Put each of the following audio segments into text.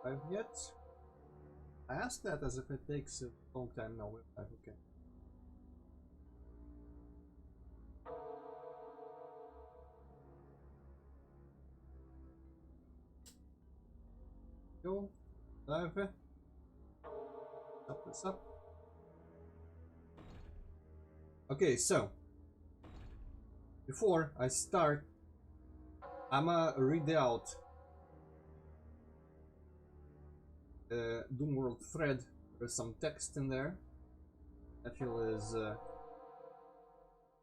I've yet. I asked that as if it takes a long time. No, okay. Go. Live. Up this up. Okay, so before I start, I'ma read out the Doomworld thread. There's some text in there I feel is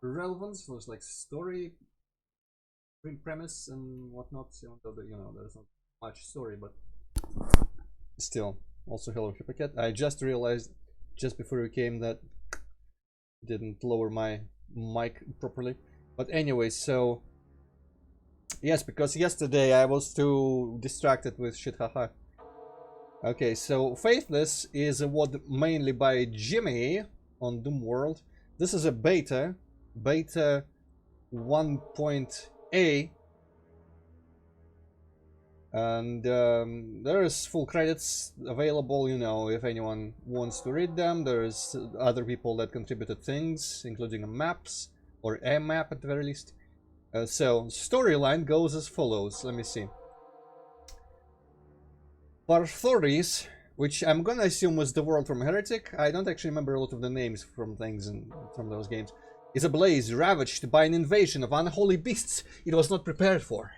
relevant. So it's like story, premise, and whatnot. You know, there's not much story, but still. Also, hello, Hypocat. I just realized just before you came that didn't lower my mic properly. But anyway, so yes, because yesterday I was too distracted with shit, haha. Okay, so Faithless is a WOD mainly by Jimmy on Doomworld. This is a beta 1.A, and there's full credits available, you know, if anyone wants to read them. There's other people that contributed things, including maps, or a map at the very least. So storyline goes as follows. Let me see. Parthoris, which I'm gonna assume was the world from Heretic. I don't actually remember a lot of the names from things from those games. Is ablaze, ravaged by an invasion of unholy beasts it was not prepared for.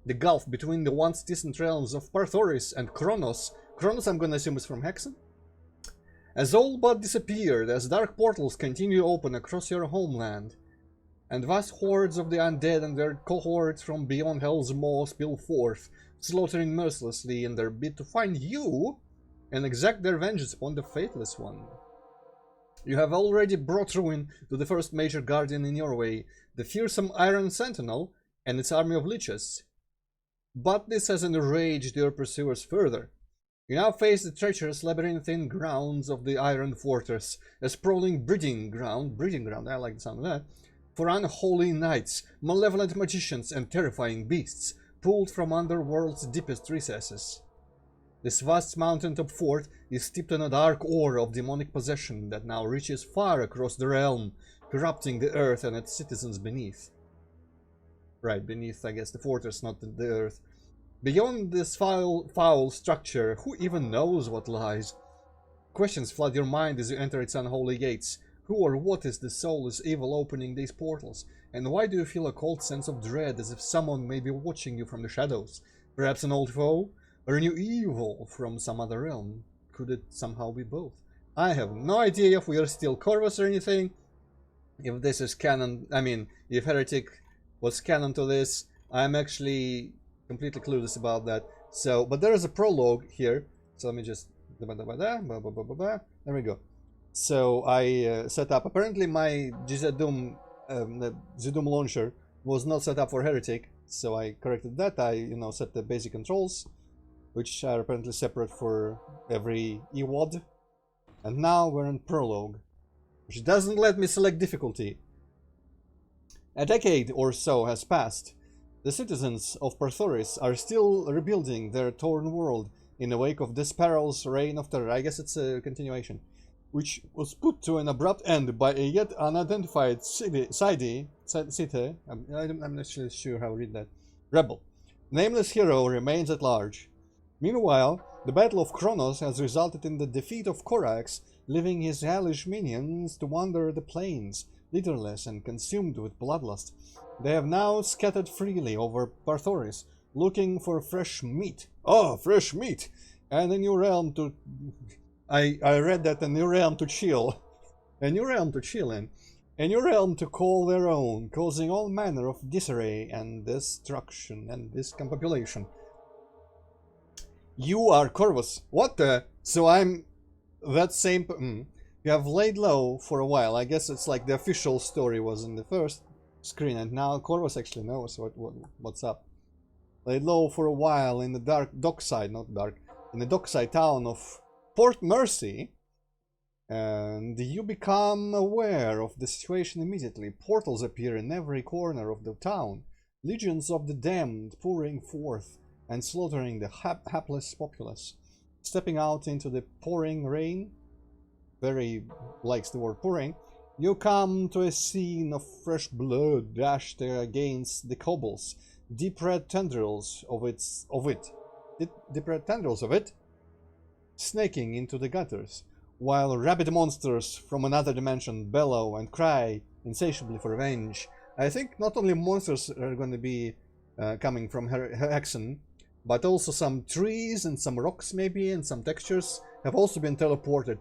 The gulf between the once distant realms of Parthoris and Kronos. Kronos, I'm gonna assume, is from Hexen. Has all but disappeared as dark portals continue to open across your homeland, and vast hordes of the undead and their cohorts from beyond Hell's Maw spill forth, slaughtering mercilessly in their bid to find you and exact their vengeance upon the Faithless One. You have already brought ruin to the first major guardian in your way, the fearsome Iron Sentinel and its army of leeches. But this has enraged your pursuers further. You now face the treacherous labyrinthine grounds of the Iron Fortress, a sprawling breeding ground, I like the sound of that, for unholy knights, malevolent magicians and terrifying beasts, pulled from underworld's deepest recesses. This vast mountaintop fort is steeped in a dark aura of demonic possession that now reaches far across the realm, corrupting the earth and its citizens beneath. Right, beneath, I guess, the fortress, not the earth. Beyond this foul structure, who even knows what lies? Questions flood your mind as you enter its unholy gates. Who or what is the soulless evil opening these portals? And why do you feel a cold sense of dread, as if someone may be watching you from the shadows? Perhaps an old foe? Or a new evil from some other realm? Could it somehow be both? I have no idea if we are still Corvus or anything. If this is canon, I mean, if Heretic was canon to this, I'm actually completely clueless about that. So, but there is a prologue here. So let me just... There we go. So I set up, apparently my GZDoom launcher was not set up for Heretic, so I corrected that. I, you know, set the basic controls, which are apparently separate for every EWOD. And now we're in Prologue, which doesn't let me select difficulty. A decade or so has passed. The citizens of Parthoris are still rebuilding their torn world in the wake of Despero's reign of terror. I guess it's a continuation, which was put to an abrupt end by a yet unidentified city. I'm not actually sure how to read that. Rebel. Nameless hero remains at large. Meanwhile, the Battle of Kronos has resulted in the defeat of Korax, leaving his hellish minions to wander the plains, leaderless and consumed with bloodlust. They have now scattered freely over Parthoris, looking for fresh meat. Oh, fresh meat! And a new realm to... I read that, a new realm to chill. A new realm to chill in. A new realm to call their own, causing all manner of disarray and destruction and discombobulation. You are Corvus. What the? So I'm that same... You have laid low for a while. I guess it's like the official story was in the first screen, and now Corvus actually knows what's up. Laid low for a while in the dockside town of Port Mercy, and you become aware of the situation immediately. Portals appear in every corner of the town, legions of the damned pouring forth, and slaughtering the hapless populace. Stepping out into the pouring rain, very likes the word pouring, you come to a scene of fresh blood dashed against the cobbles. Deep red tendrils of it, snaking into the gutters, while rabid monsters from another dimension bellow and cry insatiably for revenge. I think not only monsters are going to be coming from Hexen, but also some trees and some rocks maybe, and some textures have also been teleported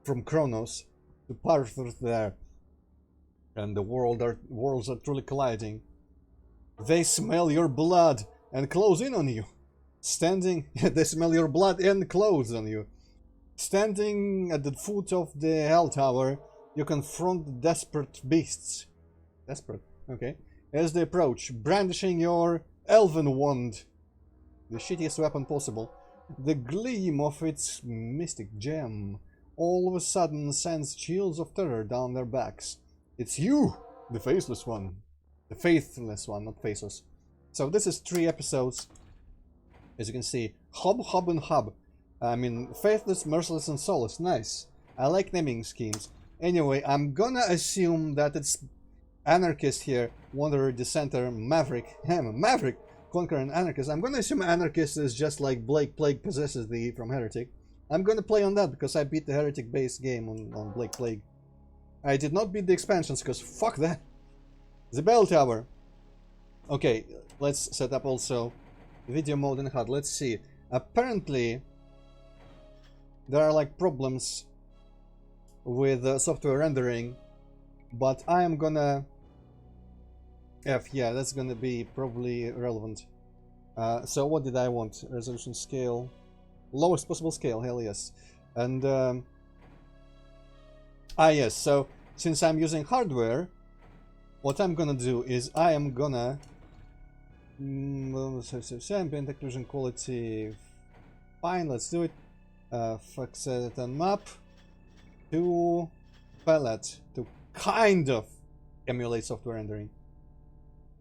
from Kronos to Parthurth there. And the worlds are truly colliding. They smell your blood and close in on you. They smell your blood and close on you. Standing at the foot of the Hell Tower, you confront the desperate beasts. Desperate? Okay. As they approach, brandishing your elven wand, the shittiest weapon possible. The gleam of its mystic gem all of a sudden sends chills of terror down their backs. It's you, the Faithless one. The Faithless one, not Faceless. So this is 3 episodes. As you can see, Hub, and Hub. I mean, Faithless, Merciless, and Soulless. Nice. I like naming schemes. Anyway, I'm gonna assume that it's Anarchist here, Wanderer, Dissenter, Maverick. Maverick, Conqueror, and Anarchist. I'm gonna assume Anarchist is just like Blake Plague possesses the from Heretic. I'm gonna play on that because I beat the Heretic base game on Blake Plague. I did not beat the expansions because fuck that. The Bell Tower. Okay, let's set up also video mode in HUD. Let's see. Apparently, there are like problems with software rendering, but I am gonna yeah, that's gonna be probably relevant. So what did I want? Resolution scale, lowest possible scale. Hell yes. And yes. So since I'm using hardware, what I'm gonna do is I am gonna ambient occlusion quality. Fine, let's do it. Set and map to palette to kind of emulate software rendering,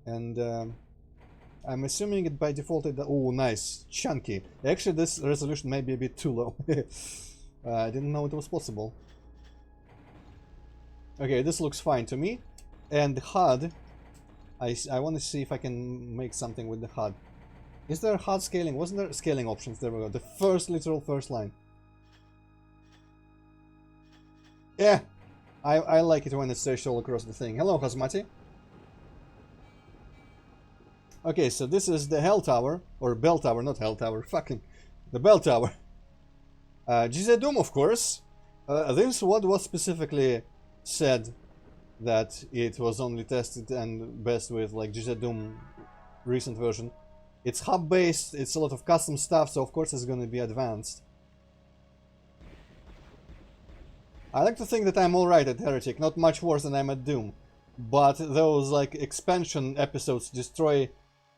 and I'm assuming it by default. Oh, nice, chunky. Actually, this resolution may be a bit too low. I didn't know it was possible. Okay, this looks fine to me. And HUD, I want to see if I can make something with the HUD. Is there HUD scaling? Wasn't there scaling options? There we go. The literal first line. Yeah, I like it when it's stretched all across the thing. Hello, Hazmati. Okay, so this is the Hell Tower, or Bell Tower, not Hell Tower, fucking, the Bell Tower. Doom, of course. This what was specifically said that it was only tested and best with like Doom recent version. It's hub-based, it's a lot of custom stuff, so of course it's gonna be advanced. I like to think that I'm alright at Heretic, not much worse than I'm at Doom. But those like expansion episodes destroy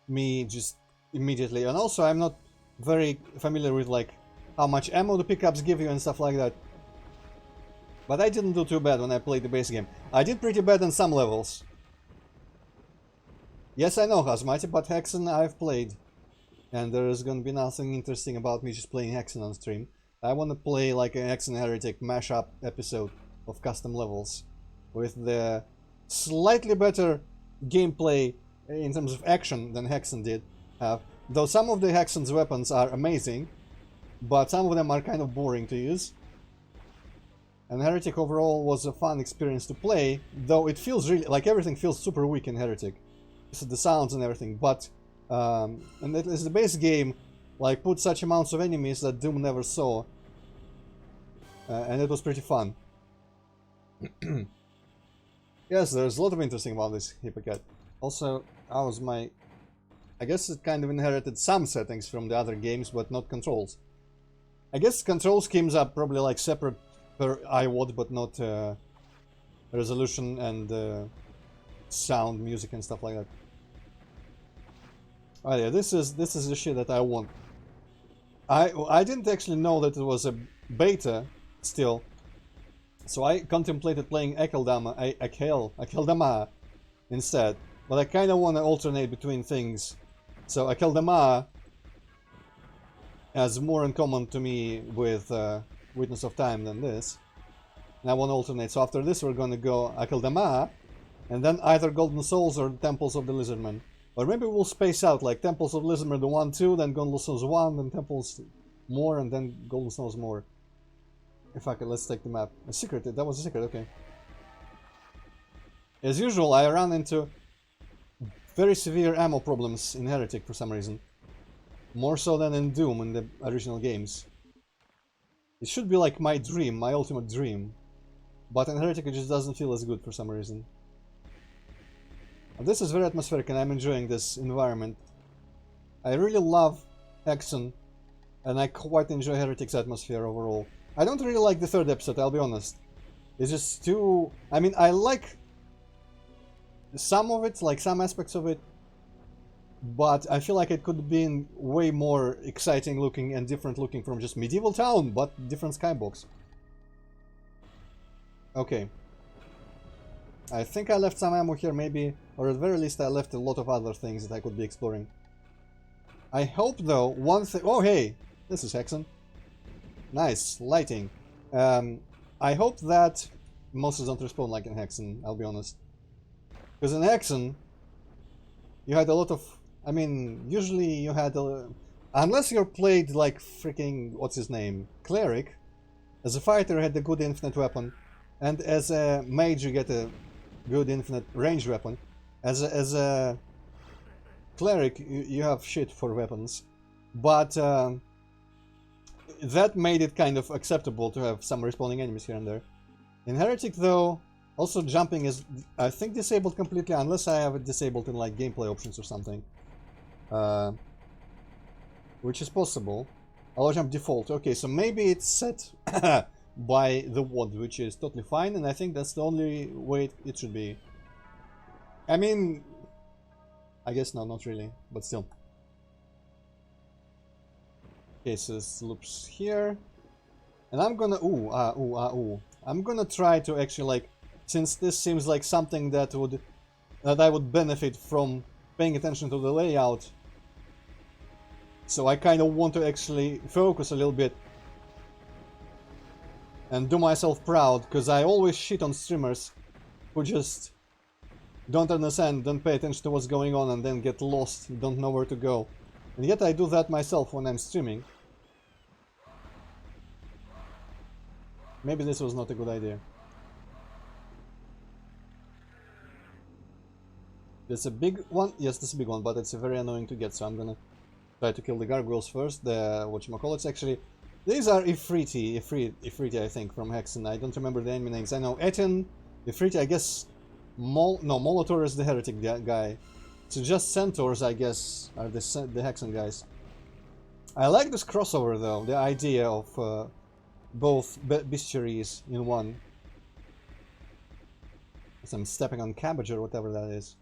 me just immediately. And also I'm not very familiar with like how much ammo the pickups give you and stuff like that. But I didn't do too bad when I played the base game. I did pretty bad on some levels. Yes, I know, Hazmati, but Hexen I've played. And there is gonna be nothing interesting about me just playing Hexen on stream. I wanna play like an Hexen Heretic mashup episode of custom levels. With the slightly better gameplay in terms of action than Hexen did have. Though some of the Hexen's weapons are amazing, but some of them are kind of boring to use. And Heretic overall was a fun experience to play, though it feels really, like everything feels super weak in Heretic. So the sounds and everything, but, and it is the base game, like, put such amounts of enemies that Doom never saw. And it was pretty fun. Yes, there's a lot of interesting about this Hippocat. Also, I guess it kind of inherited some settings from the other games, but not controls. I guess control schemes are probably like separate per IWAD, but not resolution and sound, music and stuff like that. Oh yeah, this is the shit that I want. I didn't actually know that it was a beta still, so I contemplated playing Akeldama instead, but I kind of want to alternate between things. So Akeldama has more in common to me with Witness of Time than this. And I want to alternate. So after this we're going to go Akeldama, and then either Golden Souls or Temples of the Lizardmen. Or maybe we'll space out, like Temples of Lizardmen the 1, 2, then Golden Souls 1, then Temples more, and then Golden Souls more. In fact, let's take the map. A secret, that was a secret, okay. As usual, I run into very severe ammo problems in Heretic for some reason. More so than in Doom in the original games. It should be like my dream, my ultimate dream. But in Heretic it just doesn't feel as good for some reason. This is very atmospheric and I'm enjoying this environment. I really love Hexen and I quite enjoy Heretic's atmosphere overall. I don't really like the third episode, I'll be honest. It's just too... I mean, I like some of it, like some aspects of it, but I feel like it could have been way more exciting looking and different looking from just medieval town, but different skybox. Okay. I think I left some ammo here, maybe, or at the very least I left a lot of other things that I could be exploring. I hope, though, one thing... Oh, hey! This is Hexen. Nice, lighting. I hope that monsters don't respawn like in Hexen, I'll be honest. Because in Hexen, you had a lot of... I mean, usually you had a... Unless you're played like freaking... What's his name? Cleric. As a fighter, you had a good infinite weapon. And as a mage, you get a good infinite range weapon. As a cleric, you have shit for weapons. But that made it kind of acceptable to have some respawning enemies here and there. In Heretic, though, also jumping is, I think, disabled completely, unless I have it disabled in like gameplay options or something. Which is possible. I'll jump default. Okay, so maybe it's set by the WOD, which is totally fine, and I think that's the only way it should be. I mean, I guess no, not really, but still. Okay, so this loops here, and I'm gonna I'm gonna try to actually, like, since this seems like something that I would benefit from paying attention to the layout, so I kind of want to actually focus a little bit and do myself proud, because I always shit on streamers who just don't understand, don't pay attention to what's going on, and then get lost, don't know where to go. And yet I do that myself when I'm streaming. Maybe this was not a good idea. There's a big one? Yes, this is a big one, but it's very annoying to get, so I'm gonna try to kill the gargoyles first, the whatchamacallits actually. These are Ifriti, I think, from Hexen. I don't remember the enemy names. I know Etin, Ifriti, I guess... Molitor is the Heretic guy. So just Centaurs, I guess, are the Hexen guys. I like this crossover, though, the idea of both bestiaries in one. As I'm stepping on cabbage or whatever that is.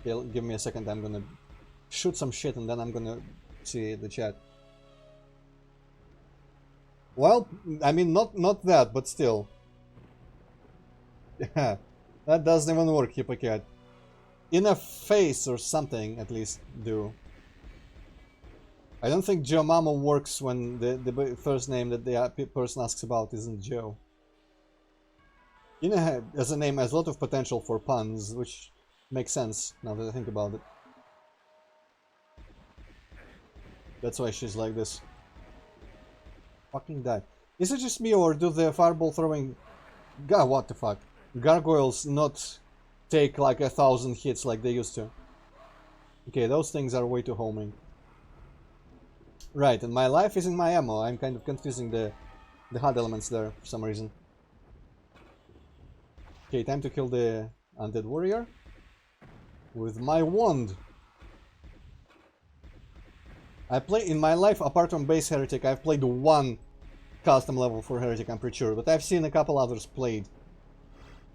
Okay, give me a second, I'm gonna shoot some shit and then I'm gonna see the chat. Well, I mean, not that, but still. Yeah, that doesn't even work, Hippocat. In a face or something, at least, do. I don't think Joe Mamo works when the first name that the person asks about isn't Joe. You know, as a name has a lot of potential for puns, which makes sense now that I think about it. That's why she's like this. Fucking die. Is it just me, or do the fireball throwing... God, what the fuck? Gargoyles not take like 1,000 hits like they used to. Okay, those things are way too homing. Right, and my life is in my ammo. I'm kind of confusing the HUD elements there for some reason. Okay, time to kill the undead warrior. With my wand. I play in my life, apart from base Heretic, I've played one custom level for Heretic, I'm pretty sure, but I've seen a couple others played.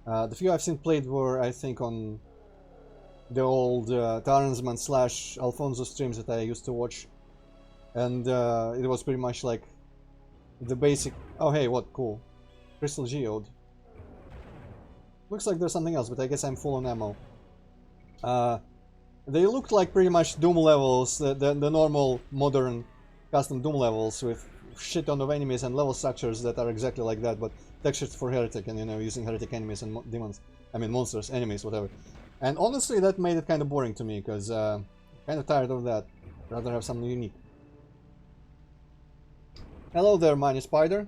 The few I've seen played were, I think, on the old Tarnsman / Alfonso streams that I used to watch. And it was pretty much like the basic... Oh hey, what, cool. Crystal Geode. Looks like there's something else, but I guess I'm full on ammo. they looked like pretty much Doom levels, the normal modern custom Doom levels with shit ton of enemies and level structures that are exactly like that, but textured for Heretic and, you know, using Heretic enemies and demons, I mean monsters, enemies, whatever. And honestly, that made it kind of boring to me, because kind of tired of that. Rather have something unique. Hello there, Mini Spider.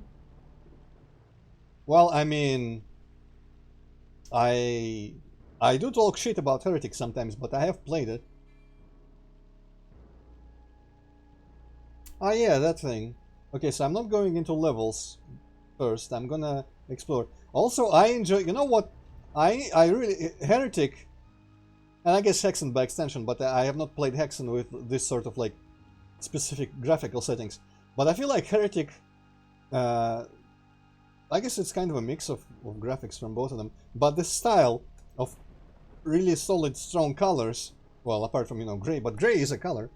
Well, I mean, I do talk shit about Heretic sometimes, but I have played it. Ah, yeah, that thing. Okay, so I'm not going into levels first. I'm gonna explore. Also, I enjoy. You know what? I really Heretic, and I guess Hexen by extension, but I have not played Hexen with this sort of like specific graphical settings. But I feel like Heretic. I guess it's kind of a mix of graphics from both of them, but the style of really solid, strong colors, well, apart from, you know, gray, but gray is a color,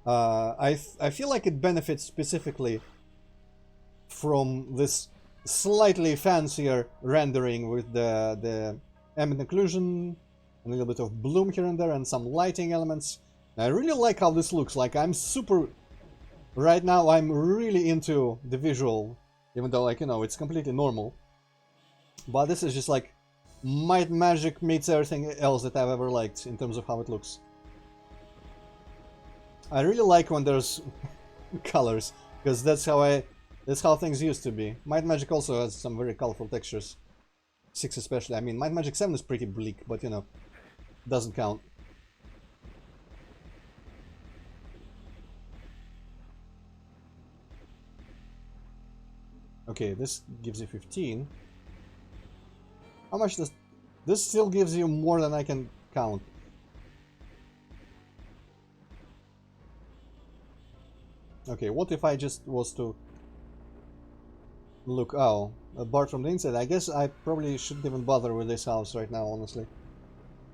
I feel like it benefits specifically from this slightly fancier rendering with the ambient occlusion, a little bit of bloom here and there, and some lighting elements. I really like how this looks. Like, right now I'm really into the visual, even though, like, you know, it's completely normal. But this is just like Might Magic meets everything else that I've ever liked in terms of how it looks. I really like when there's colors, because that's how things used to be. Might Magic also has some very colorful textures. 6 especially. I mean, Might Magic 7 is pretty bleak, but, you know, doesn't count. Okay, this gives you 15. How much does... This still gives you more than I can count. Okay, what if I just was to... Look, oh, a bar from the inside. I guess I probably shouldn't even bother with this house right now, honestly.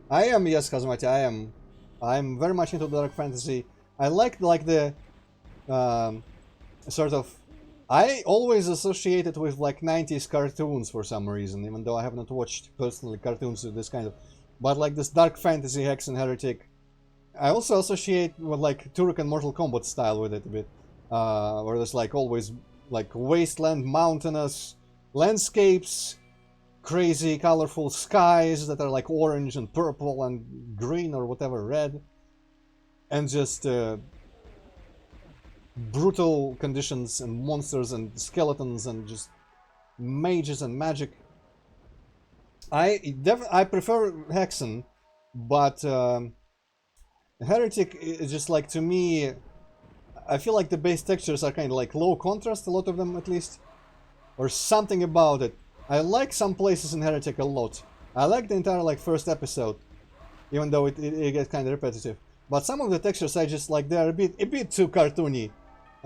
I am, yes, Kazumati, I am. I'm very much into dark fantasy. I like the... sort of... I always associate it with like 90s cartoons for some reason, even though I have not watched personally cartoons with this kind of... But like this dark fantasy Hexen Heretic, I also associate with like Turok and Mortal Kombat style with it a bit. Where there's like always like wasteland, mountainous landscapes, crazy colorful skies that are like orange and purple and green or whatever, red. And just... brutal conditions and monsters and skeletons and just mages and magic. I prefer Hexen, but Heretic is just like, to me, I feel like the base textures are kind of like low contrast, a lot of them at least, or something about it. I like some places in Heretic a lot. I like the entire like first episode, even though it gets kind of repetitive. But some of the textures I just like, they're a bit too cartoony.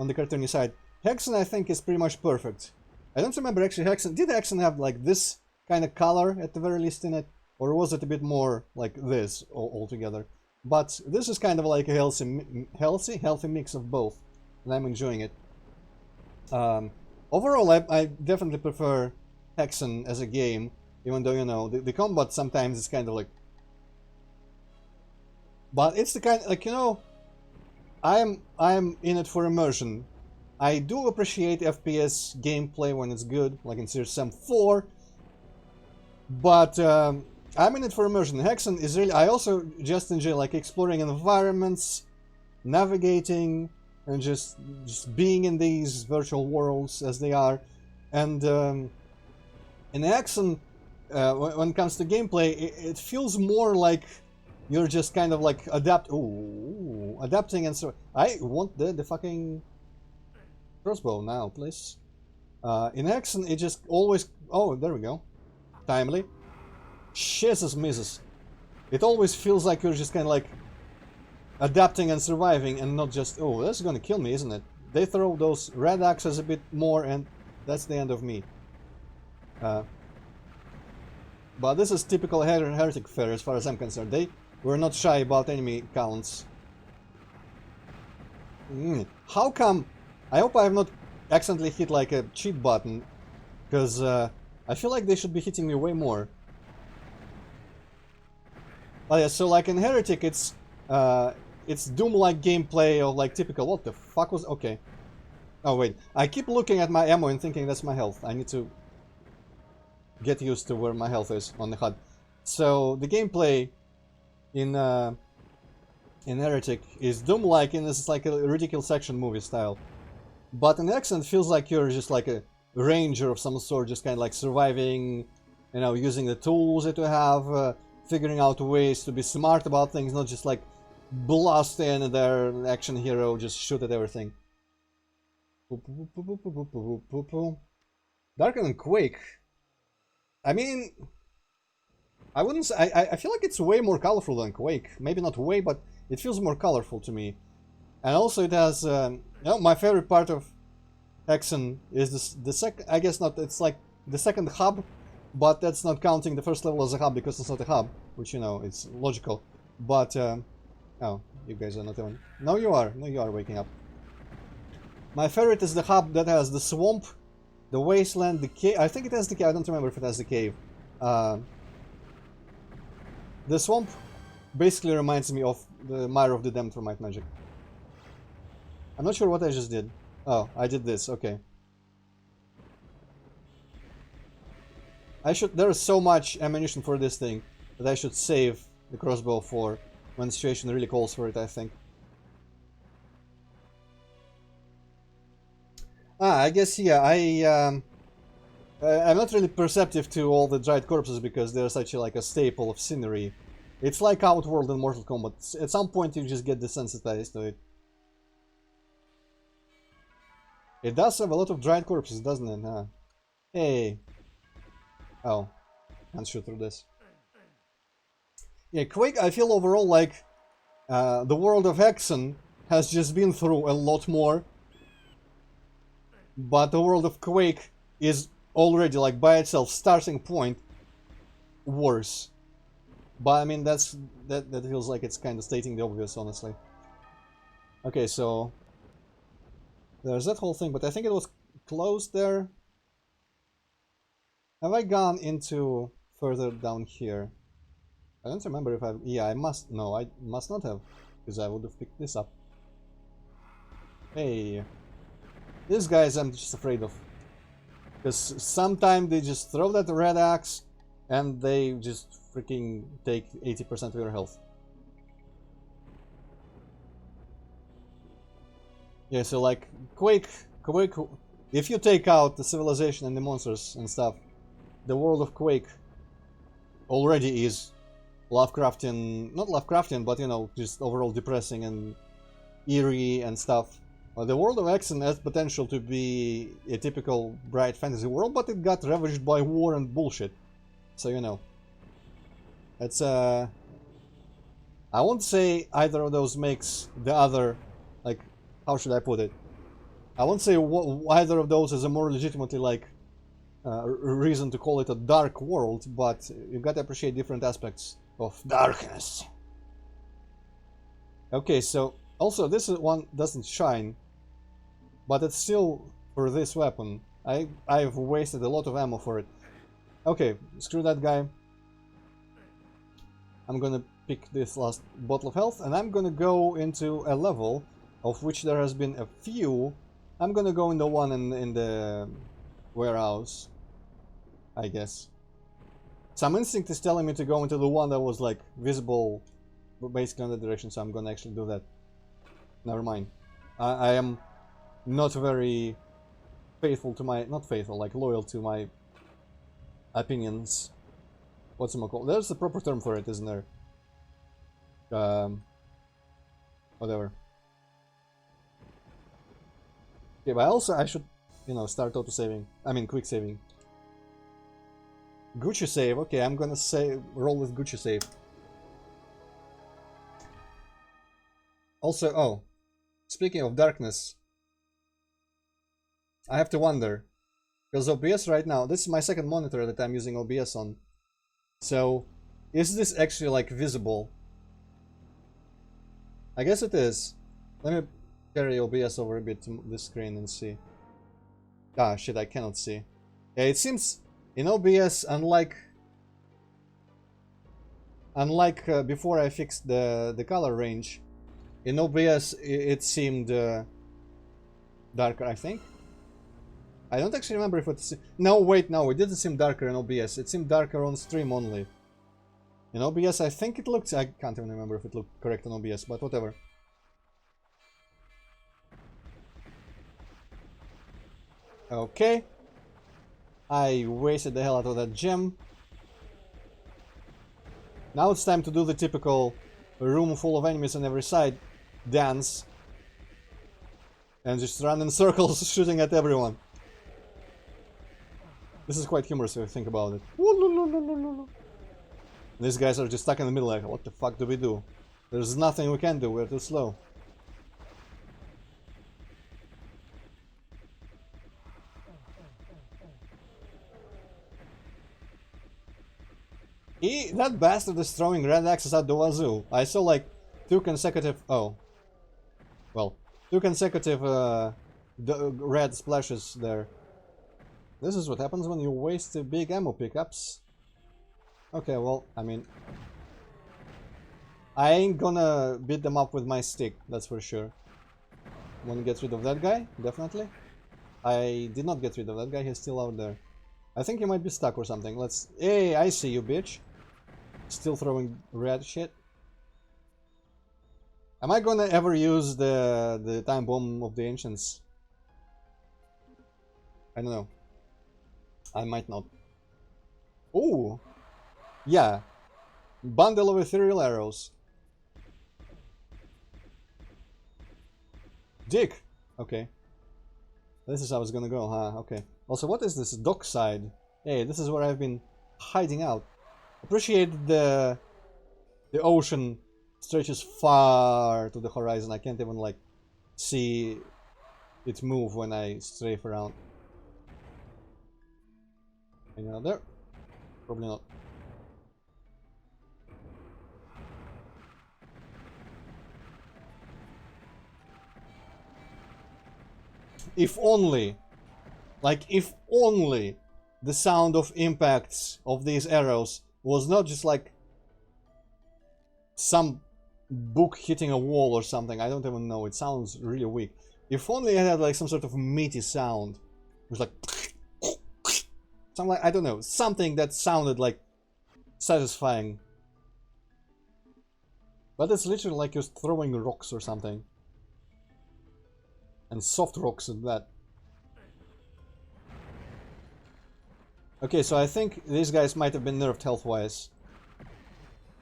On the cartoony side. Hexen, I think, is pretty much perfect. I don't remember actually Hexen... Did Hexen have like this kind of color at the very least in it? Or was it a bit more like this altogether? But this is kind of like a healthy mix of both. And I'm enjoying it. Overall, I definitely prefer Hexen as a game. Even though, you know, the combat sometimes is kind of like... But it's the kind... Like, you know... I'm in it for immersion. I do appreciate FPS gameplay when it's good, like in Series Sam 4, but I'm in it for immersion. Hexen is really... I also just enjoy like exploring environments, navigating, and just being in these virtual worlds as they are. And in Hexen, when it comes to gameplay, it feels more like you're just kind of like adapting and so... I want the fucking crossbow now, please. In Hexen, it just always... Oh, there we go. Timely. Jesus misses. It always feels like you're just kind of like adapting and surviving and not just... Oh, that's gonna kill me, isn't it? They throw those red axes a bit more and that's the end of me. But this is typical Heretic fare as far as I'm concerned. We're not shy about enemy counts. How come... I hope I have not accidentally hit like a cheat button, because I feel like they should be hitting me way more. Oh yeah, so like in Heretic, it's It's Doom-like gameplay or like typical. What the fuck was? Okay. Oh wait, I keep looking at my ammo and thinking that's my health. I need to get used to where my health is on the HUD. So the gameplay in Heretic is Doom-like, and it's like a ridiculous action movie style. But in Accent feels like you're just like a ranger of some sort, just kind of like surviving, you know, using the tools that you have, figuring out ways to be smart about things, not just like blast in there, action hero, just shoot at everything. Darker than Quake. I mean, I wouldn't say, I feel like it's way more colorful than Quake. Maybe not way, but it feels more colorful to me. And also it has, you know, my favorite part of Hexen is the second, I guess not, it's like the second hub, but that's not counting the first level as a hub because it's not a hub, which, you know, it's logical. But, oh, you guys are not even, no you are waking up. My favorite is the hub that has the swamp, the wasteland, the cave. I think it has the cave. I don't remember if it has the cave. The swamp basically reminds me of the Mire of the Damned from Might Magic. I'm not sure what I just did. Oh, I did this. Okay. I should. There is so much ammunition for this thing that I should save the crossbow for when the situation really calls for it, I think. I guess, yeah, I'm not really perceptive to all the dried corpses because they're such like a staple of scenery. It's like Outworld and Mortal Kombat. At some point you just get desensitized to it. It does have a lot of dried corpses, doesn't it? Huh? Hey. Oh. Can't shoot through this. Yeah, Quake, I feel overall like the world of Hexen has just been through a lot more. But the world of Quake is already, like, by itself, starting point, worse. But, I mean, that feels like it's kind of stating the obvious, honestly. Okay, so... there's that whole thing, but I think it was closed there. Have I gone into further down here? I don't remember if I've... yeah, I must... no, I must not have, because I would have picked this up. Hey... these guys I'm just afraid of. Because sometimes they just throw that red axe and they just freaking take 80% of your health. Yeah, so like Quake, if you take out the civilization and the monsters and stuff, the world of Quake already is Lovecraftian, not Lovecraftian, but, you know, just overall depressing and eerie and stuff. The world of Hexen has potential to be a typical bright fantasy world, but it got ravaged by war and bullshit. So, you know. It's, I won't say either of those makes the other, like, how should I put it? I won't say either of those is a more legitimately, like, reason to call it a dark world, but you've got to appreciate different aspects of darkness. Okay, so, also, this one doesn't shine. But it's still for this weapon. I've wasted a lot of ammo for it. Okay, screw that guy. I'm gonna pick this last bottle of health, and I'm gonna go into a level of which there has been a few. I'm gonna go in the one in the warehouse, I guess. Some instinct is telling me to go into the one that was like visible, basically in that direction, so I'm gonna actually do that. Never mind. I am not very faithful to my... not faithful, like loyal to my opinions. What's it called? There's a proper term for it, isn't there? Whatever. Okay, but also I should, you know, start auto-saving. I mean, quick saving. Gucci save. Okay, I'm gonna roll with Gucci save. Also, oh, speaking of darkness, I have to wonder, because OBS right now, this is my second monitor that I'm using OBS on. So, is this actually like visible? I guess it is. Let me carry OBS over a bit to this screen and see. Ah, shit, I cannot see. Yeah, it seems in OBS, unlike unlike before I fixed the color range, in OBS it seemed darker, I think. I don't actually remember if it's... No, wait, no, it didn't seem darker in OBS. It seemed darker on stream only. In OBS, I think it looked... I can't even remember if it looked correct on OBS, but whatever. Okay. I wasted the hell out of that gem. Now it's time to do the typical room full of enemies on every side dance. And just run in circles shooting at everyone. This is quite humorous if you think about it. These guys are just stuck in the middle like, what the fuck do we do? There's nothing we can do, we're too slow. That bastard is throwing red axes at the wazoo. I saw like two consecutive red splashes there. This is what happens when you waste big ammo pickups. Okay, well, I mean... I ain't gonna beat them up with my stick, that's for sure. Wanna get rid of that guy? Definitely. I did not get rid of that guy, he's still out there. I think he might be stuck or something. Let's... Hey, I see you, bitch. Still throwing red shit. Am I gonna ever use the time bomb of the ancients? I don't know. I might not. Ooh! Yeah. Bundle of ethereal arrows. Dick! Okay. This is how it's gonna go, huh? Okay. Also, what is this dockside? Hey, this is where I've been hiding out. Appreciate the ocean stretches far to the horizon. I can't even, like, see it move when I strafe around. Anyone out there? Probably not. If only, like, if only the sound of impacts of these arrows was not just like some book hitting a wall or something. I don't even know. It sounds really weak. If only it had like some sort of meaty sound. It was like... something like, I don't know, something that sounded like satisfying. But it's literally like you're throwing rocks or something. And soft rocks at that. Okay, so I think these guys might have been nerfed health-wise.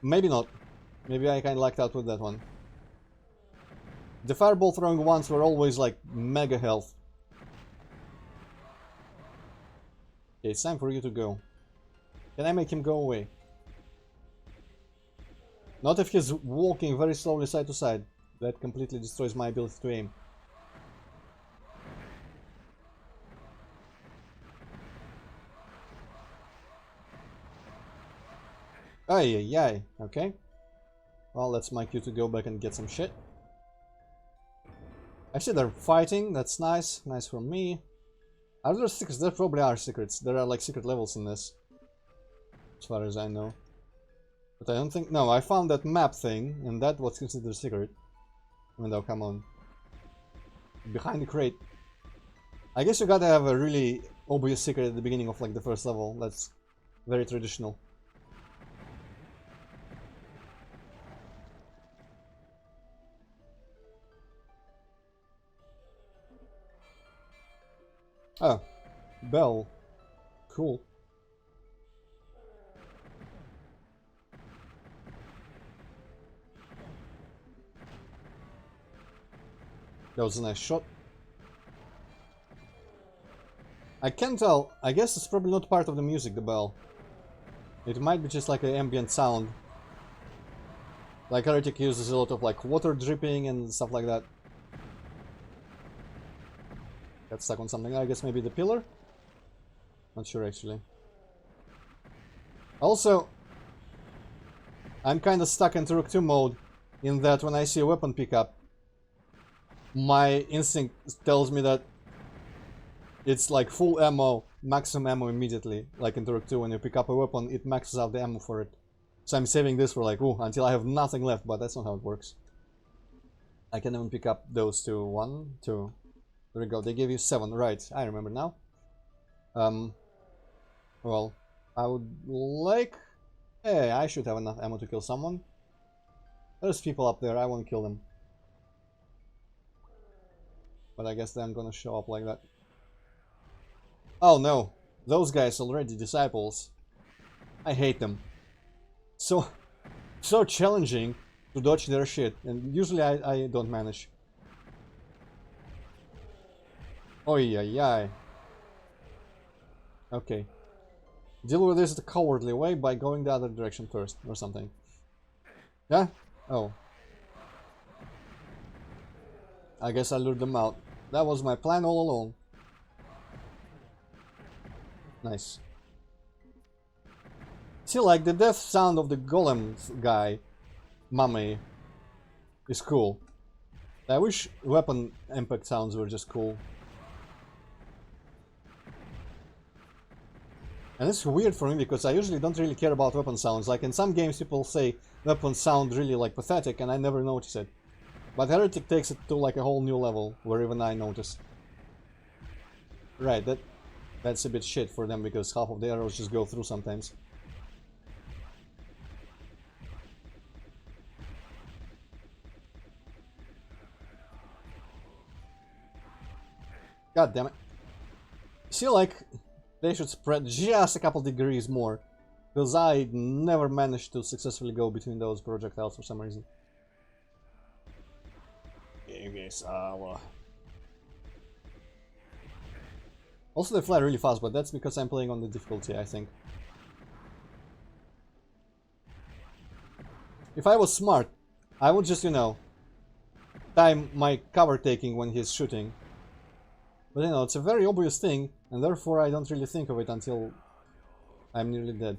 Maybe not. Maybe I kinda lucked out with that one. The fireball throwing ones were always like mega health. Okay, it's time for you to go. Can I make him go away? Not if he's walking very slowly side to side. That completely destroys my ability to aim. Ay, ay, ay. Okay. Well, that's my cue to go back and get some shit. I see they're fighting. That's nice. Nice for me. Are there secrets? There probably are secrets. There are like secret levels in this. As far as I know. But I don't think... No, I found that map thing. And that was considered a secret. Window, come on. Behind the crate. I guess you gotta have a really obvious secret at the beginning of like the first level. That's very traditional. Oh, bell. Cool. That was a nice shot. I can't tell. I guess it's probably not part of the music, the bell. It might be just like an ambient sound. Like Heretic uses a lot of like water dripping and stuff like that. Got stuck on something. I guess maybe the pillar? Not sure actually. Also, I'm kind of stuck in Turok 2 mode in that when I see a weapon pickup, my instinct tells me that it's like full ammo, maximum ammo immediately. Like in Turok 2, when you pick up a weapon, it maxes out the ammo for it. So I'm saving this for like, ooh, until I have nothing left, but that's not how it works. I can even pick up those two. 1, 2. There we go. They gave you 7, right? I remember now. Well, I would like... Hey, I should have enough ammo to kill someone. There's people up there, I won't kill them. But I guess they're gonna show up like that. Oh no, those guys already disciples. I hate them. So challenging to dodge their shit, and usually I don't manage. Oi, yay, yay. Okay. Deal with this the cowardly way by going the other direction first, or something. Yeah? Oh. I guess I lured them out. That was my plan all along. Nice. See, like, the death sound of the golem guy, mummy, is cool. I wish weapon impact sounds were just cool. And it's weird for me because I usually don't really care about weapon sounds. Like in some games people say weapons sound really like pathetic and I never notice it. But Heretic takes it to like a whole new level where even I notice. Right, that's a bit shit for them because half of the arrows just go through sometimes. God damn it. See, like, they should spread just a couple degrees more. Because I never managed to successfully go between those projectiles for some reason. Also, they fly really fast, but that's because I'm playing on the difficulty, I think. If I was smart, I would just, you know, time my cover taking when he's shooting. But you know, it's a very obvious thing, and therefore I don't really think of it until I'm nearly dead.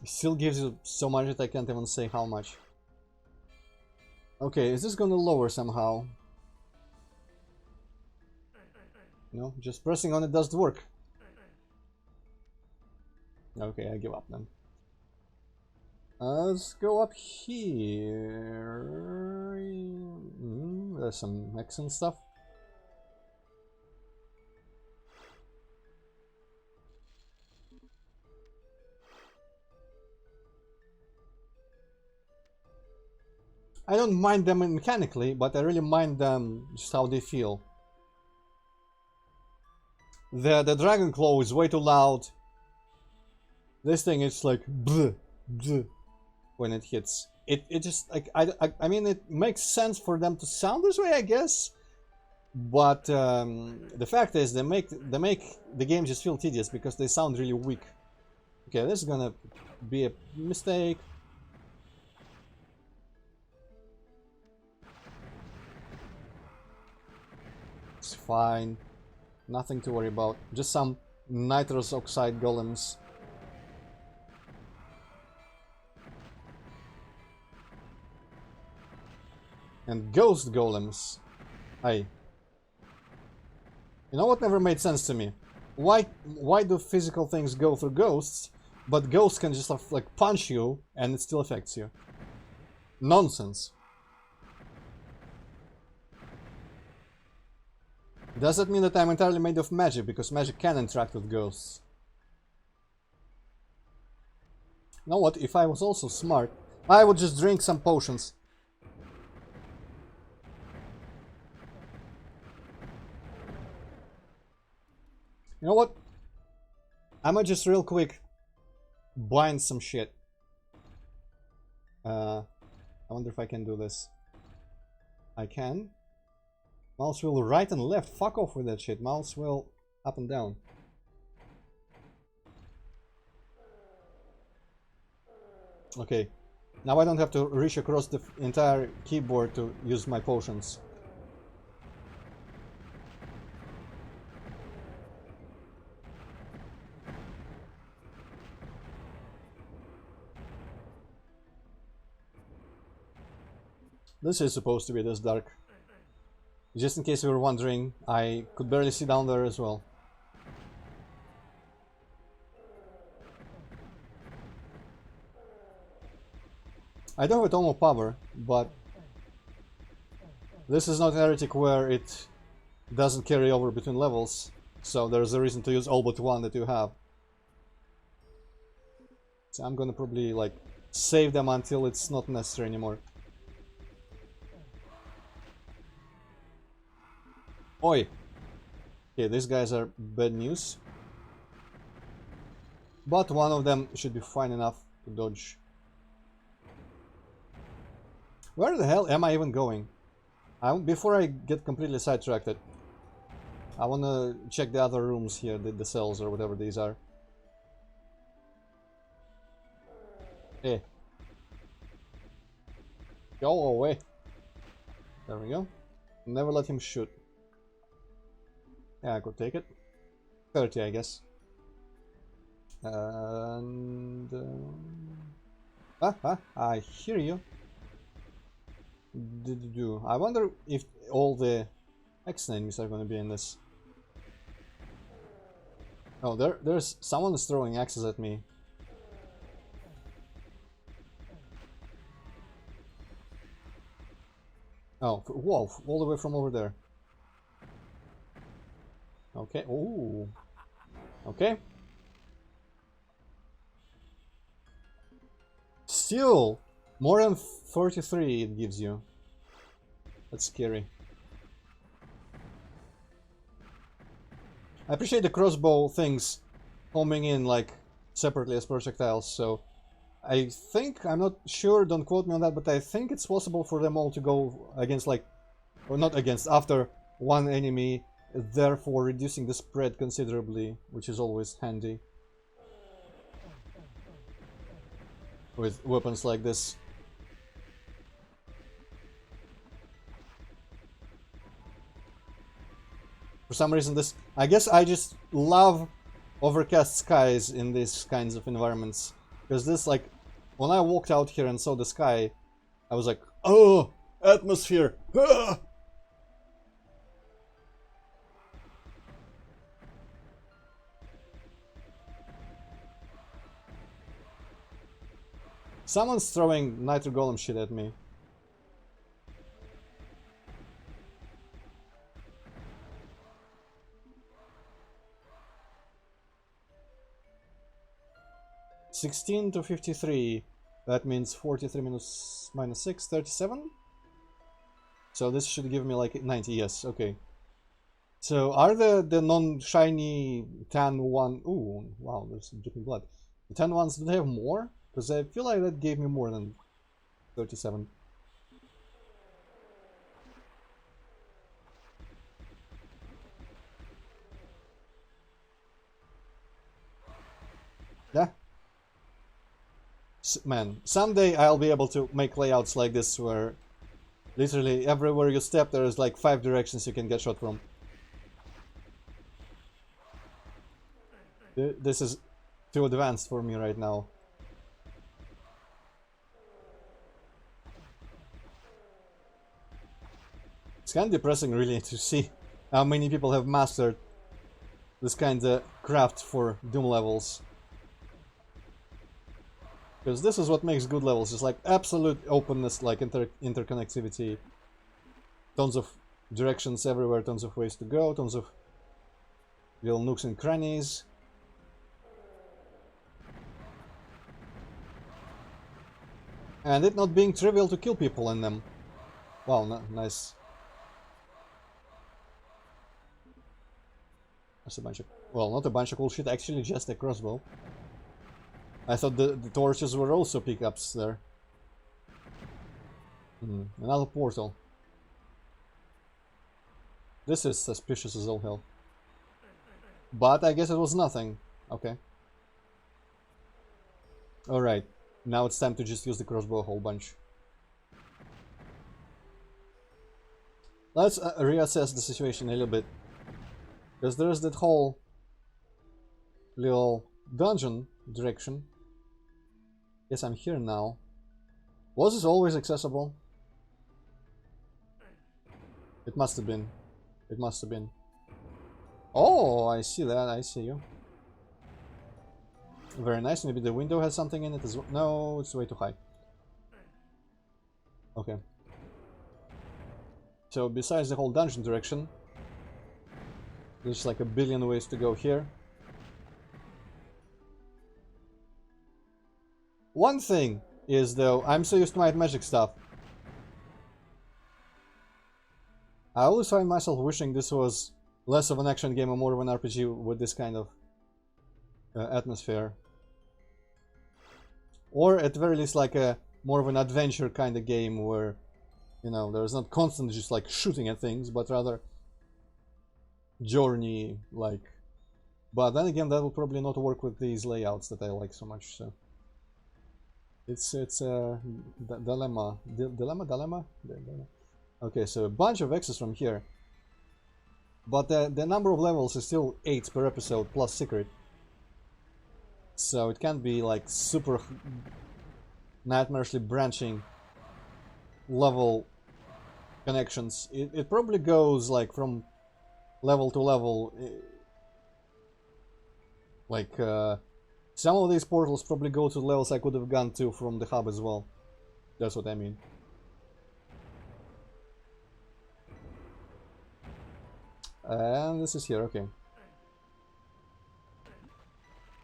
It still gives you so much that I can't even say how much. Okay, is this gonna lower somehow? No, just pressing on it doesn't work. Okay, I give up then. Let's go up here. There's some excellent stuff. I don't mind them mechanically, but I really mind them just how they feel. The Dragon Claw is way too loud. This thing is like bleh, bleh, when it hits. It just like I mean it makes sense for them to sound this way, I guess. But the fact is they make the game just feel tedious because they sound really weak. Okay, this is gonna be a mistake. It's fine. Nothing to worry about. Just some nitrous oxide golems. And ghost golems. Hey. You know what never made sense to me? Why do physical things go through ghosts, but ghosts can just like punch you and it still affects you? Nonsense. Does that mean that I'm entirely made of magic, because magic can interact with ghosts? You know what, if I was also smart, I would just drink some potions. You know what? I might just real quick blind some shit. I wonder if I can do this. I can. Mouse wheel right and left. Fuck off with that shit. Mouse wheel up and down. Okay. Now I don't have to reach across the entire keyboard to use my potions. This is supposed to be this dark. Just in case you were wondering, I could barely see down there as well. I don't have a ton of power, but this is not Heretic where it doesn't carry over between levels, so there's a reason to use all but one that you have. So I'm gonna probably like save them until it's not necessary anymore. Oi! Okay, these guys are bad news. But one of them should be fine enough to dodge. Where the hell am I even going? Before I get completely sidetracked, I wanna check the other rooms here, the cells or whatever these are. Hey. Go away. There we go. Never let him shoot. Yeah, I could take it. 30, I guess. And... I hear you. I wonder if all the X enemies are going to be in this. Oh, there's someone is throwing axes at me. Oh, whoa, all the way from over there. Okay, ooh. Okay. Still, more than 43 it gives you. That's scary. I appreciate the crossbow things homing in like separately as projectiles, so I think, I'm not sure, don't quote me on that, but I think it's possible for them all to go against like, or not against, after one enemy, therefore reducing the spread considerably, which is always handy with weapons like this. For some reason this... I guess I just love overcast skies in these kinds of environments. Because this, like, when I walked out here and saw the sky, I was like, oh, atmosphere! Ah! Someone's throwing nitro golem shit at me. (16 to 53). That means 43 minus 6, 37. So this should give me like 90. Yes, okay. So are the non-shiny tan one? Ooh, wow, there's dripping blood. The tan ones, do they have more? Because I feel like that gave me more than 37. Yeah. Man, someday I'll be able to make layouts like this where literally everywhere you step there is like 5 directions you can get shot from. This is too advanced for me right now. It's kind of depressing really to see how many people have mastered this kind of craft for Doom levels. Because this is what makes good levels, just like absolute openness, like interconnectivity. Tons of directions everywhere, tons of ways to go, tons of little nooks and crannies. And it not being trivial to kill people in them. Wow, nice. That's a bunch of... well, not a bunch of cool shit, actually just a crossbow. I thought the torches were also pickups there. Another portal. This is suspicious as all hell. But I guess it was nothing. Okay. Alright. Now it's time to just use the crossbow a whole bunch. Let's reassess the situation a little bit. Because there's that whole little dungeon direction. Yes, I'm here now. Was this always accessible? It must have been. It must have been. Oh, I see that. I see you. Very nice. Maybe the window has something in it as well. No, it's way too high. Okay. So besides the whole dungeon direction, there's like a billion ways to go here. One thing is, though, I'm so used to my magic stuff. I always find myself wishing this was less of an action game and more of an RPG with this kind of atmosphere. Or at the very least like a more of an adventure kind of game where, you know, there's not constantly just like shooting at things, but rather journey like. But then again, that will probably not work with these layouts that I like so much. So it's a dilemma. Dilemma. Okay, so a bunch of X's from here, but the number of levels is still 8 per episode plus secret. So it can't be like super nightmarishly branching level connections. It probably goes like from level to level. Like some of these portals probably go to levels I could have gone to from the hub as well. That's what I mean. And this is here, okay.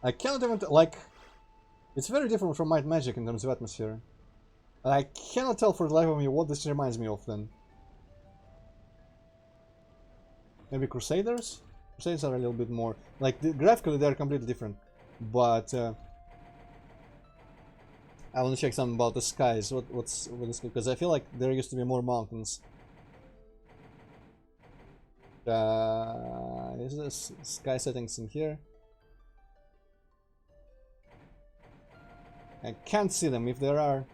I cannot even like. It's very different from Might Magic in terms of atmosphere. I cannot tell for the life of me what this reminds me of then. Maybe Crusaders? Crusaders are a little bit more like graphically they're completely different. But I want to check something about the skies. What's because I feel like there used to be more mountains. Is this sky settings in here? I can't see them if there are.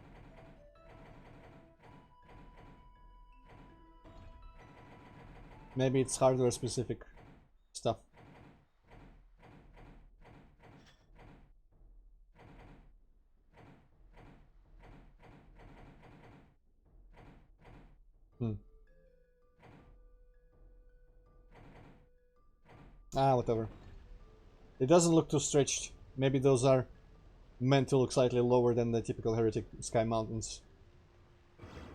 Maybe it's hardware specific stuff. Whatever. It doesn't look too stretched. Maybe those are meant to look slightly lower than the typical Heretic sky mountains.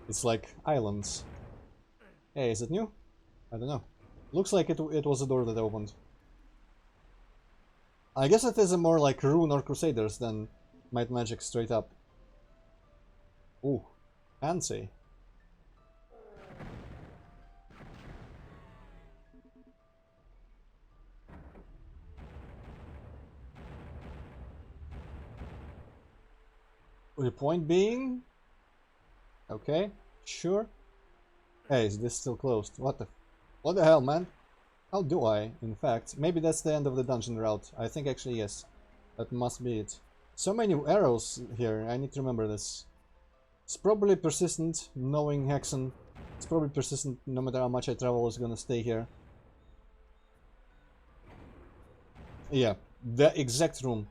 It's like islands. Hey, is it new? I don't know. Looks like it was a door that opened. I guess it is a more like Rune or Crusaders than Might Magic straight up. Ooh, fancy. The point being... Okay, sure. Hey, is this still closed? What the hell, man? How do I, in fact? Maybe that's the end of the dungeon route. I think actually yes. That must be it. So many arrows here, I need to remember this. It's probably persistent, knowing Hexen. It's probably persistent no matter how much I travel, it's gonna stay here. Yeah, the exact room.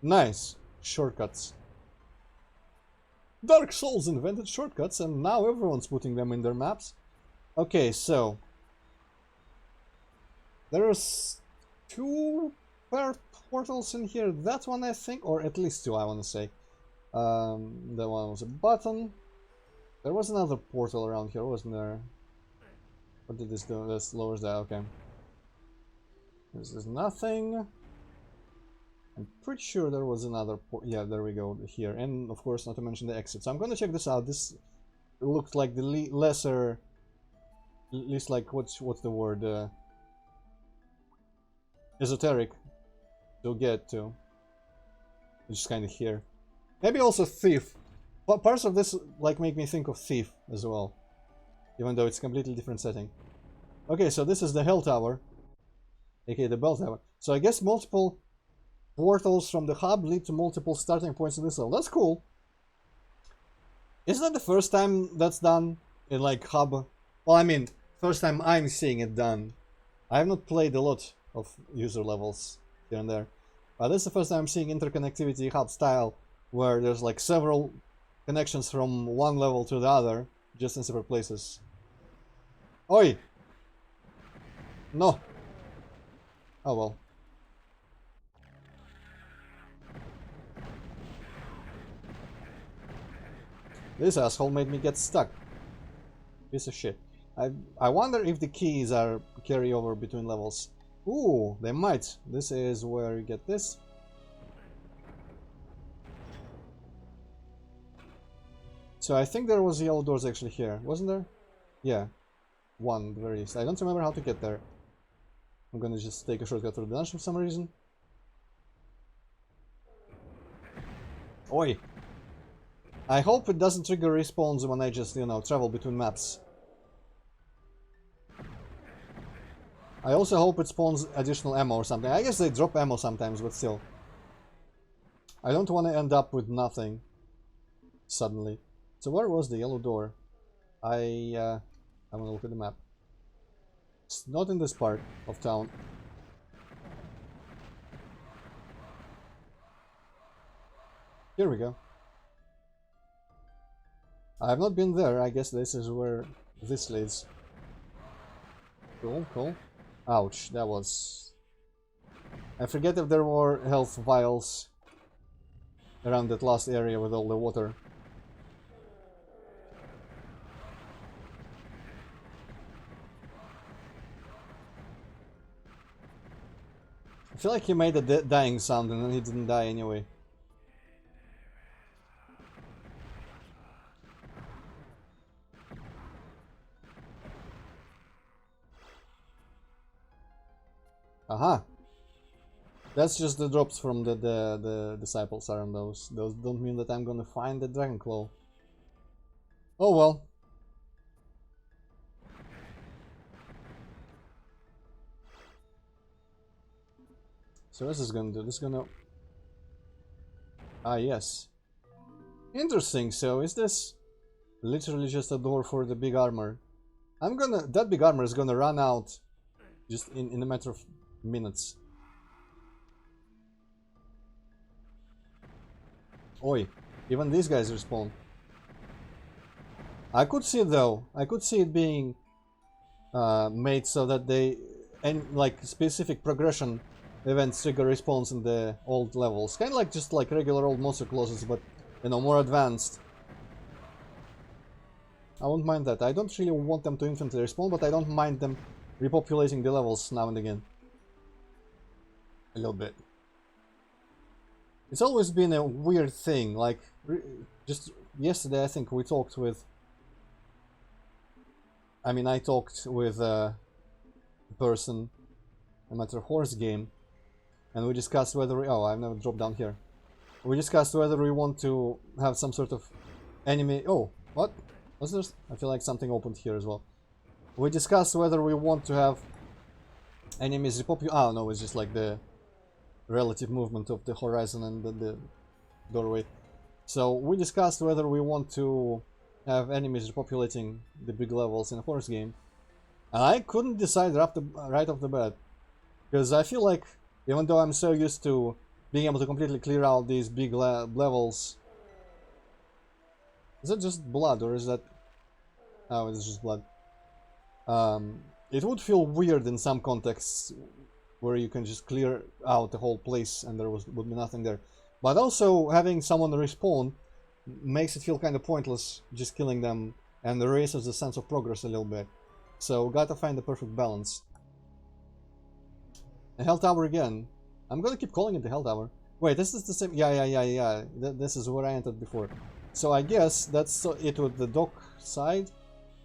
Nice. Shortcuts. Dark Souls invented shortcuts and now everyone's putting them in their maps. Okay, so there's 2 portals in here. That one I think, or at least 2 I want to say. That one was a button. There was another portal around here, wasn't there? What did this do? This lowers that, okay. This is nothing. I'm pretty sure there was another yeah, there we go, here. And of course, not to mention the exit. So I'm gonna check this out. This looked like the lesser, least like, what's the word? Esoteric to get to. It's just kind of here. Maybe also Thief. But parts of this like make me think of Thief as well. Even though it's a completely different setting. Okay, so this is the Hell Tower. aka the Bell Tower. So I guess multiple portals from the hub lead to multiple starting points in this level. That's cool. Isn't that the first time that's done in like hub? Well, I mean, first time I'm seeing it done. I have not played a lot of user levels here and there. But this is the first time I'm seeing interconnectivity hub style, where there's like several connections from one level to the other, just in separate places. Oi! No! Oh well. This asshole made me get stuck. Piece of shit. I wonder if the keys are carry over between levels. Ooh, they might. This is where you get this. So I think there was yellow doors actually here, wasn't there? Yeah. One, at the very least. I don't remember how to get there. I'm gonna just take a shortcut through the dungeon for some reason. Oi! I hope it doesn't trigger respawns when I just, you know, travel between maps. I also hope it spawns additional ammo or something. I guess they drop ammo sometimes, but still. I don't want to end up with nothing suddenly. So where was the yellow door? I want to look at the map. It's not in this part of town. Here we go. I have not been there. I guess this is where this leads. Cool, cool. Ouch, that was... I forget if there were health vials around that last area with all the water. I feel like he made a dying sound and then he didn't die anyway. Aha! That's just the drops from the disciples around those. Those don't mean that I'm gonna find the dragon claw. Oh well. So what's this gonna do? This is gonna... Ah, yes. Interesting, so is this literally just a door for the big armor? That big armor is gonna run out just in a matter of minutes. Oi, even these guys respawn. I could see it though. I could see it being made so that they... and like specific progression events trigger respawns in the old levels. Kind of like just like regular old monster clauses, but you know, more advanced. I won't mind that. I don't really want them to infinitely respawn, but I don't mind them repopulating the levels now and again. A little bit. It's always been a weird thing, like, just yesterday I think we talked with... I talked with a person, a matter of horse game, and we discussed whether we... Oh, I've never dropped down here. We discussed whether we want to have some sort of enemy... Oh, what? Was there... I feel like something opened here as well. We discussed whether we want to have enemies repopulate... Oh, no, it's just like the relative movement of the horizon and the doorway. So we discussed whether we want to have enemies repopulating the big levels in a horse game. And I couldn't decide right off the bat. Because I feel like, even though I'm so used to being able to completely clear out these big levels... Is that just blood or is that... Oh, it's just blood. It would feel weird in some contexts where you can just clear out the whole place and there would be nothing there. But also having someone respawn makes it feel kind of pointless just killing them and erases the sense of progress a little bit. So gotta find the perfect balance. A hell tower again. I'm gonna keep calling it the hell tower. Wait, this is the same... Yeah. This is where I entered before. So I guess that's it with the dock side.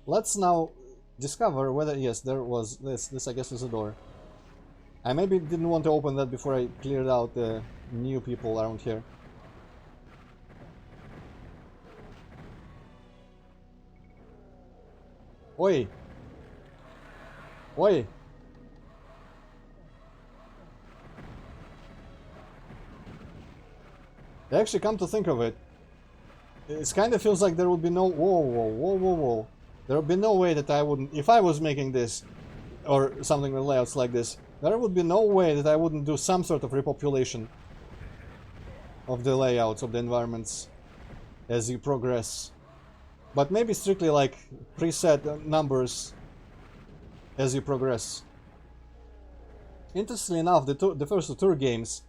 Let's now discover whether... Yes, there was this. This I guess is a door. I maybe didn't want to open that before I cleared out the new people around here. Oi! Oi! Actually, come to think of it, it kind of feels like there would be no... Whoa. There would be no way that I wouldn't... If I was making this, or something with layouts like this, there would be no way that I wouldn't do some sort of repopulation of the layouts, of the environments. as you progress. But maybe strictly like preset numbers as you progress. Interestingly enough, the first 2 tour games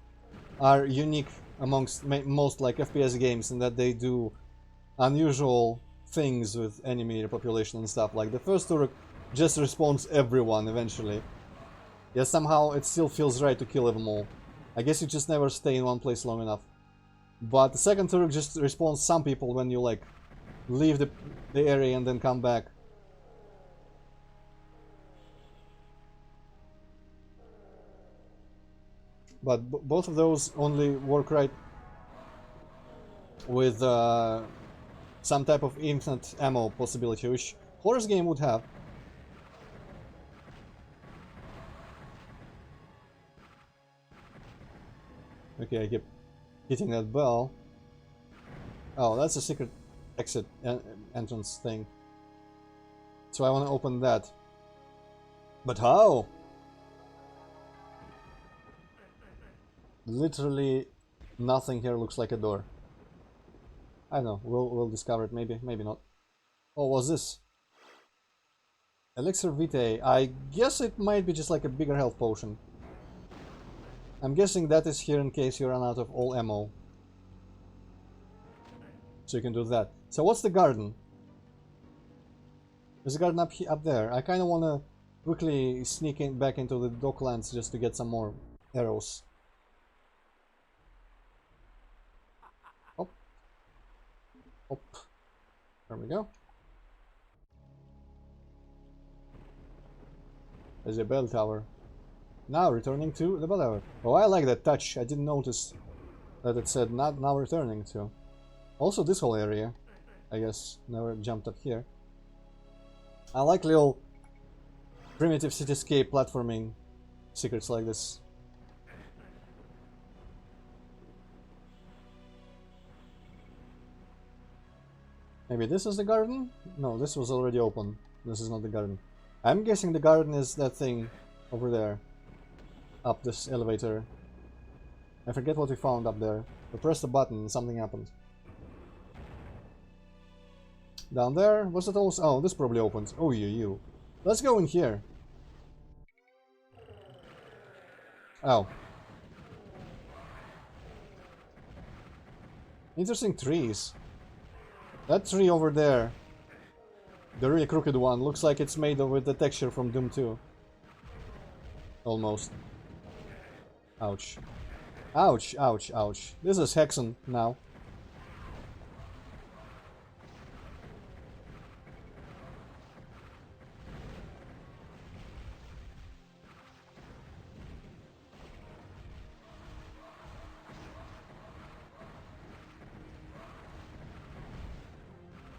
are unique amongst most like FPS games in that they do unusual things with enemy population and stuff. Like the first Turok just respawns everyone eventually. Yet somehow it still feels right to kill them all. I guess you just never stay in one place long enough. But the second Turok just respawns some people when you like leave the area and then come back. But both of those only work right with some type of infinite ammo possibility, which horror game would have. Okay, I keep hitting that bell. Oh, that's a secret exit entrance thing. So I want to open that. But how? Literally nothing here looks like a door. I don't know, we'll discover it, maybe not. Oh, what's this? Elixir Vitae. I guess it might be just like a bigger health potion. I'm guessing that is here in case you run out of all ammo. So you can do that. So what's the garden? There's a garden up there. I kind of want to quickly sneak in back into the docklands just to get some more arrows. Hop. Hop. There we go. There's a bell tower. Now returning to the bell tower. Oh, I like that touch. I didn't notice that it said not now returning to. Also this whole area. I guess never jumped up here. I like little primitive cityscape platforming secrets like this. Maybe this is the garden? No, this was already open. This is not the garden. I'm guessing the garden is that thing over there. Up this elevator. I forget what we found up there. We pressed the button and something happened. Down there? Was that also? Oh, this probably opens. Oh, you. Let's go in here. Oh. Interesting trees. That tree over there, the really crooked one, looks like it's made with the texture from Doom 2. Almost. Ouch. Ouch, ouch, ouch. This is Hexen now.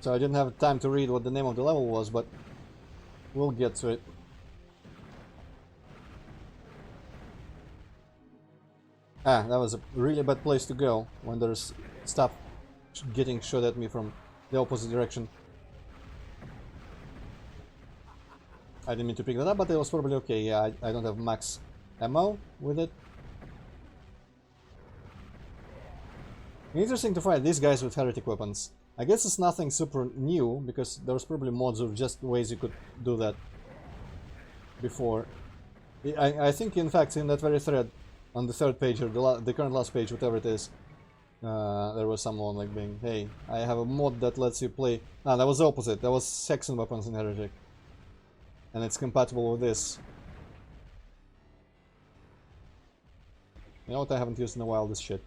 So I didn't have time to read what the name of the level was, but we'll get to it. Ah, that was a really bad place to go when there's stuff getting shot at me from the opposite direction. I didn't mean to pick that up, but it was probably okay. Yeah, I don't have max ammo with it. Interesting to find these guys with heretic weapons. I guess it's nothing super new, because there's probably mods of just ways you could do that before. I think, in fact, in that very thread, on the third page, or the current last page, whatever it is, there was someone like being, hey, I have a mod that lets you play... Ah, that was the opposite. That was Saxon weapons in Heretic. And it's compatible with this. You know what I haven't used in a while? This shit.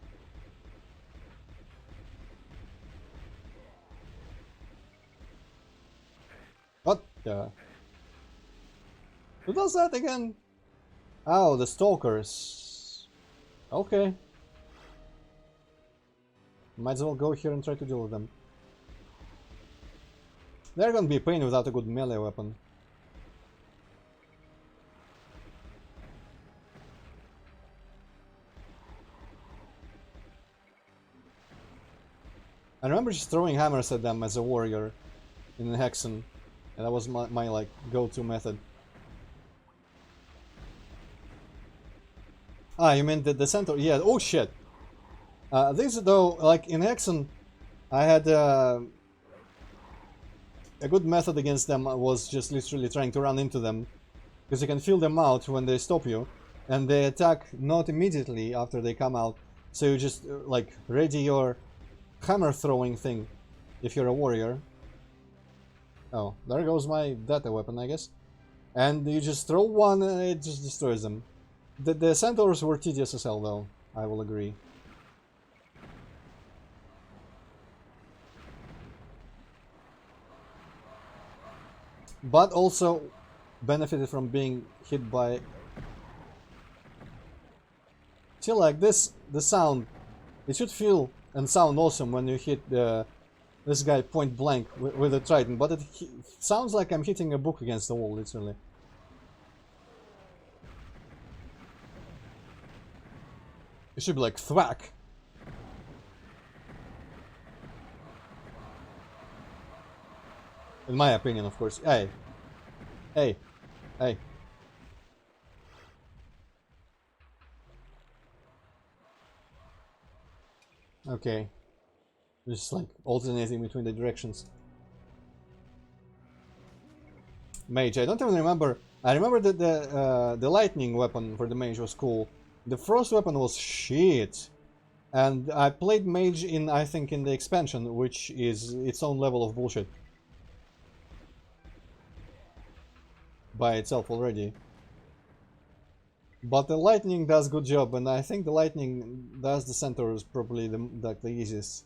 What? Who does that again? Oh, the Stalkers. Okay. Might as well go here and try to deal with them. They're gonna be a pain without a good melee weapon. I remember just throwing hammers at them as a warrior in Hexen. And that was my like go-to method. Ah, you meant the centaur? Yeah. Oh shit. These though, like in Hexen, I had a good method against them was just literally trying to run into them, because you can feel them out when they stop you, and they attack not immediately after they come out. So you just like ready your hammer throwing thing if you're a warrior. Oh, there goes my data weapon, I guess. And you just throw one and it just destroys them. The centaurs were tedious as hell, though, I will agree. But also benefited from being hit by... See, like this, the sound, it should feel and sound awesome when you hit this guy point blank with a trident, but it sounds like I'm hitting a book against the wall, literally. It should be like thwack. In my opinion, of course. Hey. Hey. Hey. Okay. Just like alternating between the directions. Mage, I don't even remember. I remember that the lightning weapon for the mage was cool. The frost weapon was shit. And I played mage in, I think, in the expansion, which is its own level of bullshit. By itself already. But the lightning does good job, and I think the lightning does the centaurs probably the easiest.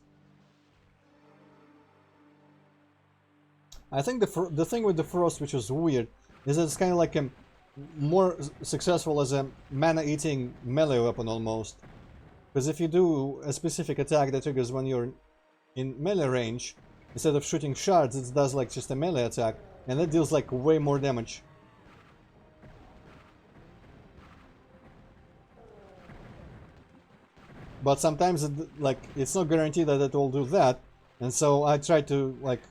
I think the thing with the frost, which was weird, is that it's kind of like a more successful as a mana-eating melee weapon almost. Because if you do a specific attack that triggers when you're in melee range, instead of shooting shards, it does like just a melee attack, and that deals like way more damage. But sometimes it's not guaranteed that it will do that, and so I try to like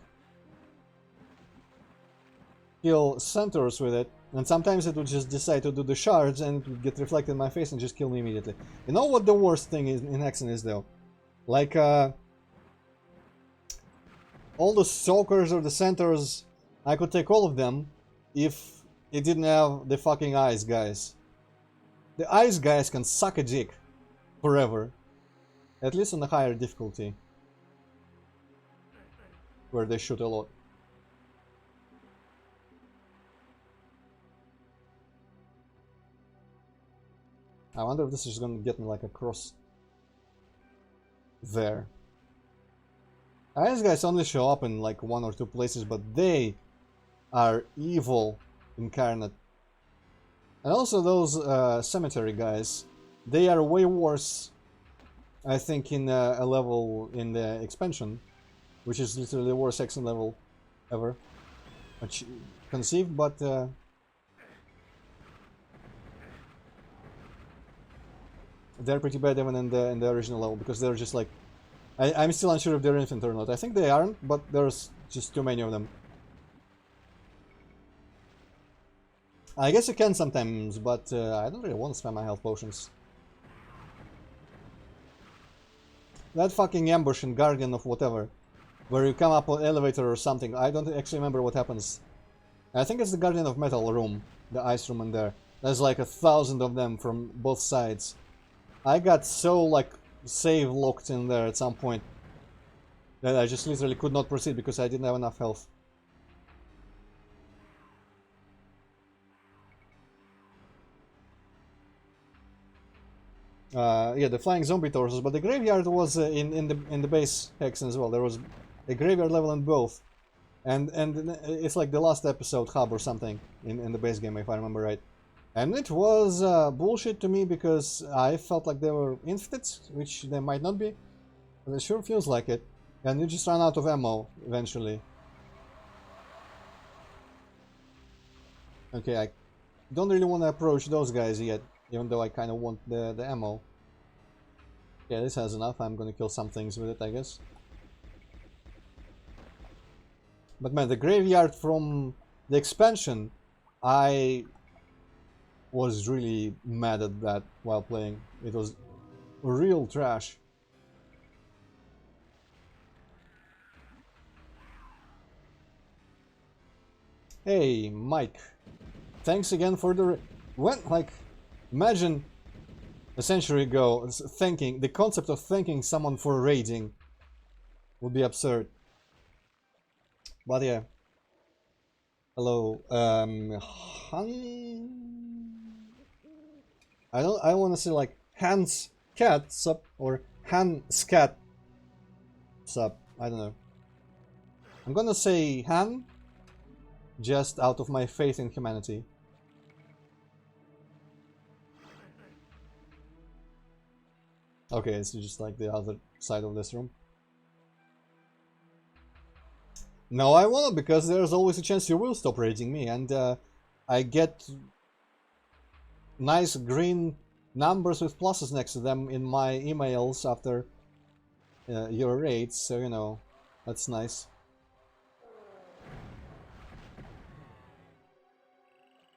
kill centaurs with it, and sometimes it would just decide to do the shards and it would get reflected in my face and just kill me immediately. You know what the worst thing is in Hexen is though? Like all the Stalkers or the centaurs, I could take all of them if it didn't have the fucking ice guys. The ice guys can suck a dick forever. At least on a higher difficulty. Where they shoot a lot. I wonder if this is gonna get me like across there. Ice guys only show up in like 1 or 2 places, but they are evil incarnate. And also those cemetery guys, they are way worse, I think, in a level in the expansion, which is literally the worst Hexen level ever conceived, but they're pretty bad even in the original level, because they're just like... I'm still unsure if they're infinite or not. I think they aren't, but there's just too many of them. I guess you can sometimes, but I don't really want to spam my health potions. That fucking ambush in Guardian of whatever, where you come up on elevator or something, I don't actually remember what happens. I think it's the Guardian of Metal room, the ice room in there. There's like 1,000 of them from both sides. I got so like save locked in there at some point that I just literally could not proceed because I didn't have enough health. Yeah, the flying zombie torsos, but the graveyard was in the base Hexen as well. There was a graveyard level in both, and it's like the last episode hub or something in the base game, if I remember right. And it was bullshit to me because I felt like they were infinite, which they might not be, but it sure feels like it. And you just run out of ammo eventually. Okay, I don't really want to approach those guys yet, even though I kind of want the ammo. Yeah, this has enough. I'm gonna kill some things with it, I guess. But man, the graveyard from the expansion, I was really mad at that while playing. It was real trash. Hey, Mike. Thanks again for the... When, like, imagine a century ago, the concept of thanking someone for raiding would be absurd. But yeah. Hello, I want to say like Hans Cat sub or Han Scat sub. I don't know. I'm gonna say Han, just out of my faith in humanity. Okay, it's just like the other side of this room. No, I won't, because there's always a chance you will stop raiding me, and I get nice green numbers with pluses next to them in my emails after your raids, so you know, that's nice.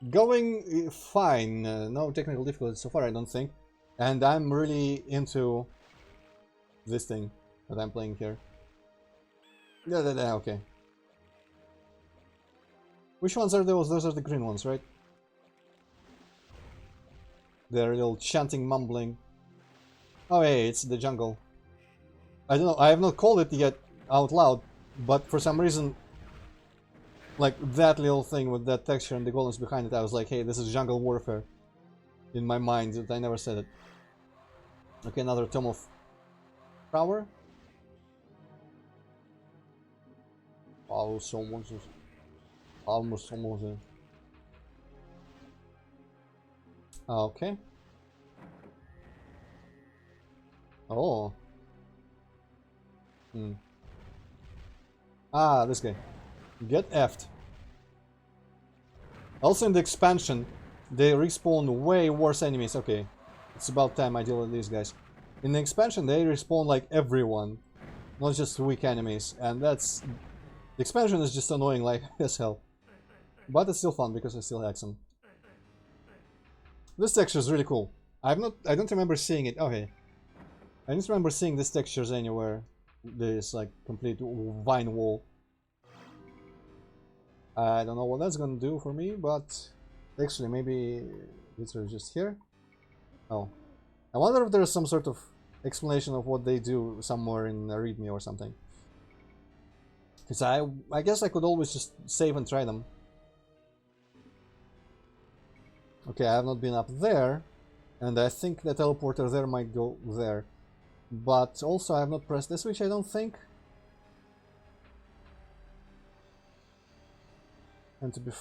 Going fine, no technical difficulties so far, I don't think, and I'm really into this thing that I'm playing here. Yeah, okay. Which ones are those? Those are the green ones, right? They're little chanting, mumbling. Oh, hey, it's the jungle. I don't know, I have not called it yet out loud, but for some reason, like that little thing with that texture and the golems behind it, I was like, hey, this is jungle warfare. In my mind, I never said it. Okay, another Tome of Power. Oh, someone's... Almost. Okay. Oh. Ah, this guy. Get effed. Also in the expansion, they respawn way worse enemies. Okay. It's about time I deal with these guys. In the expansion, they respawn like everyone. Not just weak enemies. And that's... The expansion is just annoying like as hell. But it's still fun because I still hack them. This texture is really cool. I don't remember seeing it. Okay. I don't remember seeing these textures anywhere. This like complete vine wall. I don't know what that's gonna do for me, but actually maybe it's just here. Oh. I wonder if there's some sort of explanation of what they do somewhere in a readme or something. Because I guess I could always just save and try them. Okay, I have not been up there, and I think the teleporter there might go there. But also I have not pressed this switch, I don't think. And to be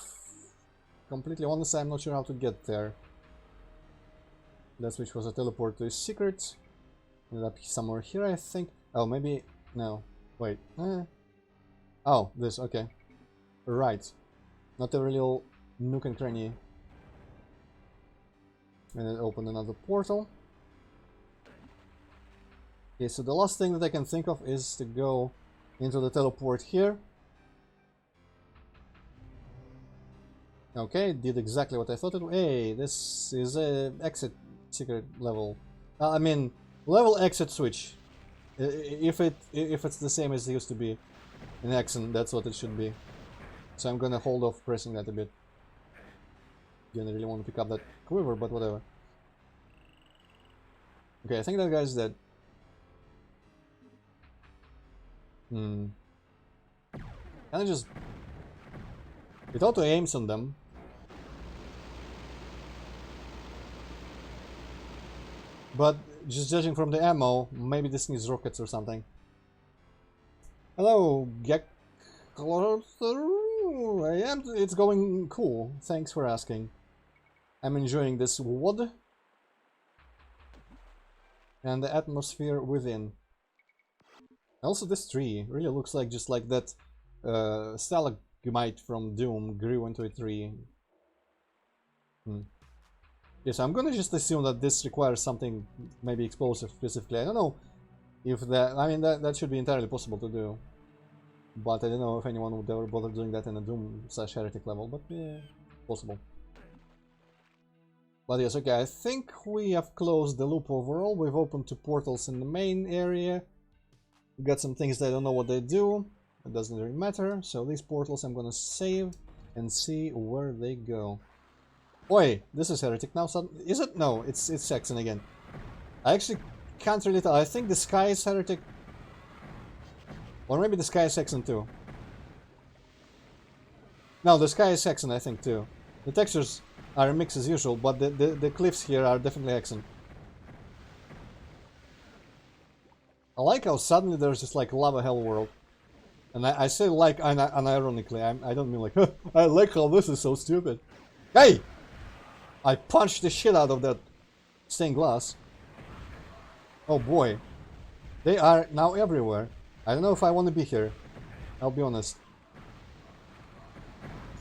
completely honest, I'm not sure how to get there. That switch was a teleport to a secret. Ended up somewhere here, I think. Oh, maybe... No. Wait. Oh, this, okay. Right. Not every little nook and cranny. And then open another portal. Okay, so the last thing that I can think of is to go into the teleport here. Okay, did exactly what I thought it would. Hey, this is a exit secret level. I mean, level exit switch. If it's the same as it used to be in Exxon, that's what it should be. So I'm gonna hold off pressing that a bit. Didn't really want to pick up that quiver, but whatever. Okay, I think that guy's dead. Can I just... It auto-aims on them. But just judging from the ammo, maybe this needs rockets or something. Hello, get closer. It's going cool. Thanks for asking. I'm enjoying this wood and the atmosphere within. Also, this tree really looks like just like that stalagmite from Doom grew into a tree. Yes, I'm gonna just assume that this requires something maybe explosive specifically. I don't know if that... I mean, that should be entirely possible to do. But I don't know if anyone would ever bother doing that in a Doom/Heretic level, but yeah, possible. But yes, okay, I think we have closed the loop overall. We've opened 2 portals in the main area. Got some things that I don't know what they do. It doesn't really matter. So these portals I'm gonna save. and see where they go. Oi, this is Heretic now. Is it? No, it's Saxon again. I actually can't really tell. I think the sky is Heretic. Or maybe the sky is Saxon too. No, the sky is Saxon, I think too. The textures are a mix as usual, but the cliffs here are definitely Saxon. I like how suddenly there's just like lava hell world. And I say like unironically, I don't mean like, I like how this is so stupid. Hey! I punched the shit out of that stained glass. Oh boy. They are now everywhere. I don't know if I want to be here. I'll be honest.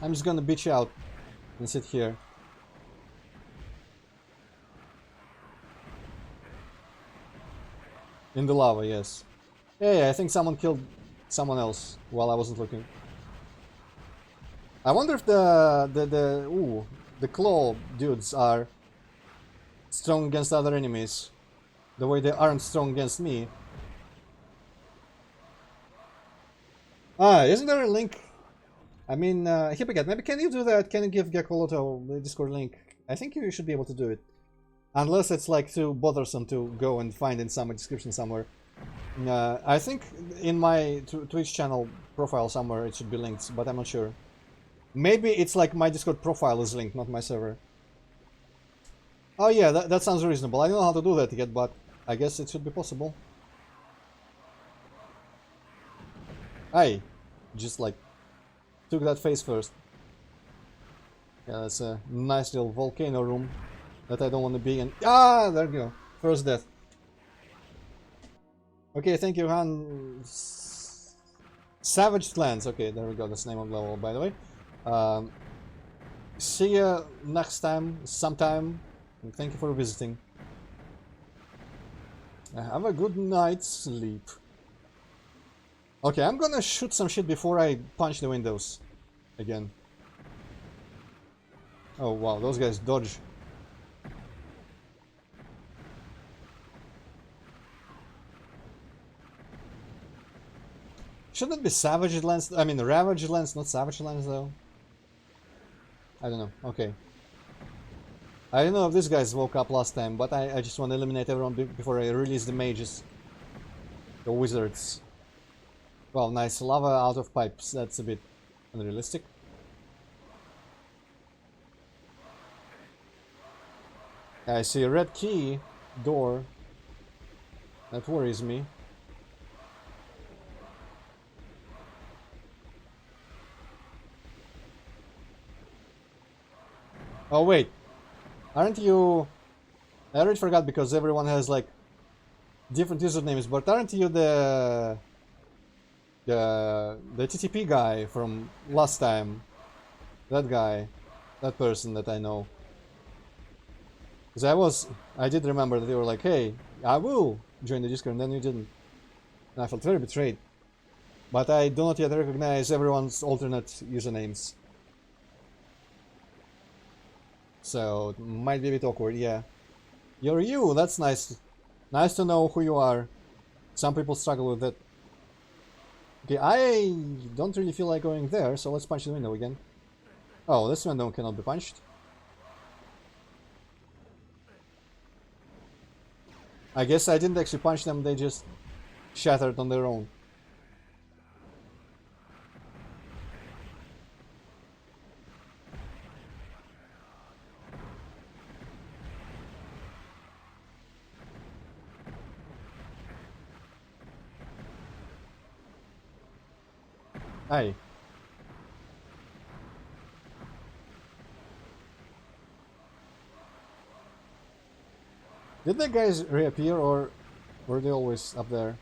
I'm just gonna bitch out and sit here. In the lava, yes. Hey, I think someone killed someone else while I wasn't looking. I wonder if the claw dudes are strong against other enemies, the way they aren't strong against me. Ah, isn't there a link? I mean, Hippocat, maybe can you do that? Can you give Gekoloto the Discord link? I think you should be able to do it. Unless it's like too bothersome to go and find in some description somewhere. I think in my Twitch channel profile somewhere it should be linked, but I'm not sure. Maybe it's like my Discord profile is linked, not my server. Oh yeah, that sounds reasonable. I don't know how to do that yet, but I guess it should be possible. I just like took that face first. Yeah, that's a nice little volcano room that I don't want to be in. Ah, there you go. First death. Okay, thank you, Han. Savage Lands. Okay, there we go. That's the name of the level, by the way. See ya next time, sometime. And thank you for visiting. Have a good night's sleep. Okay, I'm gonna shoot some shit before I punch the windows again. Oh wow, those guys dodge. Shouldn't it be Savage Lands? I mean, Ravage Lands, not Savage Lands, though. I don't know. Okay. I don't know if these guys woke up last time, but I just want to eliminate everyone before I release the mages. The wizards. Well, nice. Lava out of pipes. That's a bit unrealistic. I see a red key door. That worries me. Oh wait, aren't you... I already forgot because everyone has like different usernames, but aren't you the TTP guy from last time? That guy, that person that I know. Because I did remember that they were like, hey, I will join the Discord, and then you didn't. And I felt very betrayed. But I do not yet recognize everyone's alternate usernames. So, it might be a bit awkward, yeah. You're you, that's nice. Nice to know who you are. Some people struggle with that. Okay, I don't really feel like going there, so let's punch the window again. Oh, this window cannot be punched. I guess I didn't actually punch them, they just shattered on their own. Aye. Did the guys reappear or were they always up there?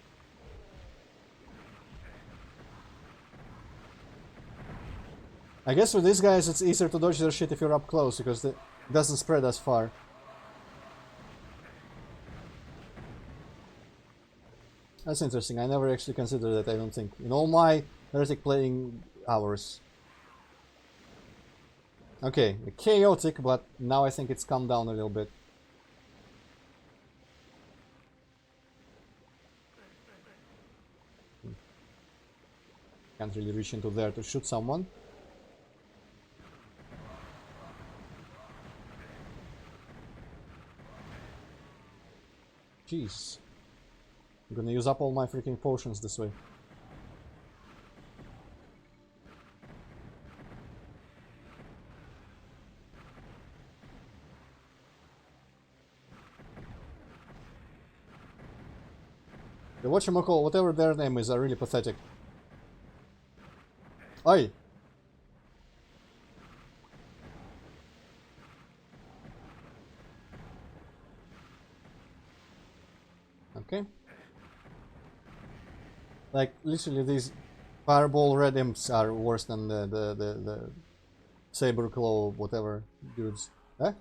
I guess with these guys it's easier to dodge their shit if you're up close because it doesn't spread as far. That's interesting. I never actually considered that, I don't think. In all my Heretic playing hours. Okay, chaotic, but now I think it's calmed down a little bit. Can't really reach into there to shoot someone. Jeez. I'm gonna use up all my freaking potions this way. The whatchamacall, whatever their name is, are really pathetic. Oi! Okay. Like, literally these fireball red imps are worse than the saber claw whatever dudes. Eh?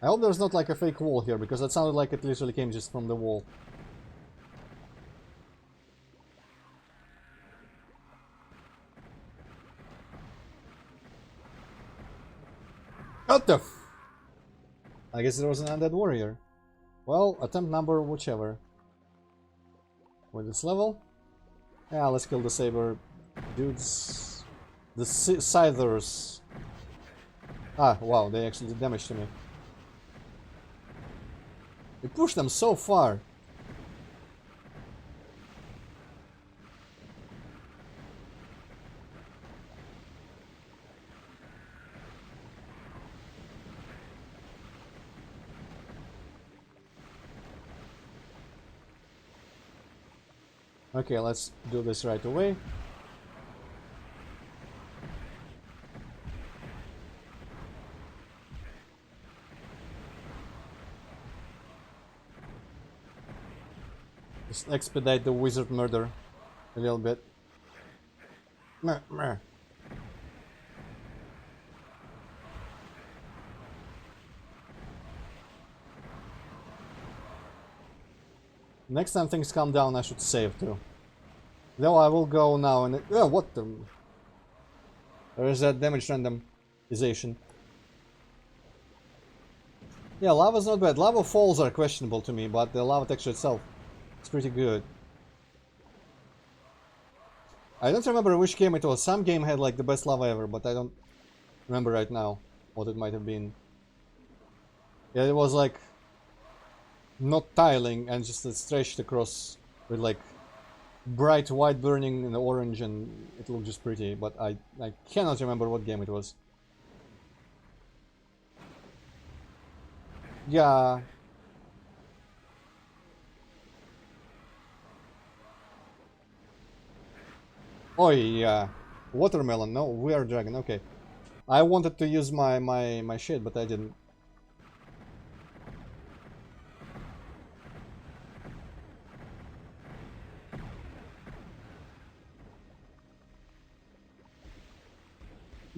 I hope there's not like a fake wall here, because that sounded like it literally came just from the wall. What the f— I guess there was an undead warrior. Well, attempt number whichever. With this level? Yeah, let's kill the saber dudes. The scythers. Ah, wow, they actually did damage to me. We pushed them so far. Okay, let's do this right away. Just expedite the wizard murder a little bit. Meh, meh. Next time things calm down, I should save too. Though I will go now and... what the... There is that damage randomization. Yeah, lava's not bad. Lava falls are questionable to me, but the lava texture itself is pretty good. I don't remember which game it was. Some game had like the best lava ever, but I don't remember right now what it might have been. Yeah, it was like... not tiling and just stretched across with like bright white burning in the orange, and it looked just pretty, but I cannot remember what game it was. Yeah. Oh yeah. Watermelon, no, we are dragon, okay. I wanted to use my shit, but I didn't.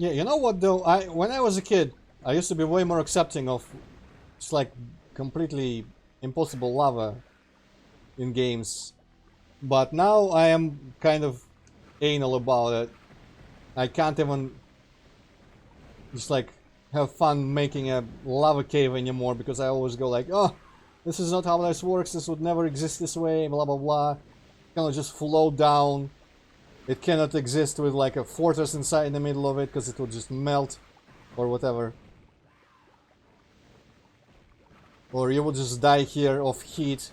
Yeah, you know what though? When I was a kid, I used to be way more accepting of just like completely impossible lava in games. But now I am kind of anal about it. I can't even just like have fun making a lava cave anymore, because I always go like, oh, this is not how this works, this would never exist this way, blah blah blah. Kind of just flow down. It cannot exist with like a fortress inside in the middle of it, because it would just melt or whatever. Or you would just die here of heat.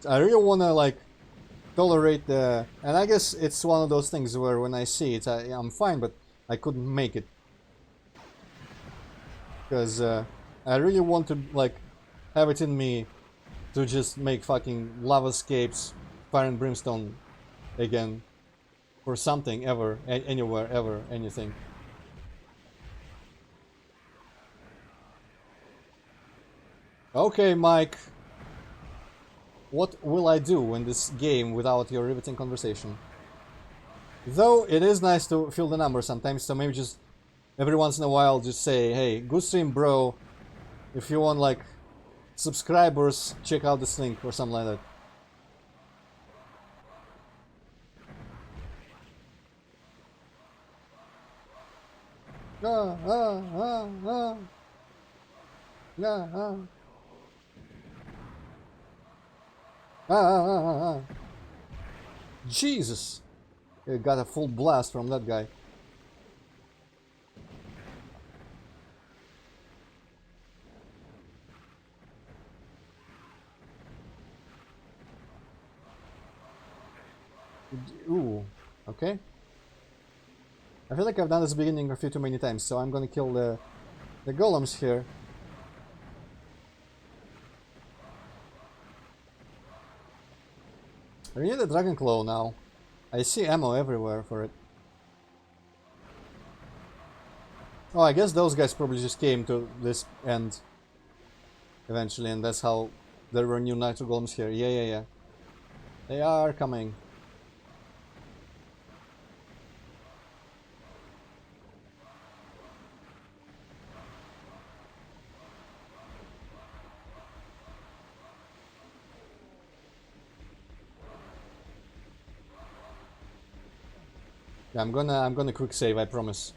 I really want to like tolerate the... And I guess it's one of those things where when I see it, I'm fine, but I couldn't make it. Because I really want to like have it in me to just make fucking lavascapes, fire and brimstone again. For something, ever, anywhere, ever, anything. Okay, Mike. What will I do in this game without your riveting conversation? Though it is nice to feel the number sometimes, so maybe just every once in a while just say, hey, good stream, bro. If you want like subscribers, check out this link or something like that. Jesus! It got a full blast from that guy. Ooh, okay. I feel like I've done this beginning a few too many times, so I'm gonna kill the golems here. I need a dragon claw now. I see ammo everywhere for it. Oh, I guess those guys probably just came to this end eventually, and that's how there were new nitro golems here. Yeah. They are coming. Yeah, I'm gonna quick save, I promise.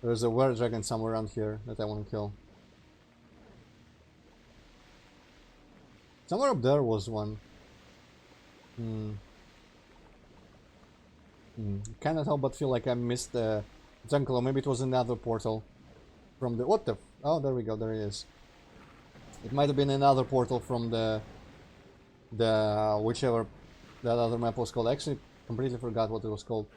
There's a were dragon somewhere around here that I want to kill. Somewhere up there was one. Cannot help but feel like I missed the jungle. Maybe it was another portal from the oh, there we go. There it is. It might have been another portal from the whichever that other map was called. I actually completely forgot what it was called.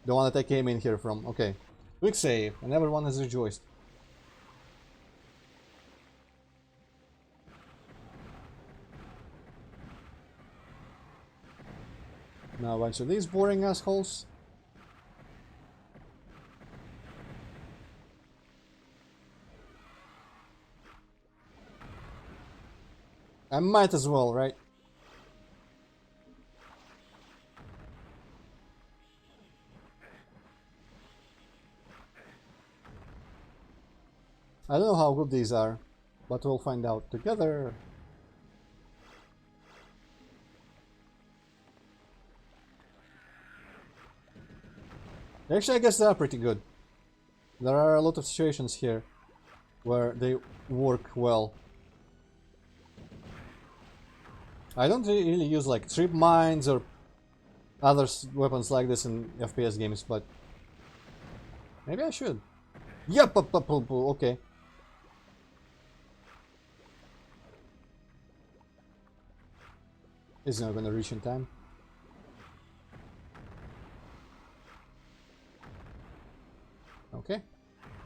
The one that I came in here from. Okay. Quick save, and everyone has rejoiced. Now a bunch of these boring assholes. I might as well, right? I don't know how good these are, but we'll find out together. Actually, I guess they are pretty good. There are a lot of situations here where they work well. I don't really use like trip mines or other weapons like this in FPS games, but maybe I should. Yep, okay. He's not gonna reach in time. Okay.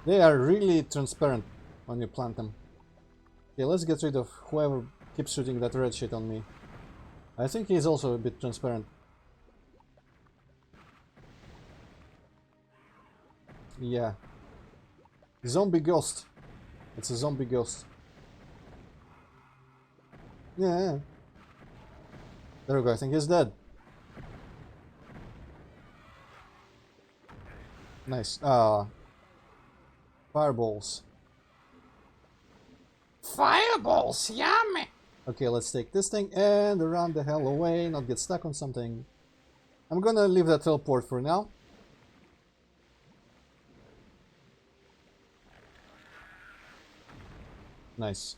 They are really transparent when you plant them. Okay, let's get rid of whoever keeps shooting that red shit on me. I think he's also a bit transparent. Yeah. Zombie ghost. It's a zombie ghost. Yeah. There we go, I think he's dead. Nice. Fireballs. Fireballs, yummy! Okay, let's take this thing and run the hell away, not get stuck on something. I'm gonna leave that teleport for now. Nice.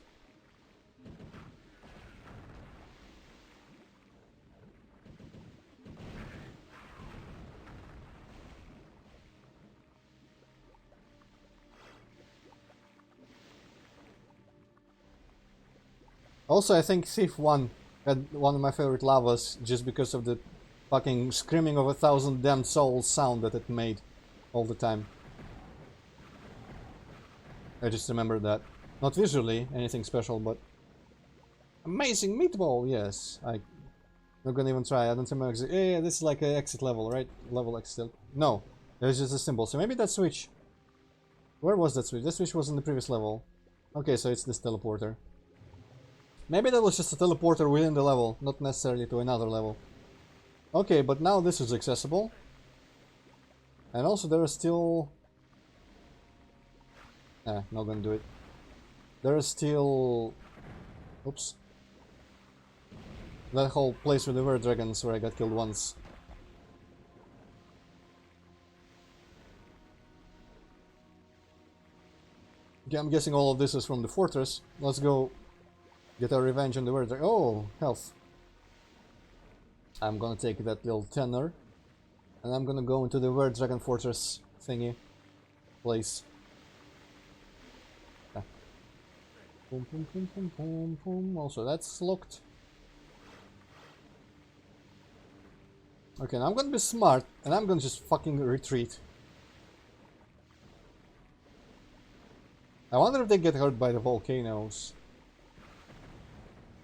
Also, I think Thief 1 had one of my favorite lavas just because of the fucking screaming of 1,000 damned souls sound that it made all the time. I just remember that. Not visually, anything special, but... Amazing meatball, yes. I'm not gonna even try, I don't remember exactly. Yeah, this is like an exit level, right? Level exit. No, there's just a symbol. So maybe that switch... Where was that switch? That switch was in the previous level. Okay, so it's this teleporter. Maybe that was just a teleporter within the level, not necessarily to another level. Okay, but now this is accessible. And also there is still... not gonna do it. There is still... Oops. That whole place with the were dragons where I got killed once. Okay, I'm guessing all of this is from the fortress. Let's go get our revenge on the were dragon. Oh, health. I'm gonna take that little tenor. And I'm gonna go into the were dragon fortress thingy place. Boom, boom, boom, boom, boom, boom. Also, that's locked. Okay, now I'm gonna be smart, and I'm gonna just fucking retreat. I wonder if they get hurt by the volcanoes.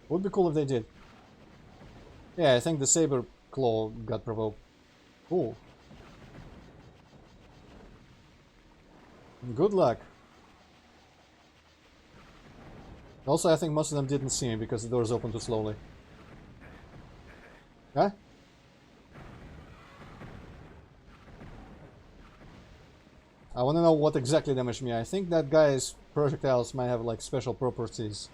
Would be cool if they did. Yeah, I think the saber claw got provoked. Cool. Good luck. Also, I think most of them didn't see me because the doors opened too slowly. Huh? I want to know what exactly damaged me. I think that guy's projectiles might have like special properties.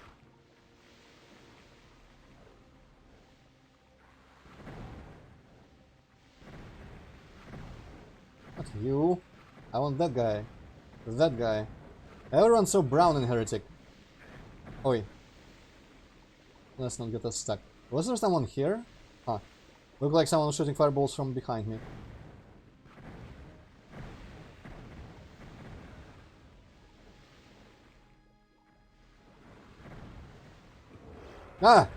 Not you. I want that guy. That guy. Everyone's so brown in Heretic. Oi. Let's not get us stuck. Was there someone here? Huh. Looked like someone was shooting fireballs from behind me. Ah!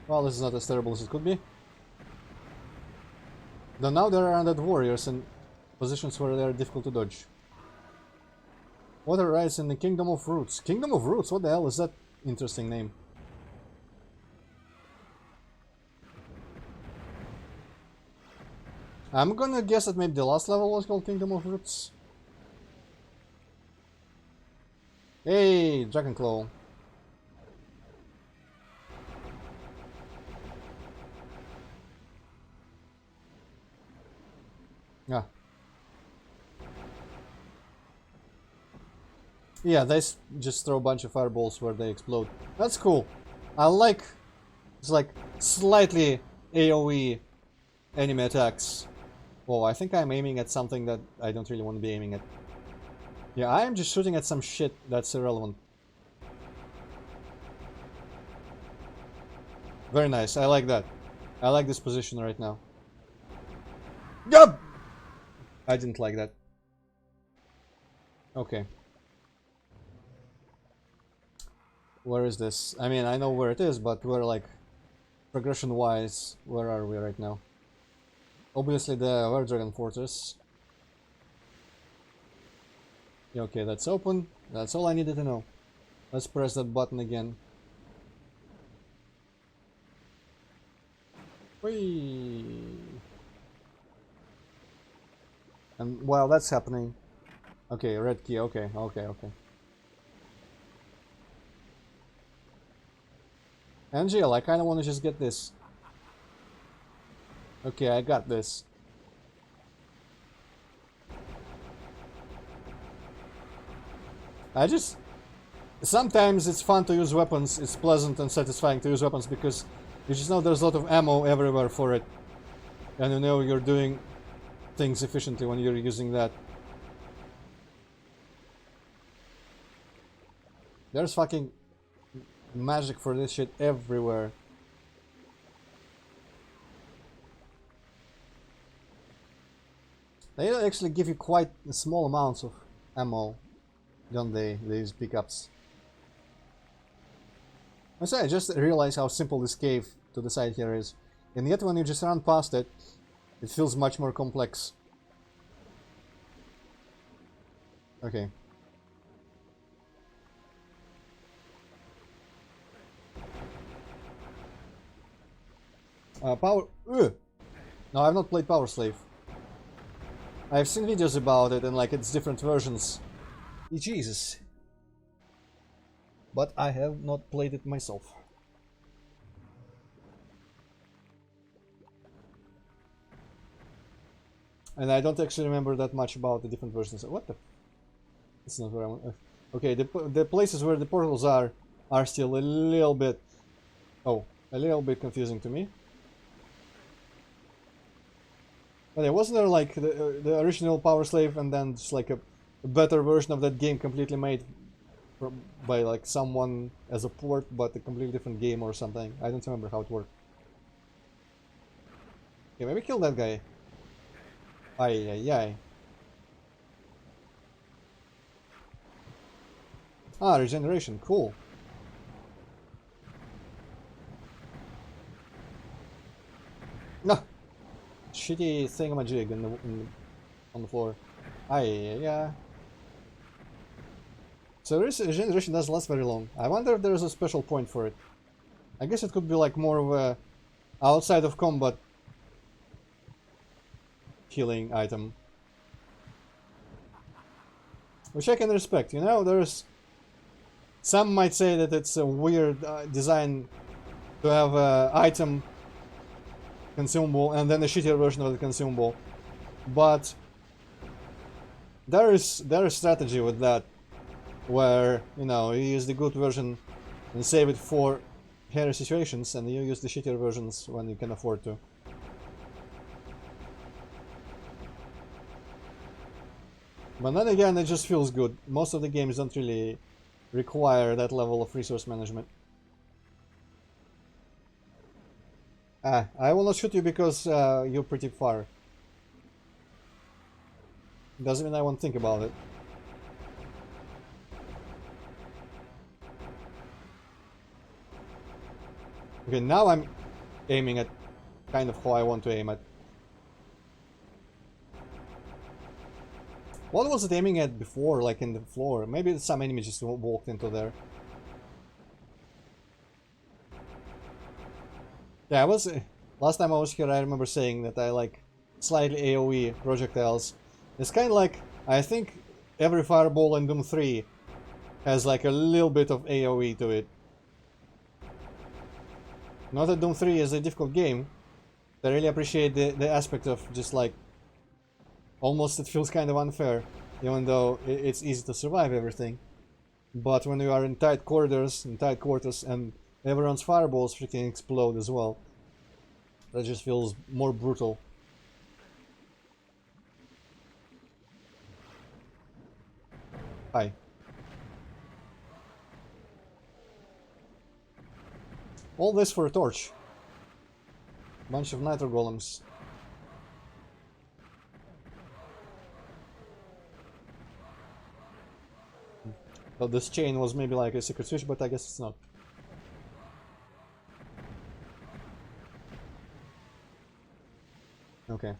Well, this is not as terrible as it could be. Though now there are undead warriors in positions where they are difficult to dodge. Water rides in the Kingdom of Roots. Kingdom of Roots? What the hell is that interesting name? I'm gonna guess that maybe the last level was called Kingdom of Roots. Hey, Dragonclaw. Yeah. Yeah, they just throw a bunch of fireballs where they explode. That's cool. I like... It's like slightly AoE enemy attacks. Oh, I think I'm aiming at something that I don't really want to be aiming at. Yeah, I am just shooting at some shit that's irrelevant. Very nice, I like that. I like this position right now. Yup! I didn't like that. Okay. Where is this? I mean, I know where it is, but we're like... Progression-wise, where are we right now? Obviously the Were Dragon Fortress. Yeah, okay, that's open. That's all I needed to know. Let's press that button again. Whee! And while that's happening... Okay, red key, okay. Angel, I kinda wanna just get this. Okay, I got this. Sometimes it's fun to use weapons, it's pleasant and satisfying to use weapons because you just know there's a lot of ammo everywhere for it. And you know you're doing things efficiently when you're using that. There's fucking magic for this shit everywhere. They actually give you quite small amounts of ammo, don't they, these pickups? I just realized how simple this cave to the side here is. And yet when you just run past it, it feels much more complex. Okay. Power... Ugh. No, I've not played Power Slave. I've seen videos about it and like its different versions. Jesus. But I have not played it myself. And I don't actually remember that much about the different versions. What the... That's not where I want... Okay, the places where the portals are still a little bit... Oh, a little bit confusing to me. But yeah, wasn't there like the original Power Slave and then just like a better version of that game completely made by like someone as a port, but a completely different game or something? I don't remember how it worked. Okay, maybe kill that guy. Ay. Ah, regeneration, cool. No! Shitty thingamajig on the floor. Yeah. So regeneration doesn't last very long. I wonder if there's a special point for it. I guess it could be like more of a outside of combat healing item. Which I can respect, you know, there's... Some might say that it's a weird design to have an item consumable and then a shittier version of the consumable. But there is strategy with that, where, you know, you use the good version and save it for hairy situations, and you use the shittier versions when you can afford to. But then again, it just feels good. Most of the games don't really require that level of resource management. I will not shoot you because you're pretty far. Doesn't mean I won't think about it. Okay, now I'm aiming at kind of how I want to aim at. What was it aiming at before, like in the floor? Maybe some enemy just walked into there. Yeah, last time I was here, I remember saying that I like slightly AoE projectiles. It's kind of like, I think every fireball in Doom 3 has like a little bit of AoE to it. Not that Doom 3 is a difficult game. I really appreciate the aspect of just like, almost it feels kind of unfair, even though it's easy to survive everything. But when you are in tight quarters, and everyone's fireballs freaking explode as well, that just feels more brutal. Hi. All this for a torch. Bunch of nitro golems. So this chain was maybe like a secret switch, but I guess it's not. Okay.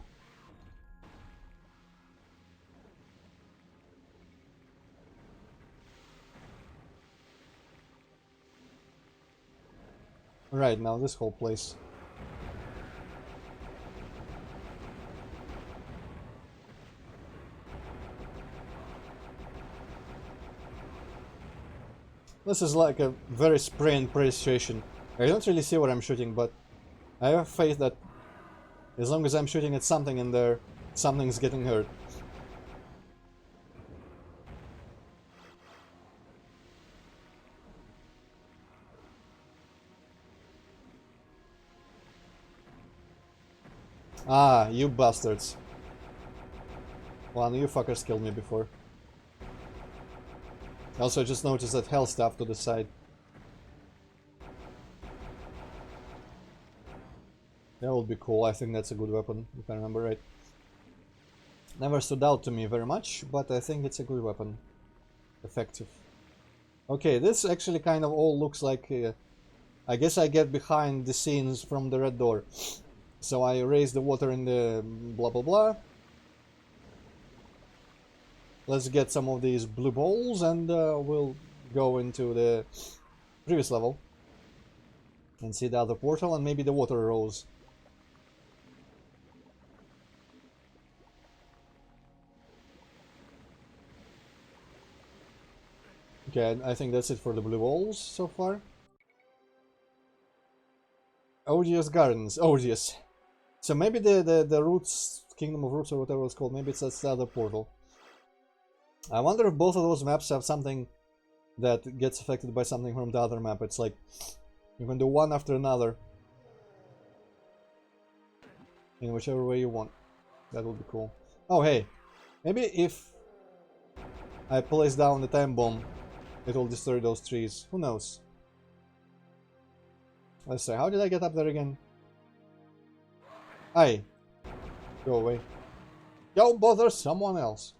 Right, now this whole place. This is like a very spray and pray situation. I don't really see what I'm shooting, but I have faith that as long as I'm shooting at something in there, something's getting hurt. Ah, you bastards. One, you fuckers killed me before. Also, I just noticed that health stuff to the side. That would be cool. I think that's a good weapon, if I remember right. Never stood out to me very much, but I think it's a good weapon. Effective. Okay, this actually kind of all looks like... I guess I get behind the scenes from the red door. So I raise the water in the blah blah blah. Let's get some of these blue balls and we'll go into the previous level and see the other portal and maybe the water rose. Okay, I think that's it for the blue balls so far. Odious Gardens, odious. So maybe the Roots, Kingdom of Roots or whatever it's called, maybe it's the other portal. I wonder if both of those maps have something that gets affected by something from the other map. It's like, you can do one after another. In whichever way you want. That would be cool. Oh hey, maybe if I place down the time bomb, it will destroy those trees. Who knows? Let's see, how did I get up there again? Aye. Go away. Don't bother someone else.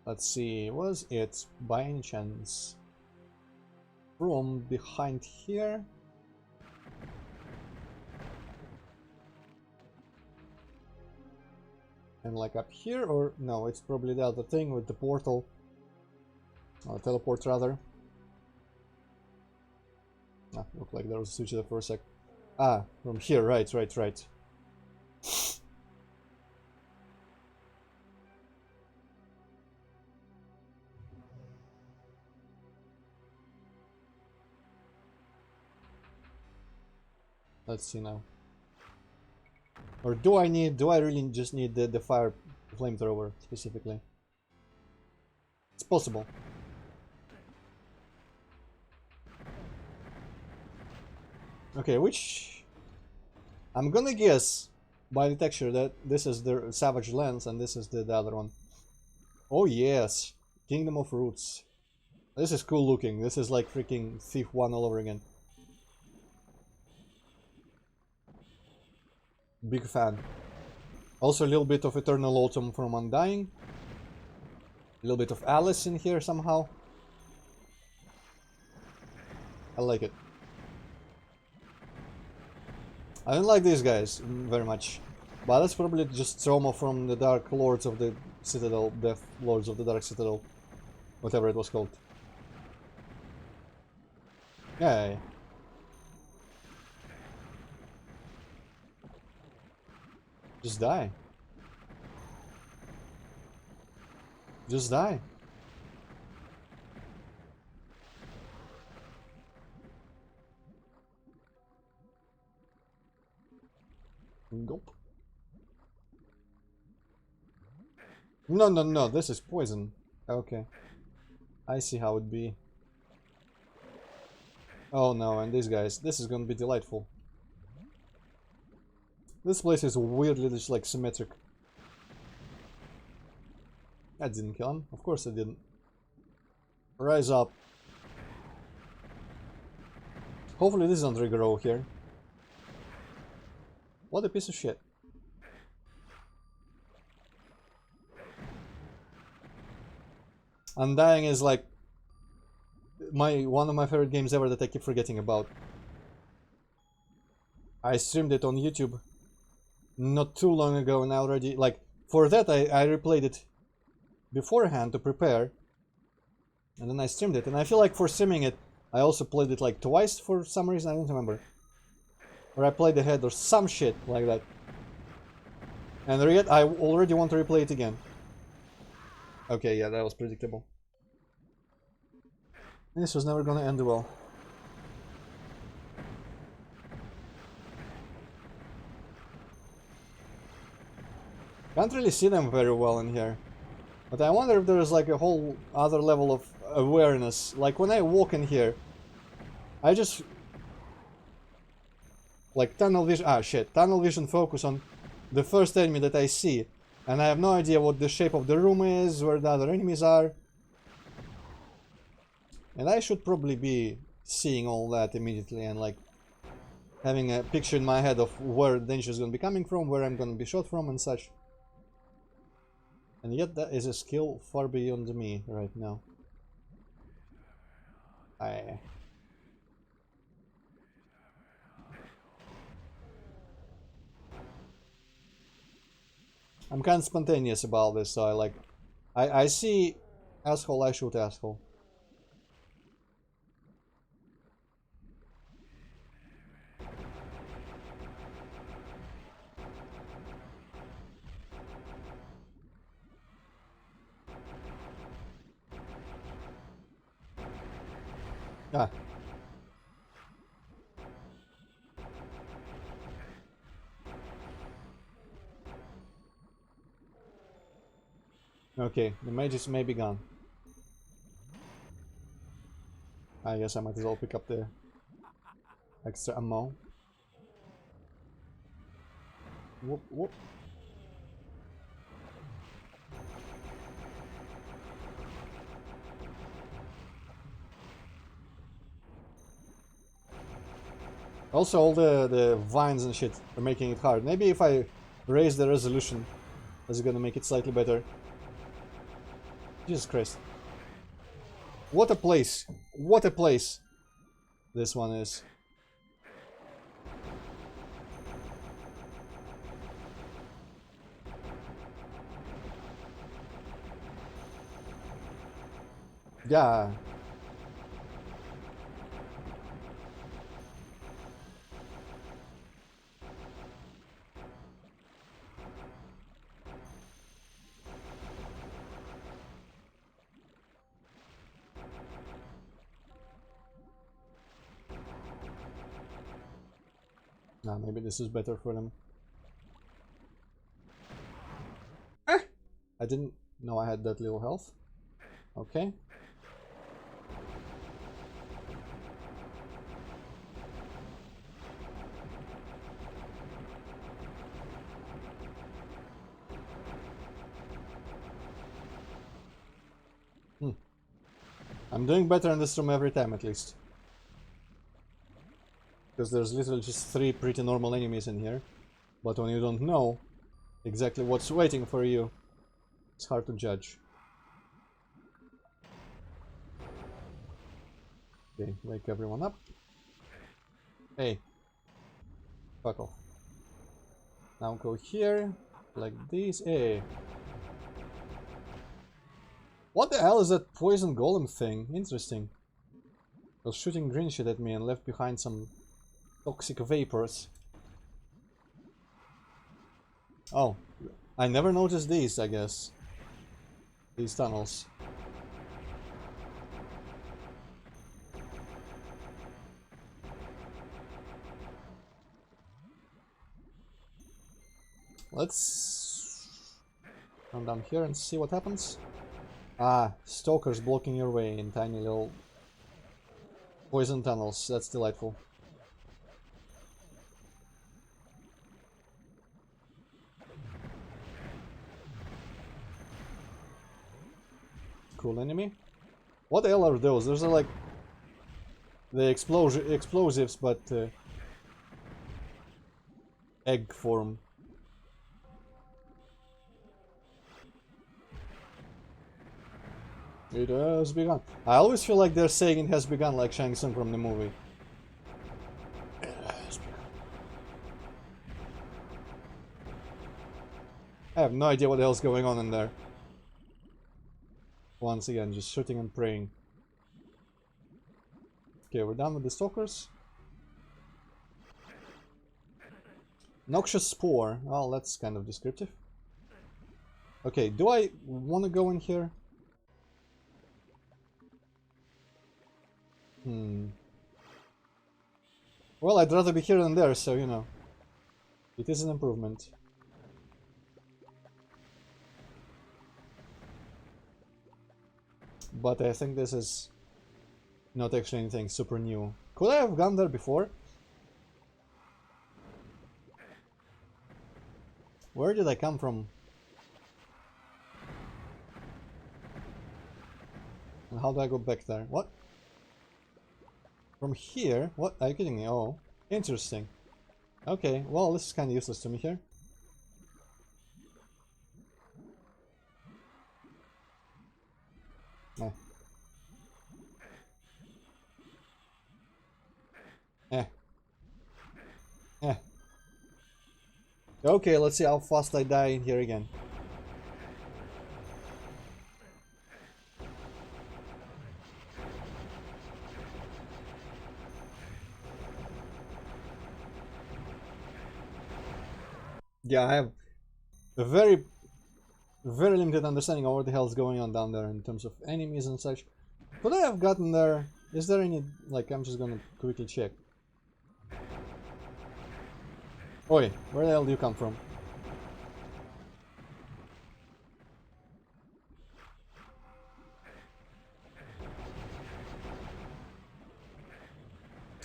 Let's see, was it by any chance from behind here? And like up here, or no, it's probably the other thing with the portal. Or teleport rather. Ah, looked like there was a switch there for a sec. Ah, from here, right. Let's see now. Or do I really just need the fire flamethrower specifically? It's possible. Okay, which I'm gonna guess by the texture that this is the Savage Lands and this is the other one. Oh yes, Kingdom of Roots. This is cool looking. This is like freaking Thief 1 all over again. Big fan. Also a little bit of Eternal Autumn from Undying. A little bit of Alice in here somehow. I like it. I don't like these guys very much. But that's probably just trauma from the Dark Lords of the Citadel, Death Lords of the Dark Citadel. Whatever it was called. Yeah. Just die. Just die. Nope. No, this is poison. Okay. I see how it be. Oh no, and these guys. This is gonna be delightful. This place is weirdly just like symmetric. I didn't kill him. Of course I didn't. Rise up. Hopefully this doesn't regrow here. What a piece of shit. Undying is like one of my favorite games ever that I keep forgetting about. I streamed it on YouTube not too long ago and I already, like, for that I replayed it beforehand to prepare. And then I streamed it, and I feel like for streaming it, I also played it like twice for some reason, I don't remember. Or I played ahead or some shit like that. And yet I already want to replay it again. Okay, yeah, that was predictable. This was never gonna end well. Can't really see them very well in here. But I wonder if there's like a whole other level of awareness. Like when I walk in here, I just... like tunnel vision... ah shit, tunnel vision focus on the first enemy that I see. And I have no idea what the shape of the room is, where the other enemies are. And I should probably be seeing all that immediately and like having a picture in my head of where the danger is going to be coming from, where I'm going to be shot from and such. And yet that is a skill far beyond me right now. I'm kind of spontaneous about this, so I see asshole, I shoot asshole. Ah. Okay, the mages may be gone. I guess I might as well pick up the extra ammo. Whoop, whoop. Also, all the vines and shit are making it hard. Maybe if I raise the resolution, that's gonna make it slightly better. Jesus Christ. What a place. What a place this one is. Yeah. Nah, maybe this is better for them. I didn't know I had that little health. Okay. I'm doing better in this room every time, at least. Because there's literally just 3 pretty normal enemies in here. But when you don't know exactly what's waiting for you, it's hard to judge. Okay, wake everyone up. Hey. Fuck off. Now go here, like this. Hey. What the hell is that poison golem thing? Interesting. It was shooting green shit at me and left behind some toxic vapors. Oh, I never noticed these, I guess. These tunnels. Let's come down here and see what happens. Ah, Stalkers blocking your way in tiny little poison tunnels. That's delightful. Cool enemy. What the hell are those? Those are like the explosives, but egg form. It has begun. I always feel like they're saying it has begun, like Shang Tsung from the movie. It has begun. I have no idea what the hell's going on in there. Once again, just shooting and praying. Okay, we're done with the Stalkers. Noxious Spore. Well, that's kind of descriptive. Okay, do I want to go in here? Well, I'd rather be here than there, so, you know. It is an improvement. But I think this is not actually anything super new. Could I have gone there before? Where did I come from? And how do I go back there? What? From here? What? Are you kidding me? Oh, interesting. Okay, well, this is kind of useless to me here. Eh. Eh. Eh. Okay, let's see how fast I die in here again. Yeah, I have a very limited understanding of what the hell is going on down there in terms of enemies and such. Could I have gotten there? Is there any, like, I'm just gonna quickly check. Oi, where the hell do you come from?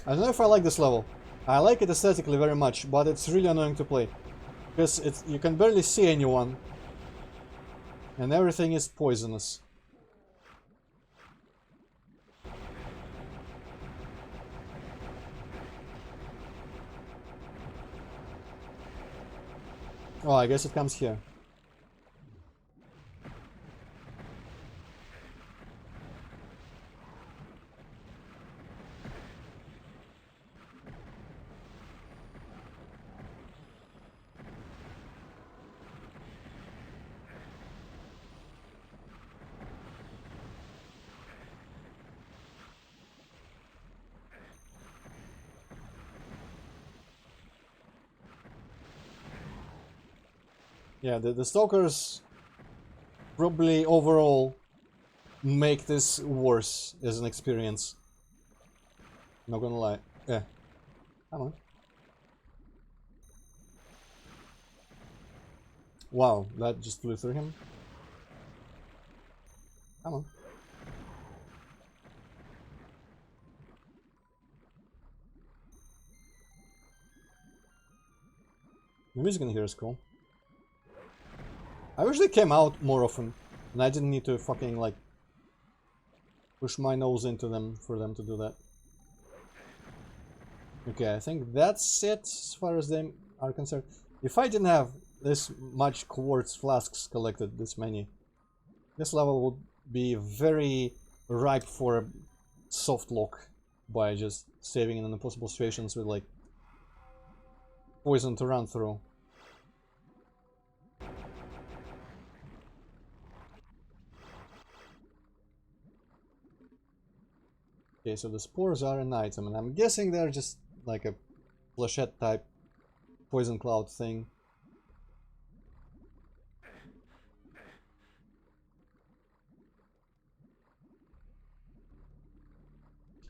I don't know if I like this level. I like it aesthetically very much, but it's really annoying to play. Because you can barely see anyone. And everything is poisonous. Oh, I guess it comes here. Yeah, the Stalkers probably overall make this worse as an experience. Not gonna lie. Yeah. Come on. Wow, that just flew through him. Come on. The music in here is cool. I wish they came out more often, and I didn't need to fucking, like, push my nose into them for them to do that. Okay, I think that's it as far as they are concerned. If I didn't have this much quartz flasks collected, this many, this level would be very ripe for a soft lock by just saving in impossible situations with, like, poison to run through. Okay, so the spores are an item, and I'm guessing they're just like a flechette type poison cloud thing.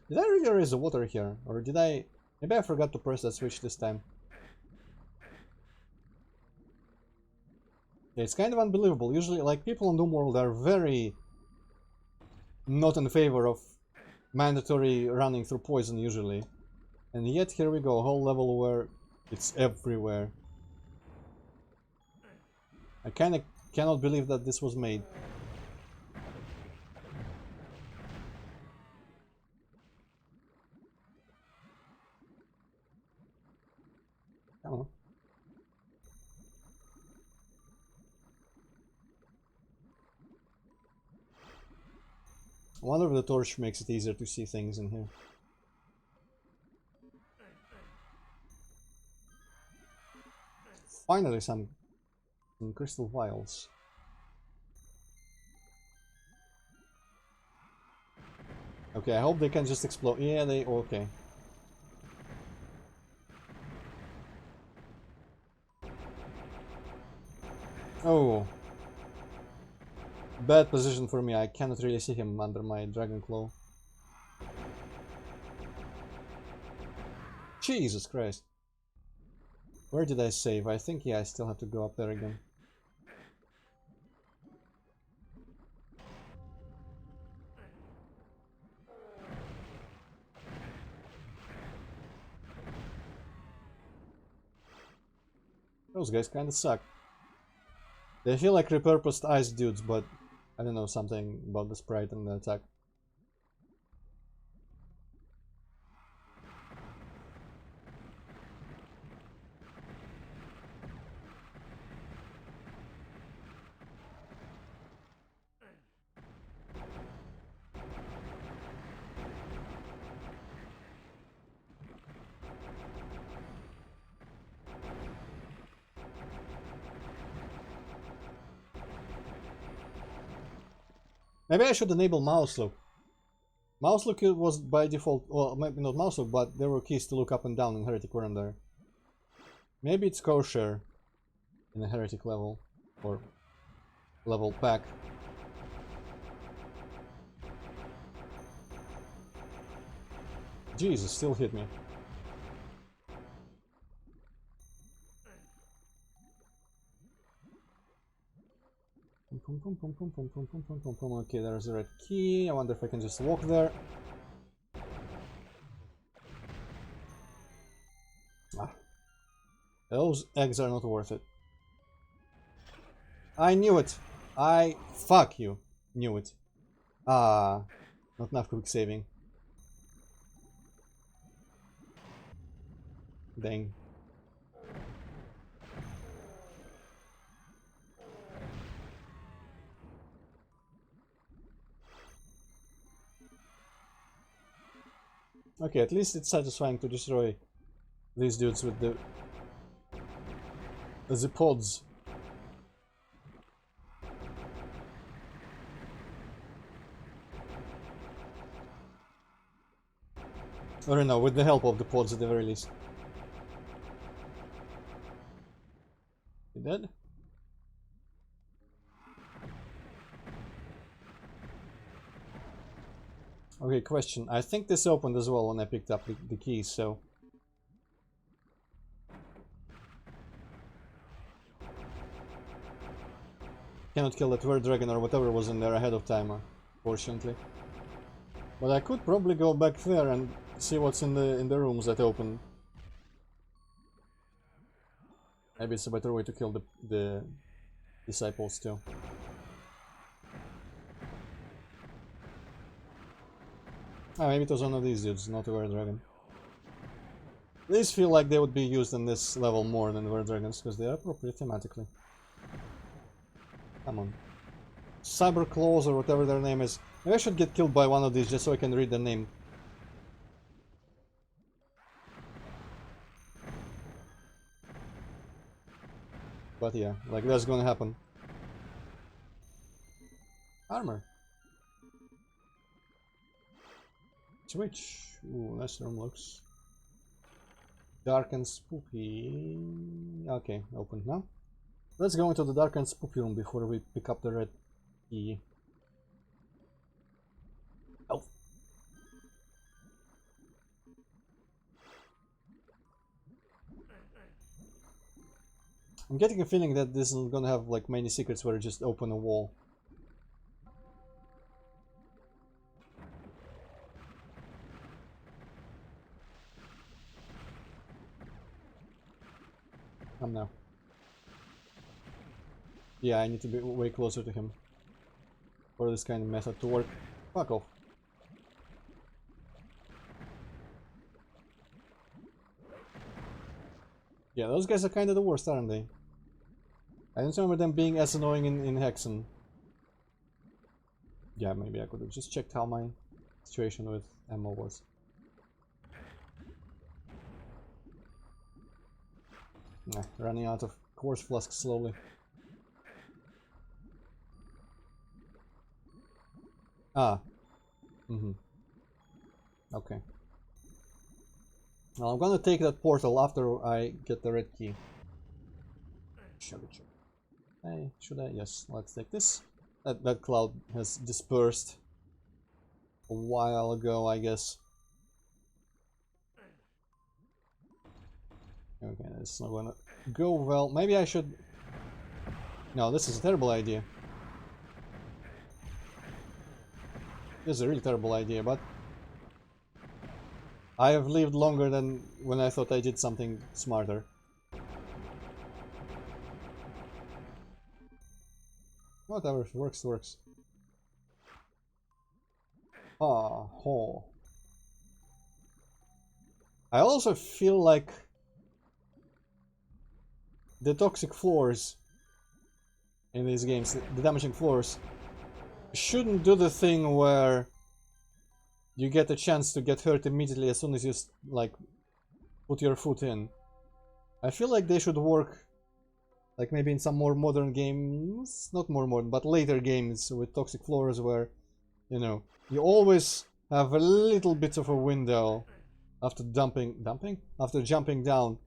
Did I really raise the water here? Or did I... Maybe I forgot to press that switch this time. Yeah, it's kind of unbelievable. Usually, like, people in Doom World are very not in favor of mandatory running through poison, usually. And yet, here we go, a whole level where it's everywhere. I kinda cannot believe that this was made. Come on. I wonder if the torch makes it easier to see things in here. Finally, some crystal vials. Okay, I hope they can just explode. Yeah, they... okay. Oh. Bad position for me. I cannot really see him under my dragon claw. Jesus Christ. Where did I save? I think, yeah, I still have to go up there again. Those guys kinda suck. They feel like repurposed ice dudes, but I don't know, something about the sprite and the attack. Maybe I should enable mouse look. Mouse look was by default, well, maybe not mouse look, but there were keys to look up and down in Heretic, weren't there? Maybe it's kosher in a Heretic level, or level pack. Jesus, still hit me. Okay, there's a red key. I wonder if I can just walk there. Ah. Those eggs are not worth it. I knew it! Fuck you! Knew it. Ah. Not enough quick saving. Dang. Okay, at least it's satisfying to destroy these dudes with the pods. Or no, with the help of the pods at the very least. You dead? Okay, question. I think this opened as well when I picked up the keys, so... Cannot kill that Were Dragon or whatever was in there ahead of time, fortunately. But I could probably go back there and see what's in the rooms that open. Maybe it's a better way to kill the disciples too. Ah, maybe it was one of these dudes, not a Were Dragon. These feel like they would be used in this level more than Were Dragons, because they are appropriate thematically. Come on. Cyber Claws or whatever their name is. Maybe I should get killed by one of these just so I can read the name. But yeah, like that's gonna happen. Armor. Switch. Ooh, nice room looks. Dark and spooky. Okay, open now. Let's go into the dark and spooky room before we pick up the red key. Oh. I'm getting a feeling that this is gonna have like many secrets where you just open a wall. Come now. Yeah, I need to be way closer to him for this kind of method to work. Fuck off. Yeah, those guys are kind of the worst, aren't they? I don't remember them being as annoying in Hexen. Yeah, maybe I could have just checked how my situation with ammo was. Nah, running out of course flask slowly. Ah. Okay. Well, I'm gonna take that portal after I get the red key. Hey, should I? Yes, let's take this. That cloud has dispersed a while ago, I guess. Okay, that's not gonna go well. Maybe I should... No, this is a terrible idea. This is a really terrible idea, but... I have lived longer than when I thought I did something smarter. Whatever, works, works. Ah, ho. I also feel like the toxic floors in these games, the damaging floors, shouldn't do the thing where you get a chance to get hurt immediately as soon as you like put your foot in. I feel like they should work like maybe in some more modern games, not more modern, but later games with toxic floors where, you know, you always have a little bit of a window after after jumping down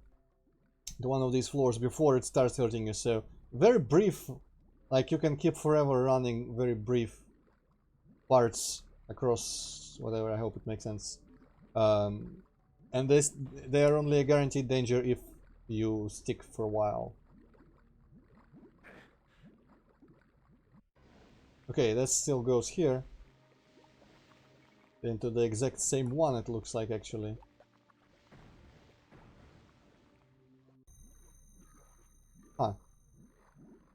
to one of these floors before it starts hurting you. So very brief, like you can keep forever running very brief parts across whatever. I hope it makes sense. And they are only a guaranteed danger if you stick for a while. Okay, that still goes here into the exact same one, it looks like, actually. Huh.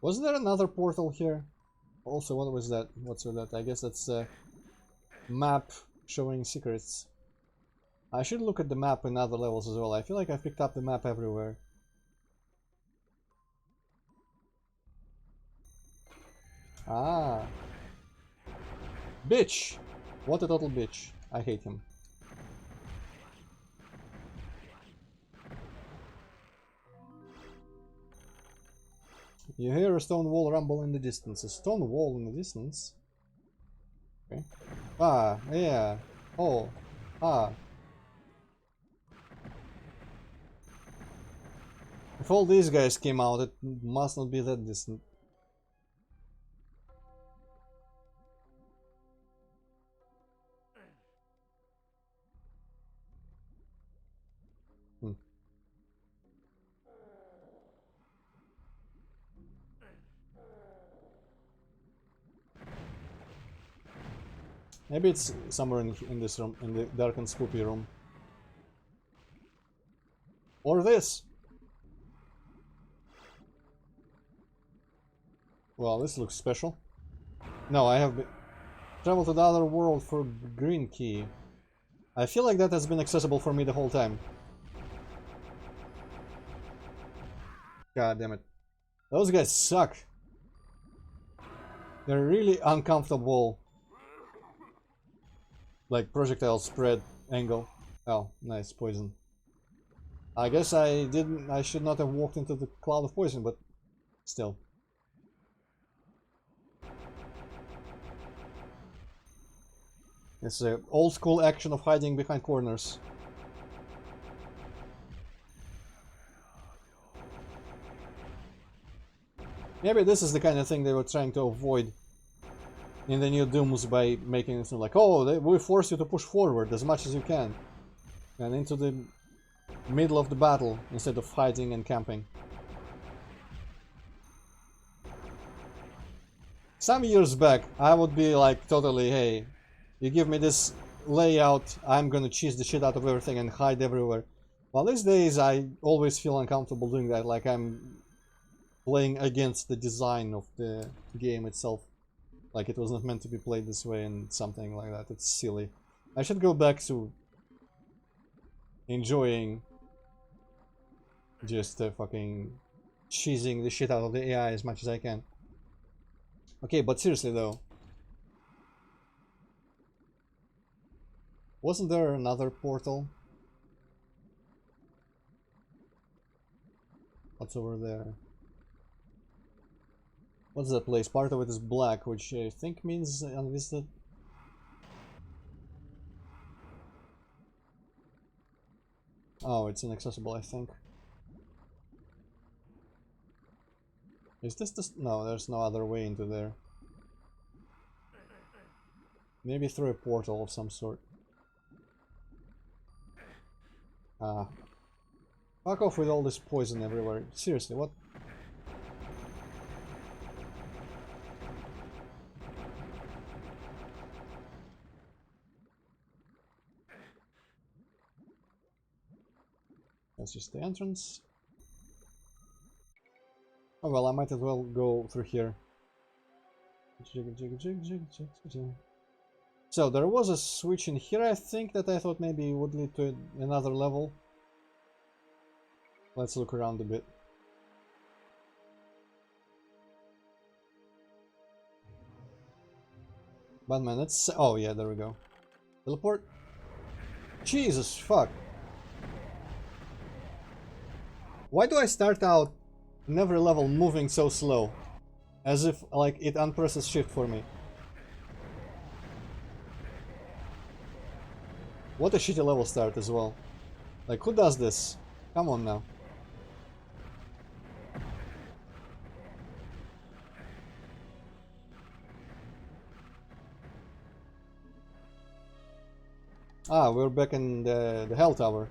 Was there another portal here? Also, what was that? What's with that? I guess that's a map showing secrets. I should look at the map in other levels as well. I feel like I've picked up the map everywhere. Ah. Bitch! What a total bitch. I hate him. You hear a stone wall rumble in the distance. A stone wall in the distance? Okay. Ah, yeah. Oh. Ah. If all these guys came out, it must not be that distant. Hmm. Maybe it's somewhere in this room, in the dark and spooky room. Or this! Well, this looks special. No, I have traveled to the other world for green key. I feel like that has been accessible for me the whole time. God damn it. Those guys suck. They're really uncomfortable. Like projectile spread angle. Oh, nice poison. I guess I should not have walked into the cloud of poison, but still. It's an old school action of hiding behind corners. Maybe this is the kind of thing they were trying to avoid in the new Dooms by making it like, oh, we force you to push forward as much as you can and into the middle of the battle instead of hiding and camping. Some years back, I would be like totally, hey, you give me this layout, I'm gonna cheese the shit out of everything and hide everywhere. Well, these days I always feel uncomfortable doing that, like I'm playing against the design of the game itself. Like it was not meant to be played this way and something like that. It's silly. I should go back to enjoying just fucking cheesing the shit out of the AI as much as I can. Okay, but seriously though. Wasn't there another portal? What's over there? What's that place? Part of it is black, which I think means unvisited. Oh, it's inaccessible, I think. Is this the... No, there's no other way into there. Maybe through a portal of some sort. Ah. Fuck off with all this poison everywhere. Seriously, what? That's just the entrance. Oh well, I might as well go through here. So there was a switch in here, I think, that I thought maybe would lead to another level. Let's look around a bit. But man, let's... Oh yeah, there we go. Teleport. Jesus, fuck. Why do I start out in every level moving so slow? As if, like, it unpresses shift for me. What a shitty level start as well. Like, who does this? Come on now. Ah, we're back in the Hell Tower.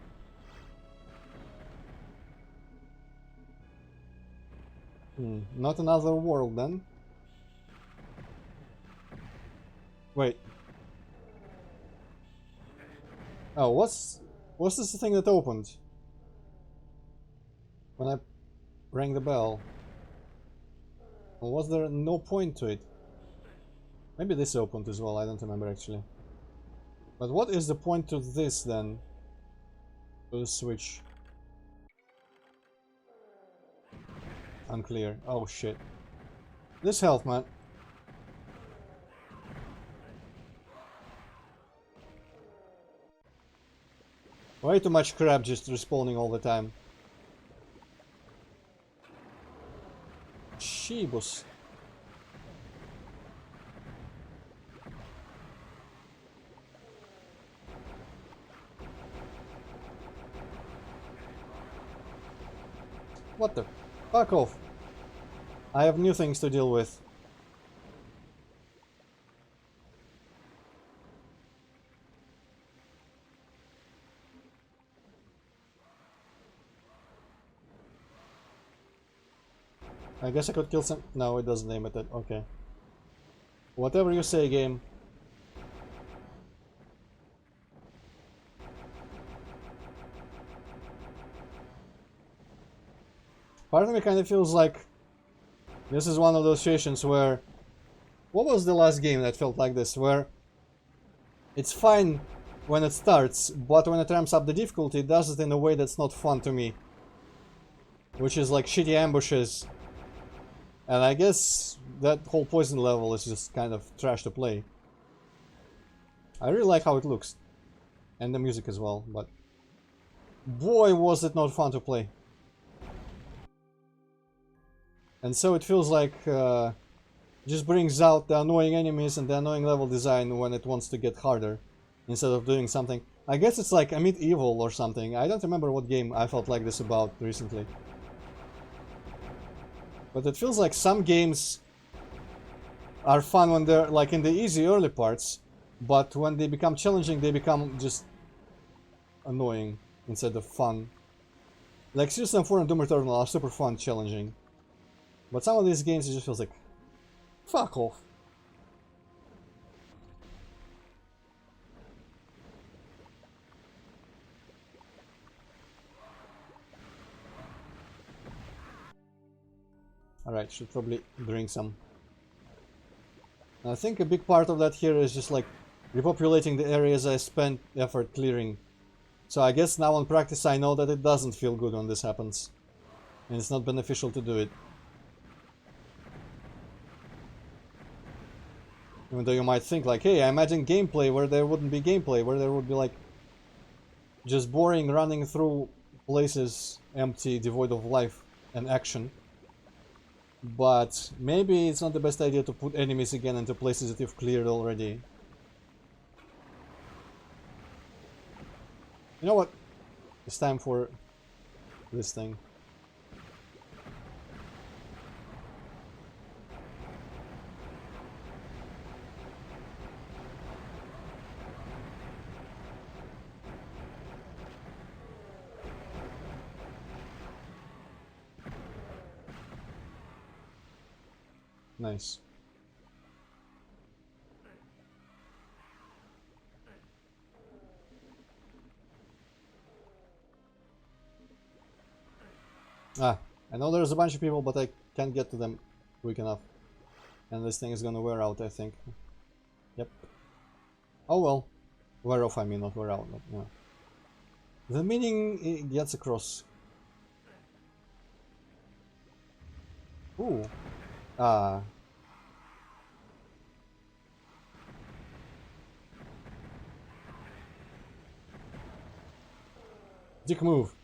Not another world then. Wait. Oh, what's this thing that opened? When I rang the bell. Or was there no point to it? Maybe this opened as well, I don't remember actually. But what is the point to this then? To the switch? Unclear. Oh shit. This health, man. Way too much crap just respawning all the time. Shibus. What the? Fuck off. I have new things to deal with. I guess I could kill some... No, it doesn't aim at it. Okay. Whatever you say, game. Part of me kind of feels like this is one of those situations where... What was the last game that felt like this? Where it's fine when it starts, but when it ramps up the difficulty, it does it in a way that's not fun to me. Which is like shitty ambushes. And I guess that whole poison level is just kind of trash to play. I really like how it looks. And the music as well, but... Boy, was it not fun to play. And so it feels like... just brings out the annoying enemies and the annoying level design when it wants to get harder. Instead of doing something... I guess it's like Evil or something. I don't remember what game I felt like this about recently. But it feels like some games are fun when they're like in the easy early parts, but when they become challenging, they become just annoying instead of fun. Like System 4 and Doom Eternal are super fun, challenging. But some of these games, it just feels like, fuck off. Alright, should probably drink some. I think a big part of that here is just like repopulating the areas I spent effort clearing. So I guess now on practice I know that it doesn't feel good when this happens. And it's not beneficial to do it. Even though you might think like, hey, I imagine gameplay where there wouldn't be gameplay, where there would be like just boring running through places empty, devoid of life and action. But maybe it's not the best idea to put enemies again into places that you've cleared already. You know what? It's time for this thing. Nice. Ah, I know there's a bunch of people, but I can't get to them quick enough. And this thing is gonna wear out, I think. Yep. Oh well. Wear off, I mean, not wear out, but yeah. The meaning it gets across. Ooh. Ah. Dick move.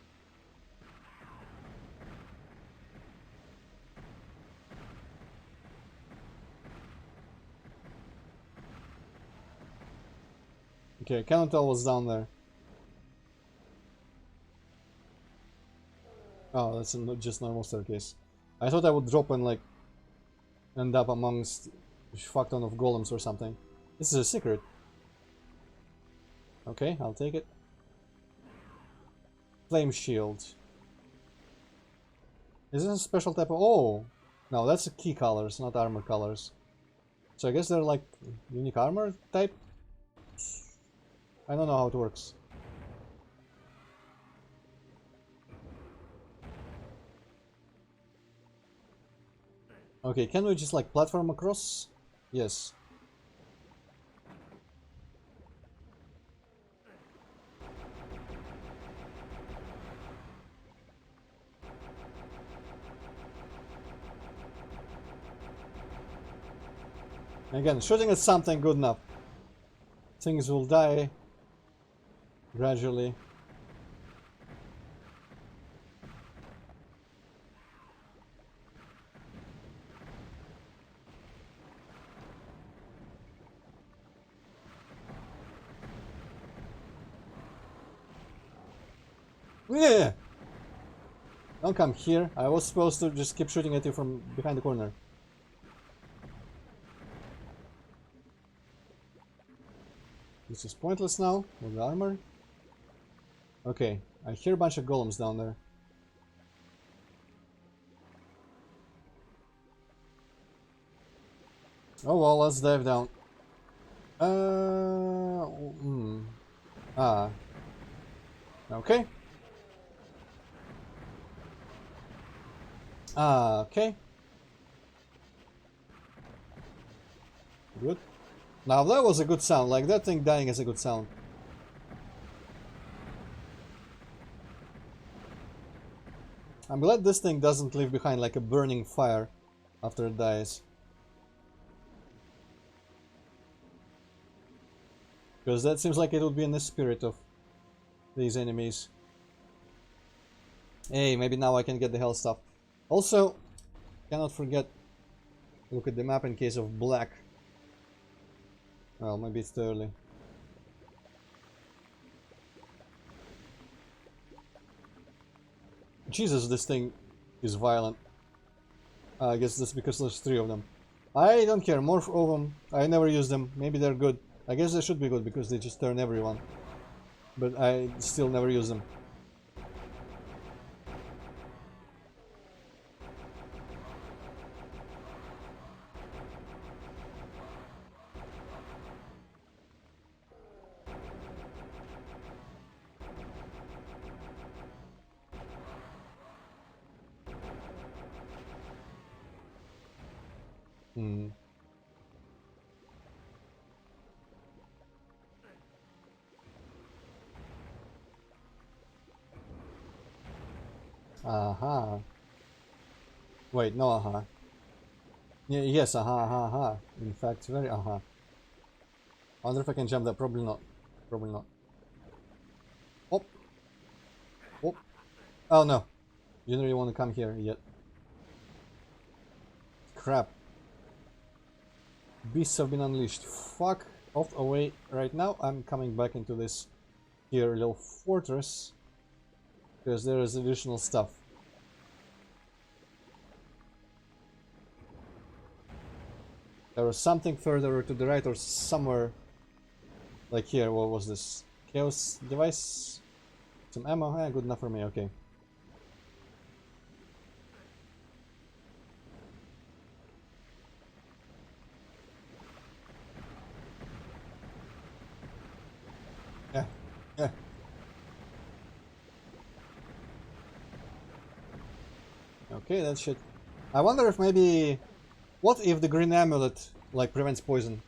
Okay, I cannot tell what's down there. Oh, that's just normal staircase. I thought I would drop and like end up amongst a fuck ton of golems or something. This is a secret. Okay, I'll take it. Flame shield. Is this a special type of... Oh! No, that's key colors, not armor colors. So I guess they're like unique armor type? I don't know how it works. Okay, can we just like platform across? Yes. Again, shooting at something good enough. Things will die gradually. Yeah! Don't come here. I was supposed to just keep shooting at you from behind the corner. This is pointless now, with the armor. Okay, I hear a bunch of golems down there. Oh well, let's dive down. Ah. Okay. Okay. Good. Now that was a good sound. Like, that thing dying is a good sound. I'm glad this thing doesn't leave behind like a burning fire after it dies. Because that seems like it would be in the spirit of these enemies. Hey, maybe now I can get the health stuff. Also, cannot forget, look at the map in case of black. Well, maybe it's too early. Jesus, this thing is violent. I guess that's because there's 3 of them. I don't care, more of them. I never use them. Maybe they're good. I guess they should be good because they just turn everyone. But I still never use them. Hmm. Aha. Wait, no aha. Yeah, yes, aha, aha, aha. In fact, very aha. I wonder if I can jump that. Probably not. Probably not. Oh. Oh. Oh no. You don't really want to come here yet. Crap. Beasts have been unleashed. Fuck off away right now. I'm coming back into this here little fortress. Because there is additional stuff. There was something further to the right or somewhere. Like here, what was this? Chaos device? Some ammo? Eh, good enough for me, okay. Yeah, yeah. Okay, that shit. I wonder if maybe... What if the green amulet, like, prevents poison?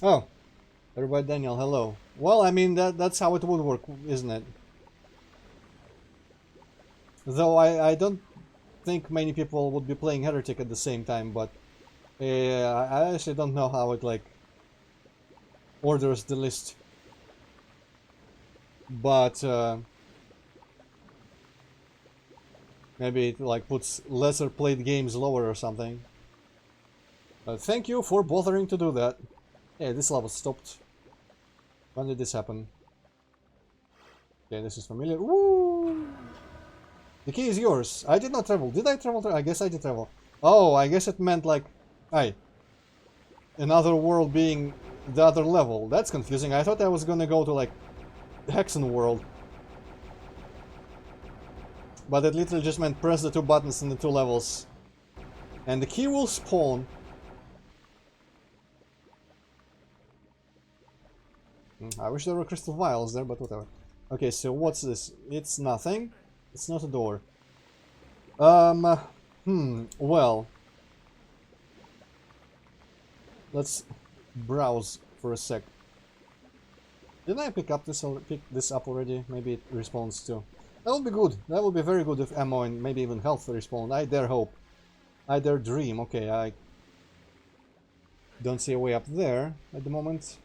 Oh. Everybody, Daniel, hello. Well, I mean, that's how it would work, isn't it? Though I don't think many people would be playing Heretic at the same time, but... I actually don't know how it, like, orders the list. But, maybe it like puts lesser played games lower or something. But thank you for bothering to do that. Yeah, this level stopped. When did this happen? Okay, this is familiar. Woo! The key is yours. I did not travel. Did I travel? I guess I did travel. Oh, I guess it meant like... Aye. Another world being the other level. That's confusing. I thought I was gonna go to like... Hexen world. But it literally just meant press the 2 buttons in the 2 levels. And the key will spawn. I wish there were crystal vials there, but whatever. Okay, so what's this? It's nothing. It's not a door. Well. Let's browse for a sec. Didn't I pick this up already? Maybe it respawns too. That would be good. That would be very good if ammo and maybe even health respawn. I dare hope. I dare dream. Okay, I don't see a way up there at the moment.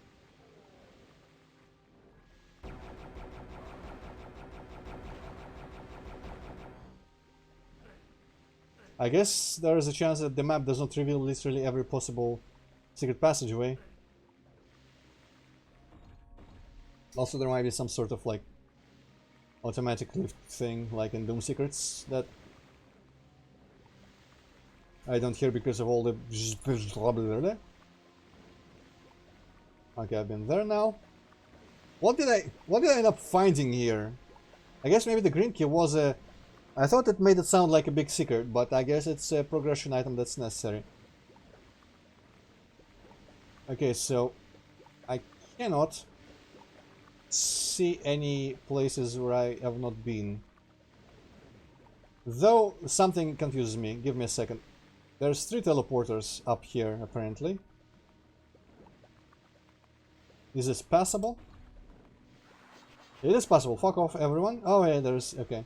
I guess there is a chance that the map does not reveal literally every possible secret passageway. Also, there might be some sort of like automatic lift thing, like in Doom Secrets, that I don't hear because of all the... Okay, I've been there now. What did I end up finding here? I guess maybe the green key was a I thought it made it sound like a big secret, but I guess it's a progression item that's necessary. Okay, so I cannot see any places where I have not been. Though something confuses me. Give me a second. There's 3 teleporters up here, apparently. Is this passable? It is possible. Fuck off, everyone. Oh, yeah, there's... okay.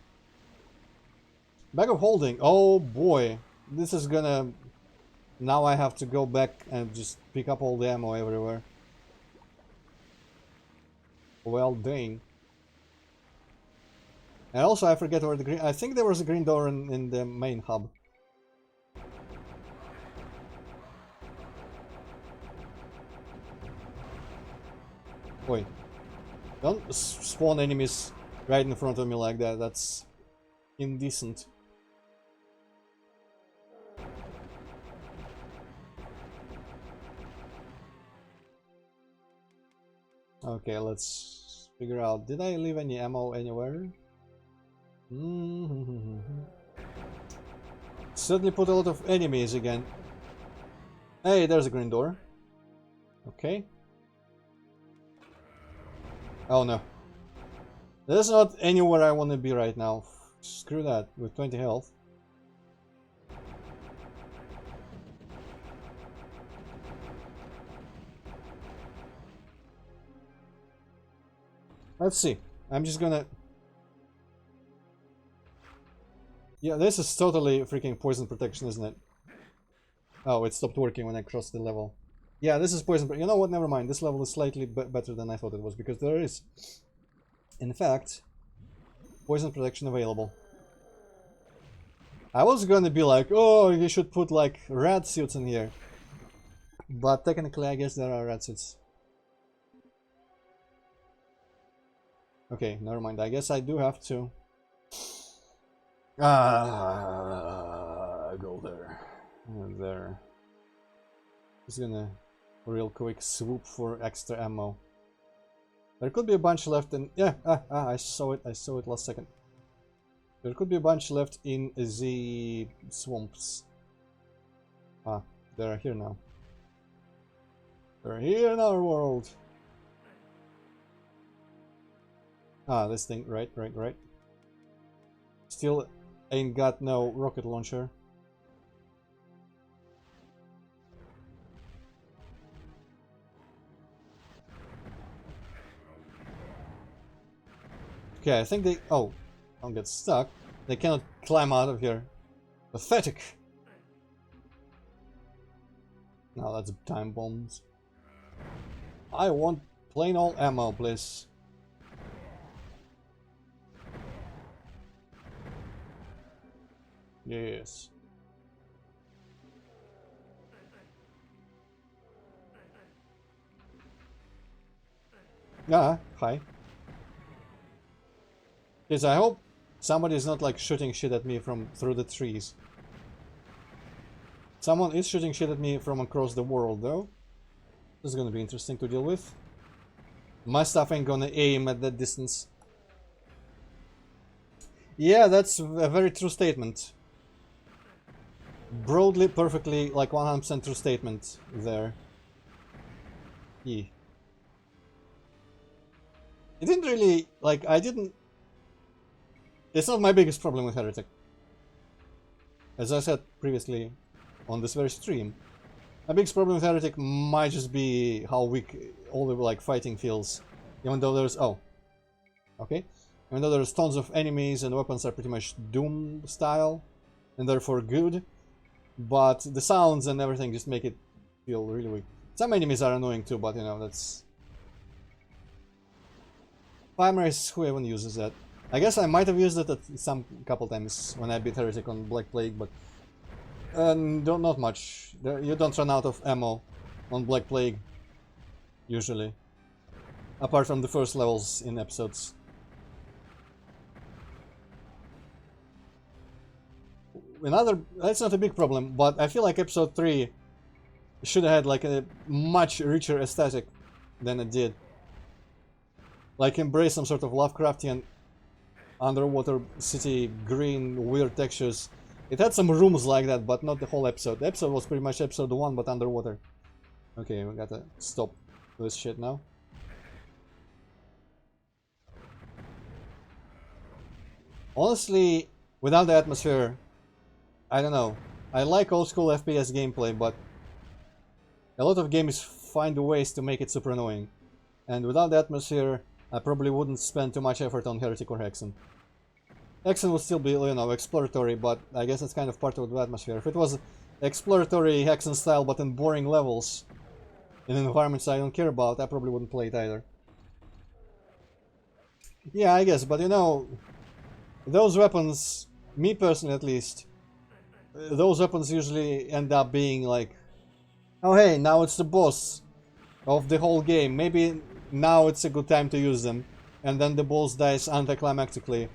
Bag of holding. Oh, boy. This is gonna... now I have to go back and just pick up all the ammo everywhere. Well, dang. And also, I forget where the green... I think there was a green door in the main hub. Wait. Don't spawn enemies right in front of me like that. That's indecent. Okay, let's figure out. Did I leave any ammo anywhere? Certainly put a lot of enemies again. Hey, there's a green door. Okay. Oh no. This is not anywhere I want to be right now. Screw that, with 20 health. Let's see. I'm just gonna... yeah, this is totally freaking poison protection, isn't it? Oh, it stopped working when I crossed the level. Yeah, this is poison. You know what? Never mind. This level is slightly better than I thought it was, because there is, in fact, poison protection available. I was gonna be like, oh, you should put like rat suits in here, but technically, I guess there are rat suits. Okay, never mind. I guess I do have to go there. There. Just gonna real quick swoop for extra ammo. There could be a bunch left in... yeah, I saw it last second. There could be a bunch left in the swamps. Ah, they're here now. They're here in our world. Ah, this thing, right. Still ain't got no rocket launcher. Okay, I think they... oh, don't get stuck. They cannot climb out of here. Pathetic! Now that's time bombs. I want plain old ammo, please. Yes. Ah, hi. Yes, I hope somebody's not like shooting shit at me from through the trees. Someone is shooting shit at me from across the world, though. This is gonna be interesting to deal with. My stuff ain't gonna aim at that distance. Yeah, that's a very true statement. Broadly, perfectly, like 100% true statement there. Yeah. It didn't really, like, I didn't... It's not my biggest problem with Heretic. As I said previously on this very stream, my biggest problem with Heretic might just be how weak all the like fighting feels. Even though there's... oh. Okay. Even though there's tons of enemies and weapons are pretty much Doom style, and therefore good, but the sounds and everything just make it feel really weak. Some enemies are annoying too, but you know, that's... Fire Mace, who even uses that? I guess I might have used it at some couple times when I beat Heretic on Black Plague, but not much. You don't run out of ammo on Black Plague, usually. Apart from the first levels in episodes. That's not a big problem, but I feel like episode 3 should have had like a much richer aesthetic than it did. Like embrace some sort of Lovecraftian underwater city, green, weird textures. It had some rooms like that, but not the whole episode. The episode was pretty much episode 1, but underwater. Okay, we gotta stop this shit now. Honestly, without the atmosphere, I don't know. I like old school FPS gameplay, but a lot of games find ways to make it super annoying. And without the atmosphere, I probably wouldn't spend too much effort on Heretic or Hexen. Hexen would still be, you know, exploratory, but I guess it's kind of part of the atmosphere. If it was exploratory Hexen style, but in boring levels, in environments I don't care about, I probably wouldn't play it either. Yeah, I guess, but you know, those weapons, me personally at least, those weapons usually end up being like, oh hey, now it's the boss of the whole game, maybe now it's a good time to use them, and then the boss dies anticlimactically,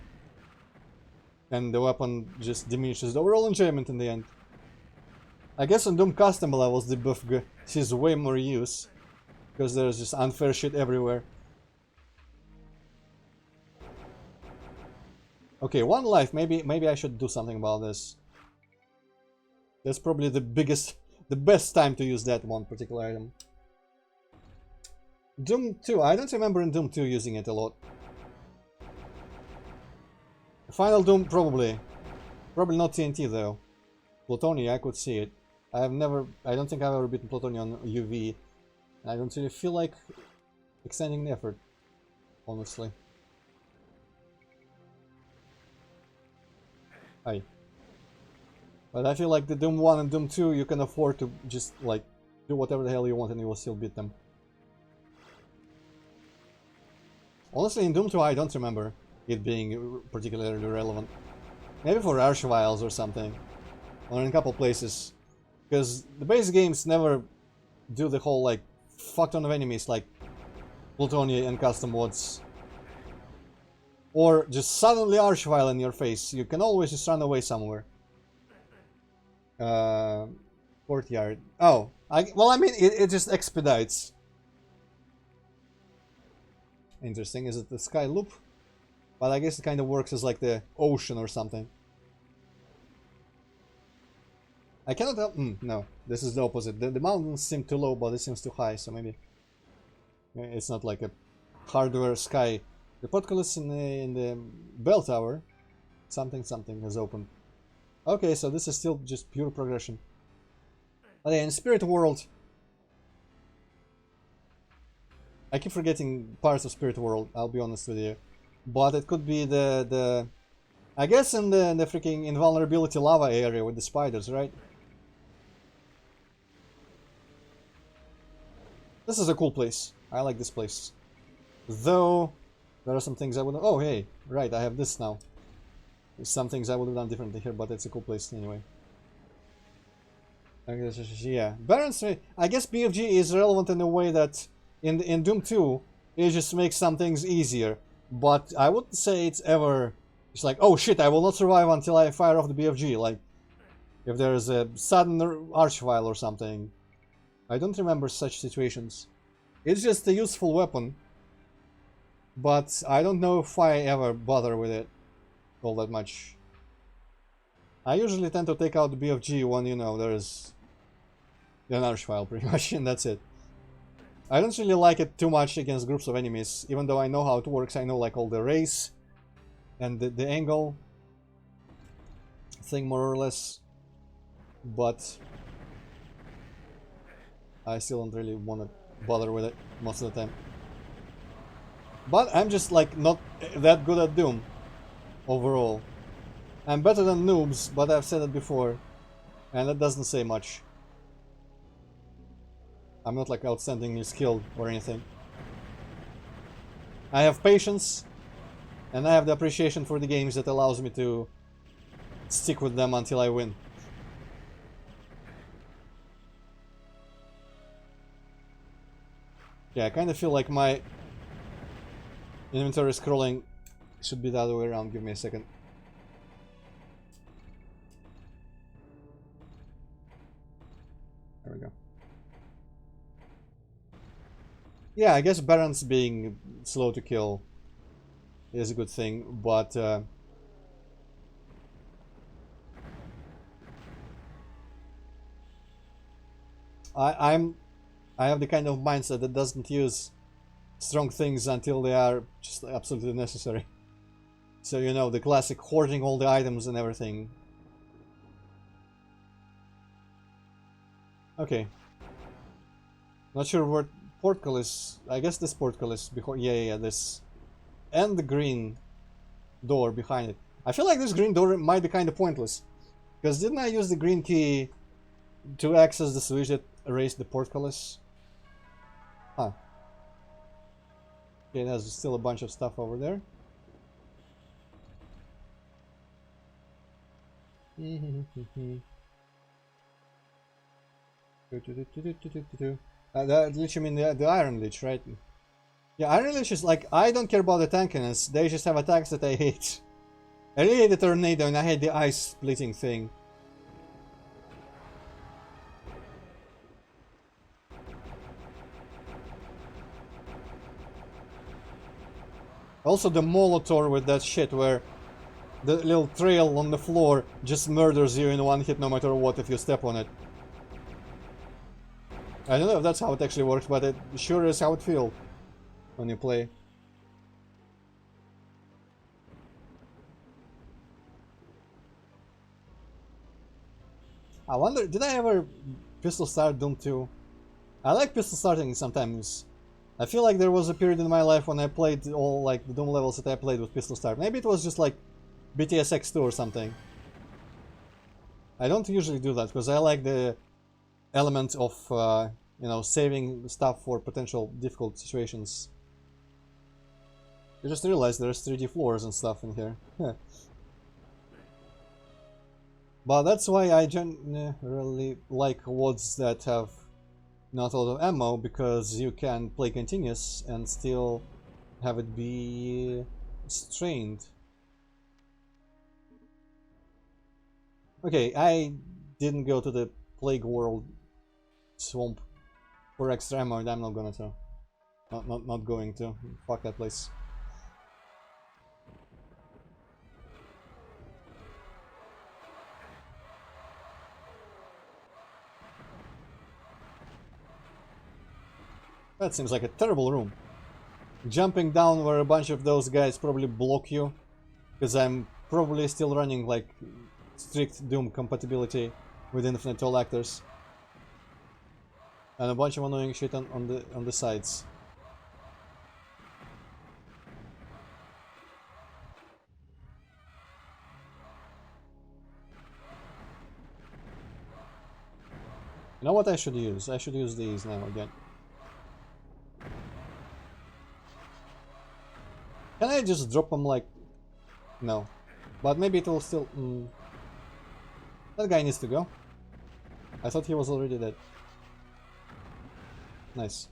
and the weapon just diminishes the overall enjoyment in the end. I guess on Doom custom levels the buff sees way more use, because there's just unfair shit everywhere. Okay, 1 life, maybe I should do something about this. That's probably the best time to use that one particular item. Doom 2, I don't remember in Doom 2 using it a lot. Final Doom, probably. Probably not TNT though. Plutonia, I could see it. I don't think I've ever beaten Plutonia on UV. I don't really feel like extending the effort, honestly. Aye. But I feel like the Doom 1 and Doom 2, you can afford to just, like, do whatever the hell you want and you will still beat them. Honestly, in Doom 2, I don't remember it being particularly relevant. Maybe for Archviles or something. Or in a couple places. Because the base games never do the whole, like, fuck ton of enemies like Plutonia and custom mods. Or just suddenly Archvile in your face. You can always just run away somewhere. Courtyard. Oh, well, I mean, it just expedites. Interesting. Is it the sky loop? But I guess it kind of works as like the ocean or something. I cannot help. No, this is the opposite. The mountains seem too low, but it seems too high, so maybe it's not like a hardware sky. The portcullis in the bell tower, something has opened. Okay, so this is still just pure progression. Okay, in Spirit World, I keep forgetting parts of Spirit World, I'll be honest with you. But it could be the I guess in the freaking invulnerability lava area with the spiders, right? This is a cool place. I like this place. Though, there are some things I wouldn't... Oh, hey, right, I have this now. There's some things I would have done differently here, but it's a cool place anyway. I guess, yeah. Barons, I guess BFG is relevant in a way that in Doom 2, it just makes some things easier. But I wouldn't say it's ever... It's like, oh shit, I will not survive until I fire off the BFG. Like, if there's a sudden Archvile or something. I don't remember such situations. It's just a useful weapon. But I don't know if I ever bother with it all that much. I usually tend to take out the BFG when, you know, there's an Archvile pretty much, and that's it. I don't really like it too much against groups of enemies, even though I know how it works. I know like all the race and the angle thing more or less, but I still don't really want to bother with it most of the time. But I'm just like not that good at Doom overall. I'm better than noobs, but I've said it before, and that doesn't say much. I'm not like outstandingly skilled or anything. I have patience, and I have the appreciation for the games that allows me to stick with them until I win. Yeah, I kind of feel like my inventory scrolling should be the other way around. Give me a second. There we go. Yeah, I guess Barons being slow to kill is a good thing, but I have the kind of mindset that doesn't use strong things until they are just absolutely necessary. So, you know, the classic hoarding all the items and everything. Okay. Not sure what portal is. I guess this portal is behind. Yeah, this. And the green door behind it. I feel like this green door might be kind of pointless. Because didn't I use the green key to access the switch that erased the portcullis? Huh. Okay, there's still a bunch of stuff over there. That lich, you mean the Iron Lich, right? Yeah, Iron Lich is like, I don't care about the tankiness, they just have attacks that I hate. I really hate the tornado and I hate the ice splitting thing. Also the Molotor with that shit where the little trail on the floor just murders you in one hit no matter what if you step on it. I don't know if that's how it actually works, but it sure is how it feels when you play. I wonder, did I ever pistol start Doom 2? I like pistol starting sometimes. I feel like there was a period in my life when I played all like the Doom levels that I played with pistol start. Maybe it was just like BTS X2 or something. I don't usually do that because I like the element of you know, saving stuff for potential difficult situations. I just realized there's 3D floors and stuff in here. But that's why I generally like WODs that have not a lot of ammo, because you can play continuous and still have it be strained. Okay, I didn't go to the Plague World swamp for extra ammo, and I'm not gonna to. Not going to. Fuck that place. That seems like a terrible room. Jumping down where a bunch of those guys probably block you, because I'm probably still running like strict Doom compatibility with infinite all actors. And a bunch of annoying shit on the sides. You know what I should use? I should use these now again. Can I just drop them like... No. But maybe it will still... That guy needs to go. I thought he was already dead. Nice.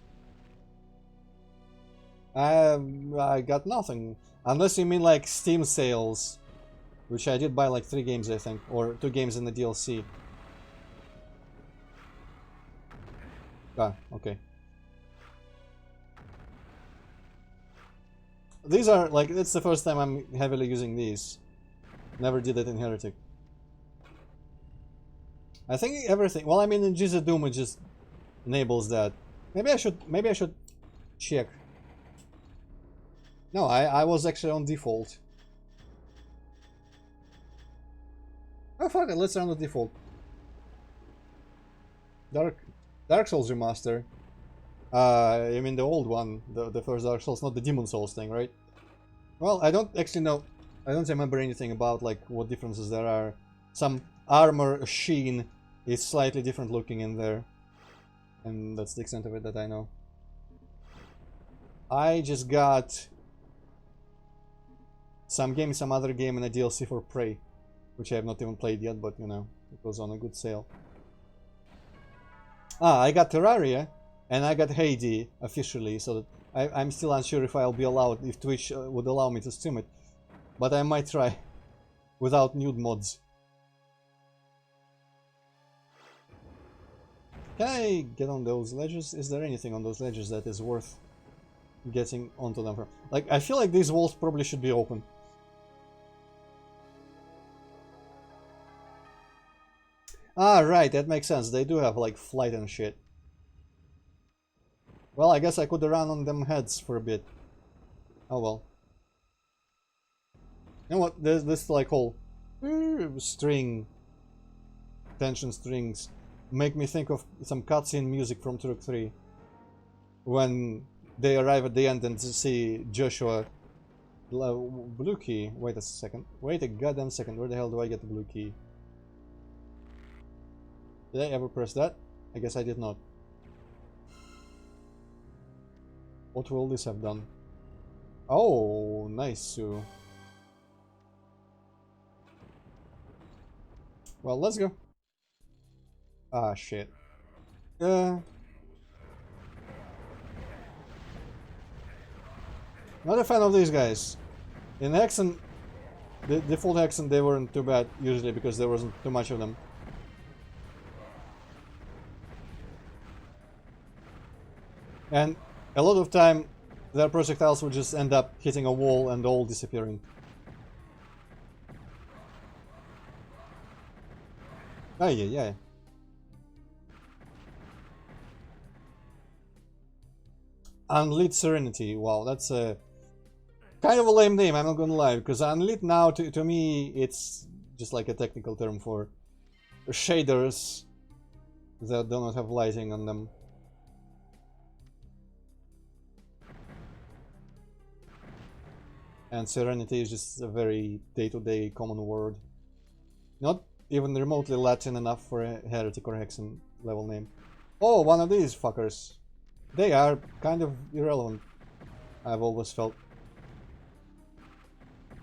I got nothing. Unless you mean like Steam sales. Which I did buy like 3 games, I think. Or 2 games in the DLC. Ah, okay. These are like, it's the first time I'm heavily using these. Never did it in Heretic. I think everything, well, I mean in GZ Doom it just enables that. Maybe I should check. No, I was actually on default. Oh fuck it, let's run the default. Dark Souls Remaster. You mean the old one, the first Dark Souls, not the Demon Souls thing, right? Well, I don't actually know. I don't remember anything about like what differences there are. Some armor sheen is slightly different looking in there, and that's the extent of it that I know. I just got some other game, and a DLC for Prey, which I have not even played yet, but you know, it was on a good sale. Ah, I got Terraria, and I got Hades officially, so that I'm still unsure if I'll be allowed, if Twitch would allow me to stream it. But I might try, without nude mods. Can I get on those ledges? Is there anything on those ledges that is worth getting onto them from. Like, I feel like these walls probably should be open. Ah, right, that makes sense. They do have, like, flight and shit. Well, I guess I could run on them heads for a bit. Oh well. You know what? There's this, like, whole string, tension strings, make me think of some cutscene music from Turok 3. When they arrive at the end and see Joshua. Blue key. Wait a second. Wait a goddamn second. Where the hell do I get the blue key? Did I ever press that? I guess I did not. What will this have done? Oh, nice, Sue. Well, let's go. Ah, shit. Not a fan of these guys. In Hexen, the default Hexen, they weren't too bad usually because there wasn't too much of them. And a lot of time, their projectiles would just end up hitting a wall and all disappearing. Oh yeah. Unlit Serenity. Wow, that's a kind of a lame name, I'm not gonna lie, because Unlit now, to me, it's just like a technical term for shaders that do not have lighting on them. And Serenity is just a very day-to-day common word. Not even remotely Latin enough for a Heretic or Hexen level name. Oh, one of these fuckers. They are kind of irrelevant, I've always felt.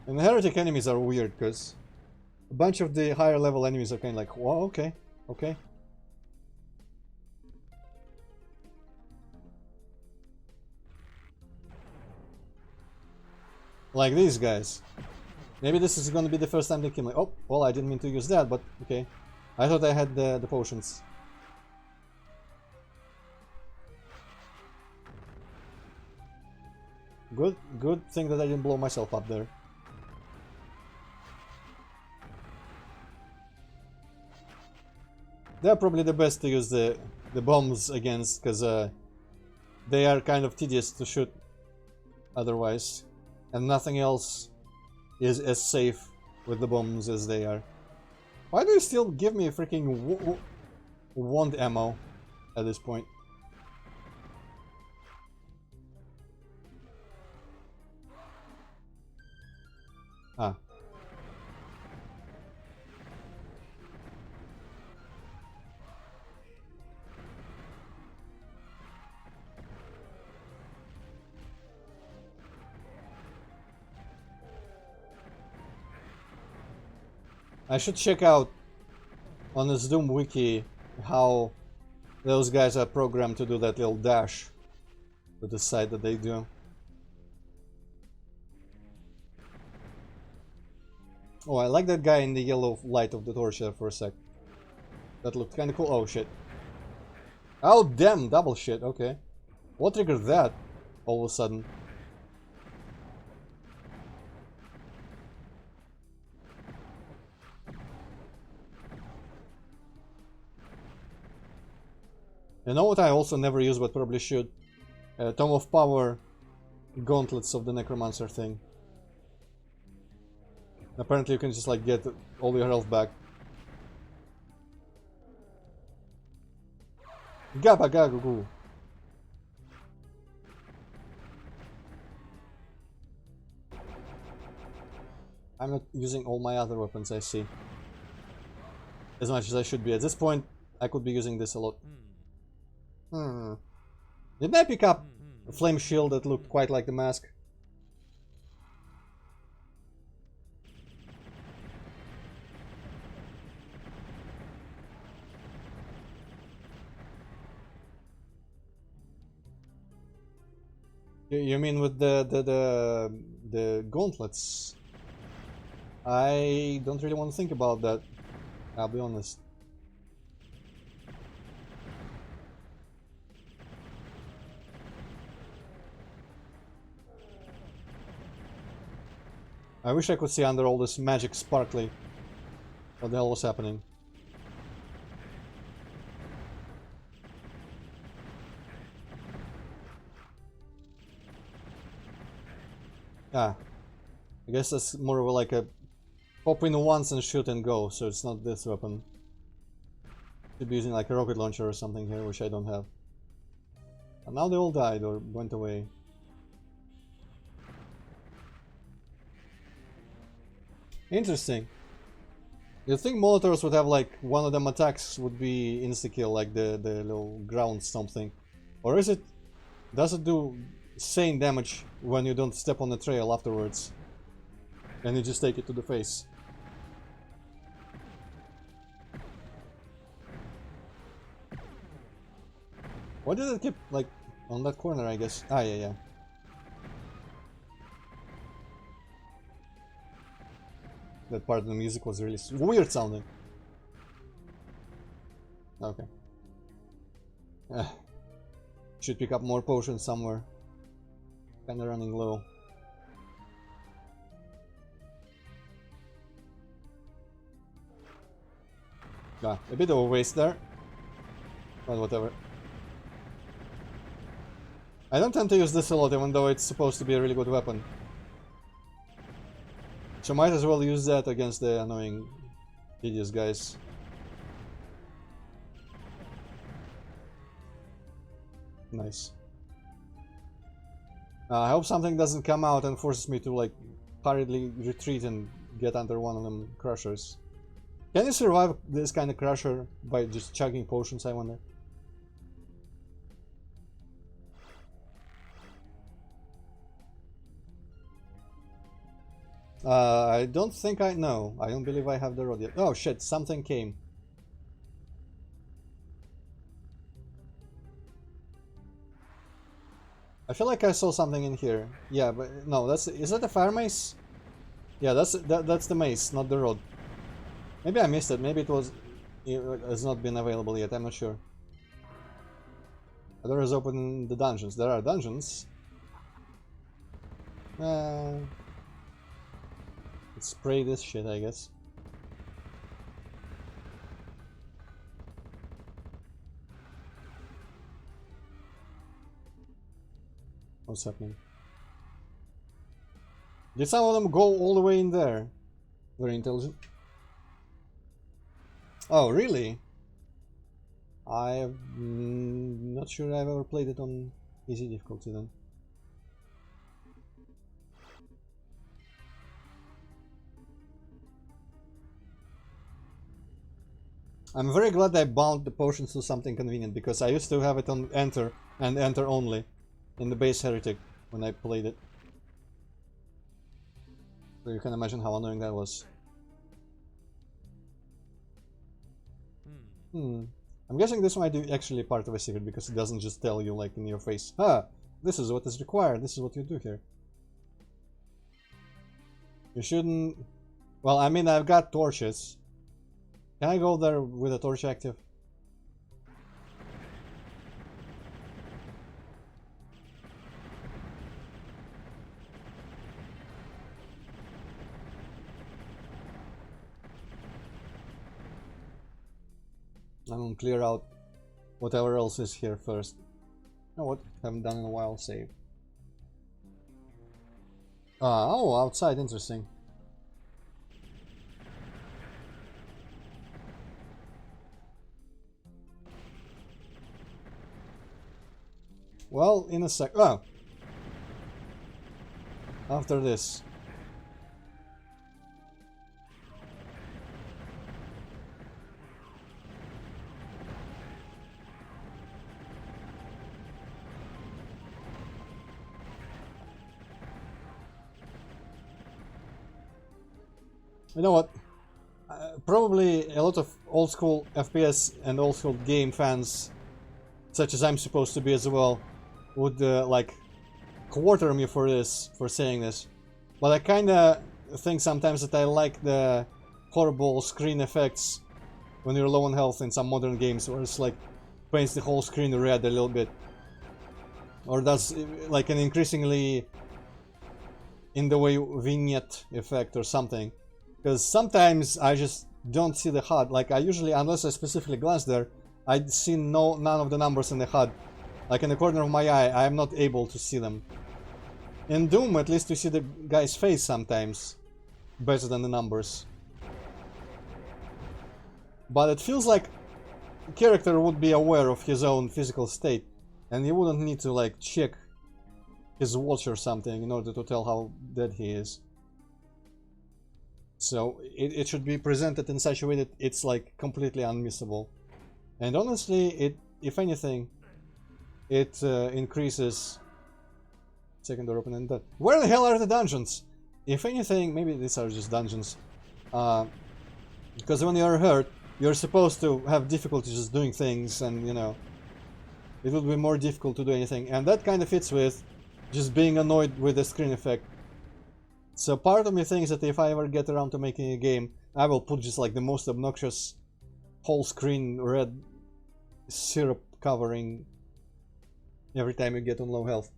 And the Heretic enemies are weird, because a bunch of the higher level enemies are kind of like, whoa, okay. Like these guys. Maybe this is gonna be the first time they kill me. Oh, well, I didn't mean to use that, but okay. I thought I had the potions. Good thing that I didn't blow myself up there. They're probably the best to use the bombs against, because they are kind of tedious to shoot otherwise. And nothing else is as safe with the bombs as they are. Why do you still give me freaking wand ammo at this point? Ah. I should check out on this Doom wiki how those guys are programmed to do that little dash to the side that they do. Oh, I like that guy in the yellow light of the torch there for a sec. That looked kinda cool. Oh shit. Oh damn, double shit, okay. What triggered that all of a sudden? You know what I also never use but probably should? Tome of Power gauntlets of the Necromancer thing. Apparently you can just like get all your health back. Gabagagugu. I'm not using all my other weapons, I see. As much as I should be. At this point, I could be using this a lot. Didn't I pick up a flame shield that looked quite like the mask? You mean with the gauntlets? I don't really want to think about that, I'll be honest. I wish I could see under all this magic sparkly what the hell was happening. Ah, I guess that's more of a, like a pop in once and shoot and go, so it's not this weapon. Should be using like a rocket launcher or something here, which I don't have. And now they all died or went away. Interesting. You'd think Molotovs would have like one of them attacks would be insta-kill, like the little ground stomp thing. Or is it... does it do sane damage when you don't step on the trail afterwards? And you just take it to the face? Why did it keep like on that corner, I guess? Ah, yeah, yeah. That part of the music was really weird sounding. Okay. Should pick up more potions somewhere. Kinda running low. Ah, a bit of a waste there. But whatever. I don't tend to use this a lot, even though it's supposed to be a really good weapon. So might as well use that against the annoying, hideous guys. Nice. I hope something doesn't come out and forces me to like hurriedly retreat and get under one of them crushers. Can you survive this kind of crusher by just chugging potions, I wonder? I don't think I know. I don't believe I have the rod yet. Oh shit, something came. I feel like I saw something in here. Yeah, but no, that's... is that the Fire Mace? Yeah, that's the mace, not the rod. Maybe I missed it. Maybe it has not been available yet. I'm not sure. The door is open in the dungeons. There are dungeons. Let's spray this shit, I guess. What's happening? Did some of them go all the way in there? Very intelligent. Oh, really? I'm not sure I've ever played it on easy difficulty then. I'm very glad I bound the potions to something convenient, because I used to have it on enter and enter only in the base Heretic when I played it. So you can imagine how annoying that was. I'm guessing this might be actually part of a secret, because it doesn't just tell you like in your face, ah, this is what is required, this is what you do here. You shouldn't... well, I mean, I've got torches. Can I go there with a torch active? I'm gonna clear out whatever else is here first. You know what? Haven't done in a while. Save. Oh, outside. Interesting. Well, in a sec. Oh! After this. You know what? Probably a lot of old school FPS and old school game fans, such as I'm supposed to be as well, would like quarter me for this, for saying this. But I kinda think sometimes that I like the horrible screen effects when you're low on health in some modern games, where it's like paints the whole screen red a little bit. Or does like an increasingly in the way vignette effect or something. Because sometimes I just don't see the HUD. Like I usually, unless I specifically glance there, I see none of the numbers in the HUD. Like in the corner of my eye, I am not able to see them. In Doom, at least you see the guy's face sometimes better than the numbers. But it feels like the character would be aware of his own physical state, and he wouldn't need to like check his watch or something in order to tell how dead he is. So it should be presented in such a way that it's like completely unmissable. And honestly, if anything, it increases. Second door open and that. Where the hell are the dungeons? If anything, maybe these are just dungeons. Because when you are hurt, you're supposed to have difficulty just doing things, and you know, it would be more difficult to do anything. And that kind of fits with just being annoyed with the screen effect. So part of me thinks that if I ever get around to making a game, I will put just like the most obnoxious whole screen red syrup covering every time you get on low health.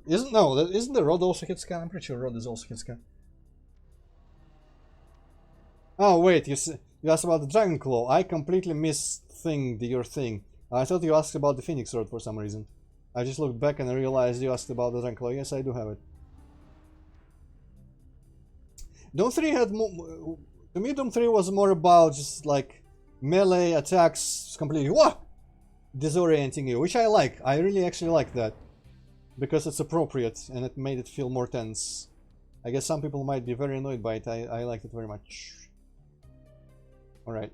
Isn't the Rod also hit scan? I'm pretty sure Rod is also hit scan. Oh wait, you asked about the Dragon Claw. I completely missed your thing. I thought you asked about the Phoenix Rod for some reason. I just looked back and I realized you asked about the Dragon Claw. Yes, I do have it. Doom 3 had more... To me, Doom 3 was more about just like melee attacks completely disorienting you, which I like. I really actually like that. Because it's appropriate and it made it feel more tense. I guess some people might be very annoyed by it. I liked it very much. Alright.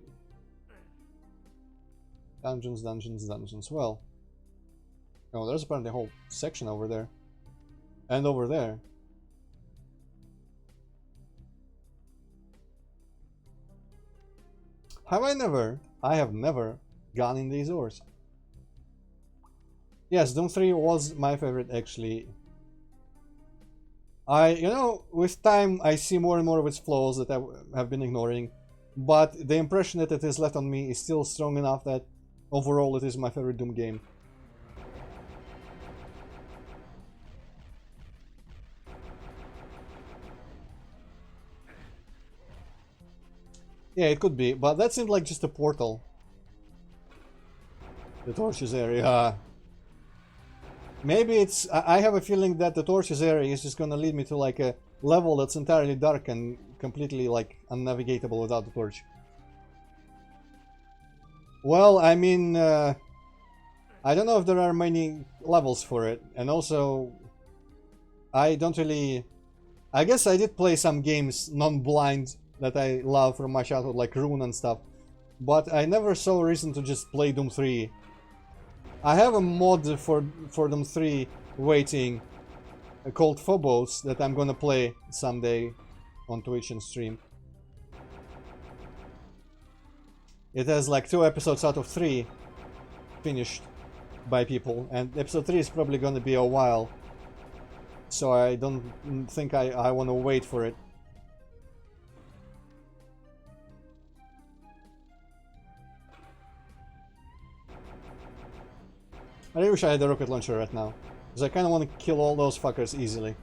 Dungeons, dungeons, dungeons. Well. Oh, there's apparently a whole section over there. And over there. I have never gone in these doors. Yes, Doom 3 was my favorite actually. You know, with time I see more and more of its flaws that I have been ignoring. But the impression that it has left on me is still strong enough that overall it is my favorite Doom game. Yeah, it could be, but that seemed like just a portal. The torches area. Maybe it's... I have a feeling that the torches area is just gonna lead me to like a level that's entirely dark and completely like unnavigatable without the torch. Well, I mean... I don't know if there are many levels for it, and also... I don't really... I guess I did play some games non-blind that I love from my childhood, like Rune and stuff, but I never saw a reason to just play Doom 3. I have a mod for Doom 3 waiting called Phobos that I'm gonna play someday on Twitch and stream. It has like 2 episodes out of 3 finished by people, and episode 3 is probably gonna be a while, so I don't think I want to wait for it. I really wish I had a rocket launcher right now, because I kind of want to kill all those fuckers easily.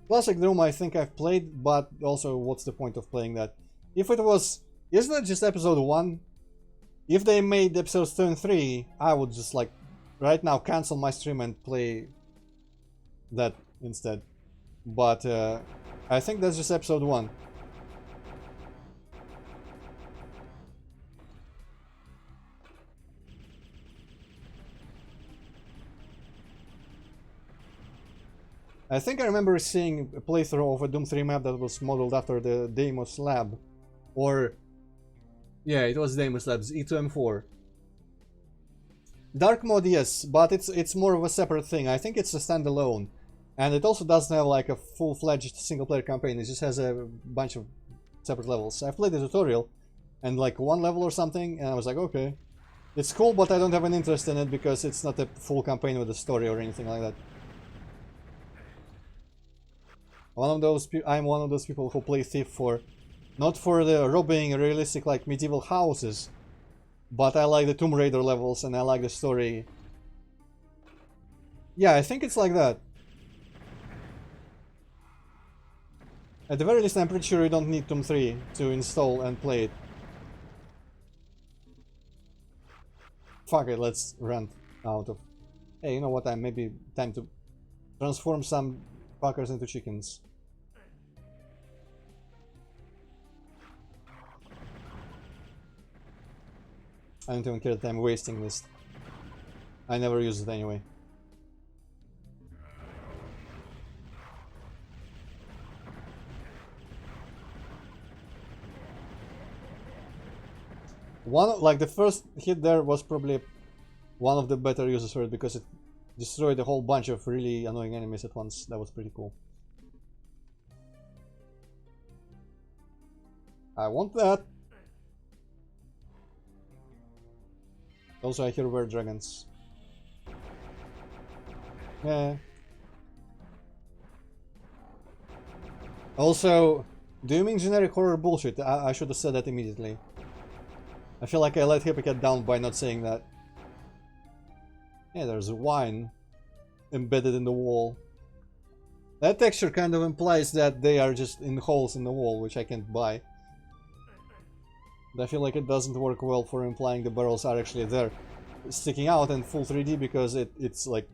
Classic Doom I think I've played, but also what's the point of playing that? If it was... Isn't it just episode 1? If they made episodes 2 and 3, I would just like, right now cancel my stream and play that instead. But I think that's just episode 1. I think I remember seeing a playthrough of a Doom 3 map that was modeled after the Deimos Lab. Or... yeah, it was Deimos Lab's E2M4. Dark mode, yes, but it's more of a separate thing. I think it's a standalone. And it also doesn't have like a full-fledged single-player campaign. It just has a bunch of separate levels. I've played the tutorial, and like 1 level or something, and I was like, okay. It's cool, but I don't have an interest in it because it's not a full campaign with a story or anything like that. I'm one of those people who play Thief not for the robbing realistic like medieval houses, but I like the Tomb Raider levels and I like the story. Yeah, I think it's like that. At the very least, I'm pretty sure you don't need Tomb 3 to install and play it. Fuck it, let's run out of... Hey, you know what? Maybe time to transform some fuckers into chickens. I don't even care that I'm wasting this. I never use it anyway. Like the first hit there was probably one of the better uses for it because it destroyed a whole bunch of really annoying enemies at once. That was pretty cool. I want that. Also, I hear were dragons. Yeah. Also, do you mean generic horror bullshit? I should have said that immediately. I feel like I let Heretic down by not saying that. Yeah, there's a wine embedded in the wall. That texture kind of implies that they are just in holes in the wall, which I can't buy. But I feel like it doesn't work well for implying the barrels are actually there, sticking out in full 3D because it's like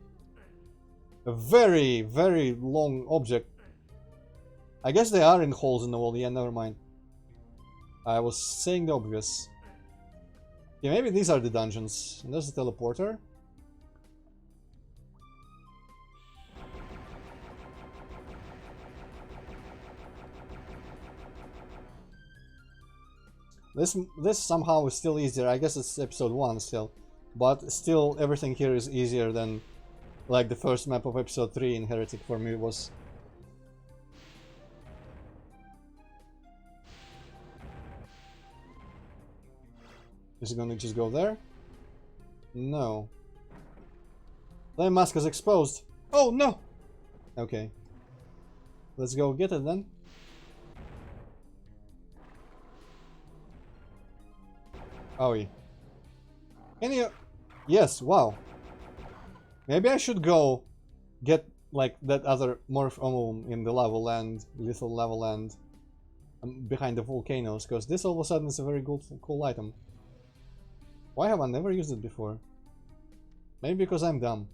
a very, very long object. I guess they are in holes in the wall. Yeah, never mind. I was saying the obvious. Yeah, maybe these are the dungeons. And there's a teleporter. This somehow is still easier. I guess it's episode 1 still. But still, everything here is easier than like the first map of episode 3 in Heretic for me was. Is it gonna just go there? No. The mask is exposed. Oh no! Okay. Let's go get it then. Oh yeah. Can you... Yes, wow. Maybe I should go get like that other morph ammo in the lava land, lethal lava land behind the volcanoes, because this all of a sudden is a very good, cool item. Why have I never used it before? Maybe because I'm dumb.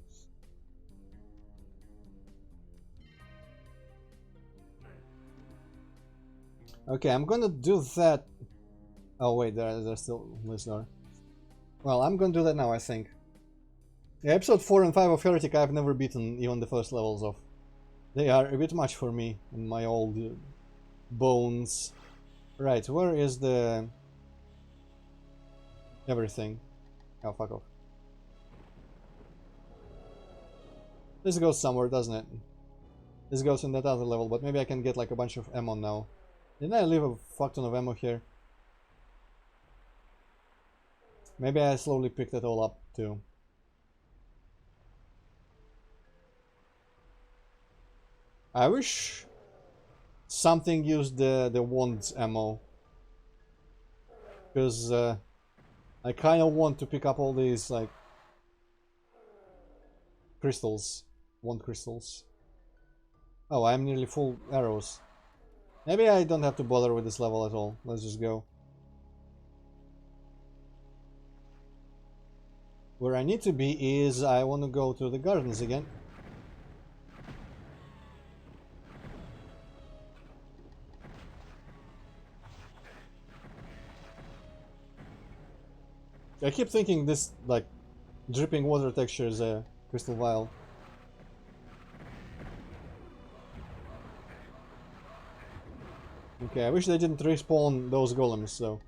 Okay, I'm gonna do that. Oh wait, there's still this door. Well, I'm gonna do that now, I think. Yeah, episode 4 and 5 of Heretic I've never beaten even the first levels of. They are a bit much for me in my old bones. Right, where is the... everything? Oh, fuck off. This goes somewhere, doesn't it? This goes in that other level, but maybe I can get like a bunch of ammo now. Didn't I leave a fuck ton of ammo here? Maybe I slowly picked it all up too. I wish something used the wand's ammo, because I kind of want to pick up all these like crystals, wand crystals. Oh, I'm nearly full arrows. Maybe I don't have to bother with this level at all. Let's just go. Where I need to be is I want to go to the gardens again. I keep thinking this like dripping water texture is a crystal vial. Okay, I wish they didn't respawn those golems, though,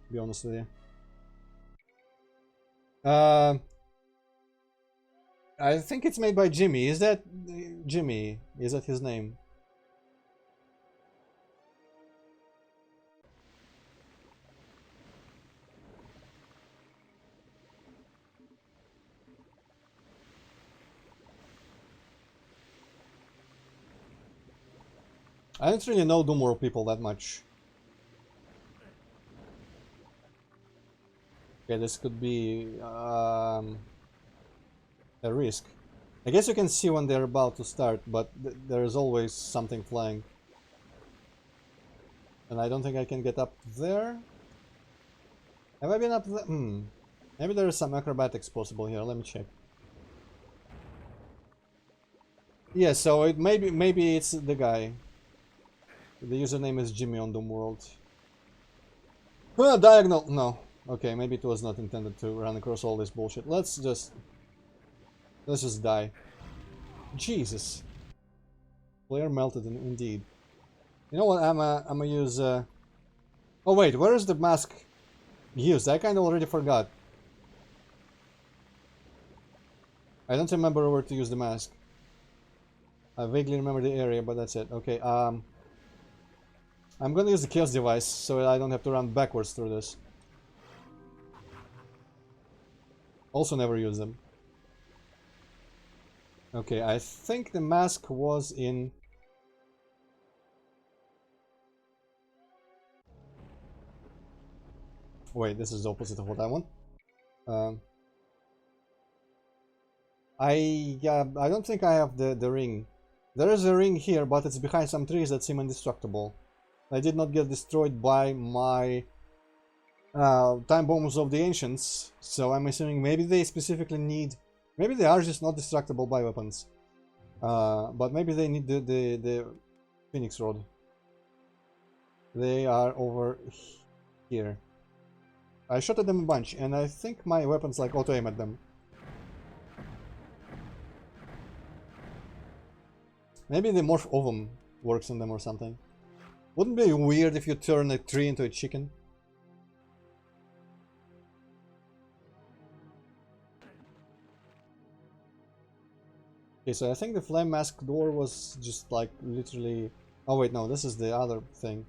to be honest with you. I think it's made by Jimmy. Is that Jimmy? Is that his name? I don't really know Doom World people that much. Okay, this could be a risk. I guess you can see when they're about to start, but there is always something flying. And I don't think I can get up there. Have I been up there? Maybe there is some acrobatics possible here. Let me check. Yeah, so it maybe it's the guy. The username is Jimmy on Doomworld. Diagonal. No. Okay, maybe it was not intended to run across all this bullshit. Let's just die. Jesus. Player melted indeed. You know what? I'm gonna use. Oh wait, where is the mask used? I kind of already forgot. I don't remember where to use the mask. I vaguely remember the area, but that's it. Okay, I'm gonna use the chaos device so I don't have to run backwards through this. Also never use them. Okay, I think the mask was in... Wait, this is the opposite of what I want. I don't think I have the ring. There is a ring here, but it's behind some trees that seem indestructible. I did not get destroyed by my time bombs of the ancients, so I'm assuming maybe they specifically need... Maybe they are just not destructible by weapons. But maybe they need the Phoenix Rod. They are over here. I shot at them a bunch, and I think my weapons like auto-aim at them. Maybe the Morph Ovum works on them or something. Wouldn't it be weird if you turn a tree into a chicken? Okay, so I think the flame mask door was just like literally... Oh wait, no, this is the other thing.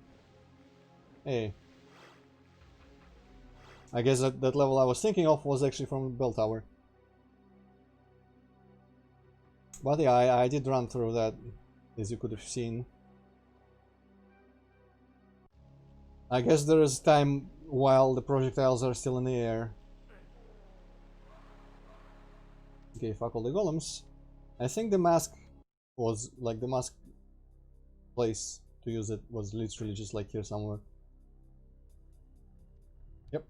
Hey. I guess that level I was thinking of was actually from the bell tower. But yeah, I did run through that, as you could have seen. I guess there is time while the projectiles are still in the air. Okay, fuck all the golems. I think the mask was, like, the mask place to use it was literally just like here somewhere. Yep.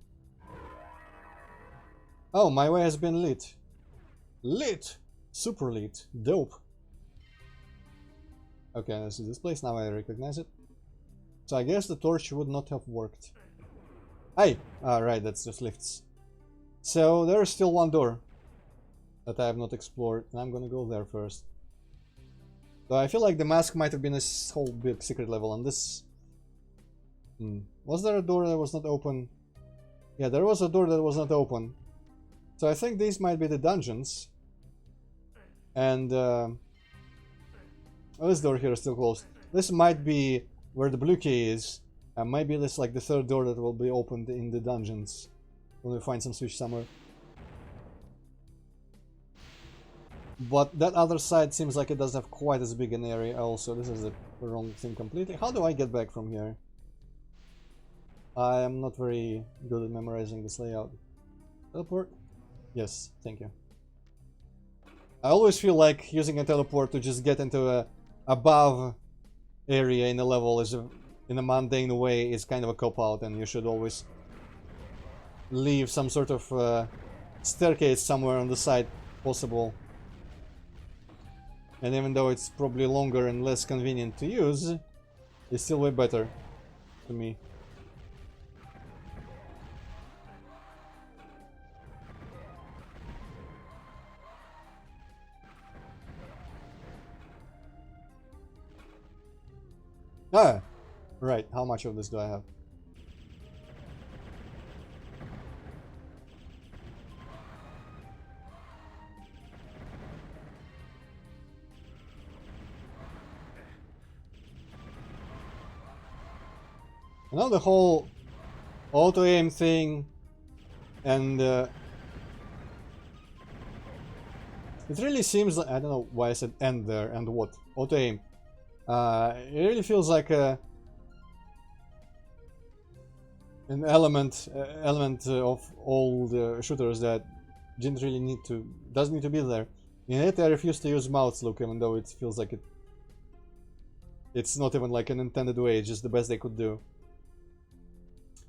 Oh, my way has been lit. Lit! Super lit. Dope. Okay, this is this place. Now I recognize it. So I guess the torch would not have worked. Hey! Ah, right, that's just lifts. So there is still one door that I have not explored, and I'm gonna go there first. So I feel like the mask might have been a whole big secret level on this. Was there a door that was not open? Yeah, there was a door that was not open. So I think these might be the dungeons. And well, this door here is still closed. This might be where the blue key is. And maybe this is like the third door that will be opened in the dungeons when we find some switch somewhere. But that other side seems like it doesn't have quite as big an area also. This is the wrong thing completely. How do I get back from here? I am not very good at memorizing this layout. Teleport? Yes, thank you. I always feel like using a teleport to just get into a above area in a level is in a mundane way is kind of a cop-out, and you should always leave some sort of staircase somewhere on the side possible. And even though it's probably longer and less convenient to use, it's still way better to me. Ah! Right, how much of this do I have? Now the whole auto-aim thing and it really seems like, I don't know why I said end there and what, auto-aim. It really feels like an element of all the shooters that doesn't need to be there. In it, I refuse to use mouse look, even though it feels like it's not even like an intended way. It's just the best they could do.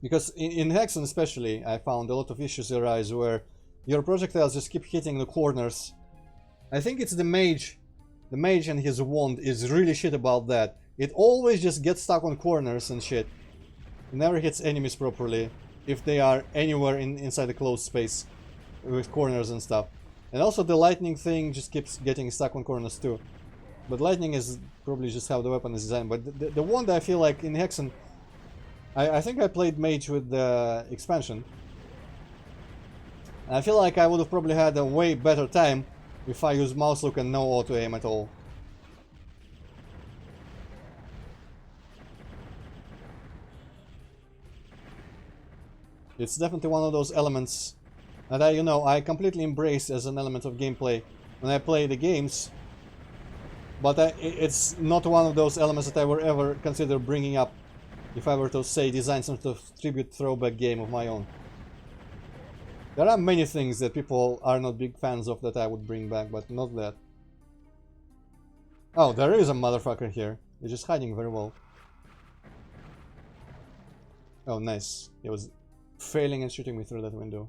Because in Hexen especially, I found a lot of issues arise where your projectiles just keep hitting the corners. I think it's the mage. The mage and his wand is really shit about that. It always just gets stuck on corners and shit. It never hits enemies properly if they are anywhere inside the closed space with corners and stuff. And also the lightning thing just keeps getting stuck on corners too. But lightning is probably just how the weapon is designed. But the wand, I feel like in Hexen, I think I played mage with the expansion. I feel like I would have probably had a way better time if I used mouse look and no auto aim at all. It's definitely one of those elements that I completely embrace as an element of gameplay when I play the games. But it's not one of those elements that I would ever consider bringing up if I were to, say, design some sort of tribute throwback game of my own. There are many things that people are not big fans of that I would bring back, but not that. Oh, there is a motherfucker here. He's just hiding very well. Oh, nice. He was failing and shooting me through that window.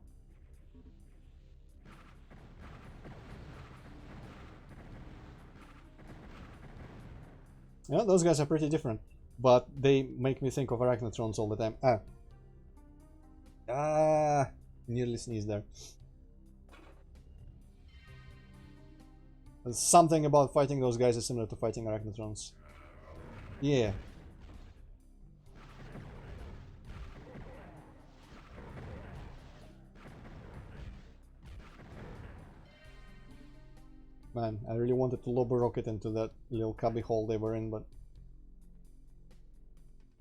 Yeah, those guys are pretty different, but they make me think of arachnotrons all the time. Nearly sneezed there. Something about fighting those guys is similar to fighting arachnotrons. Yeah. Man, I really wanted to lob a rocket into that little cubby hole they were in, but...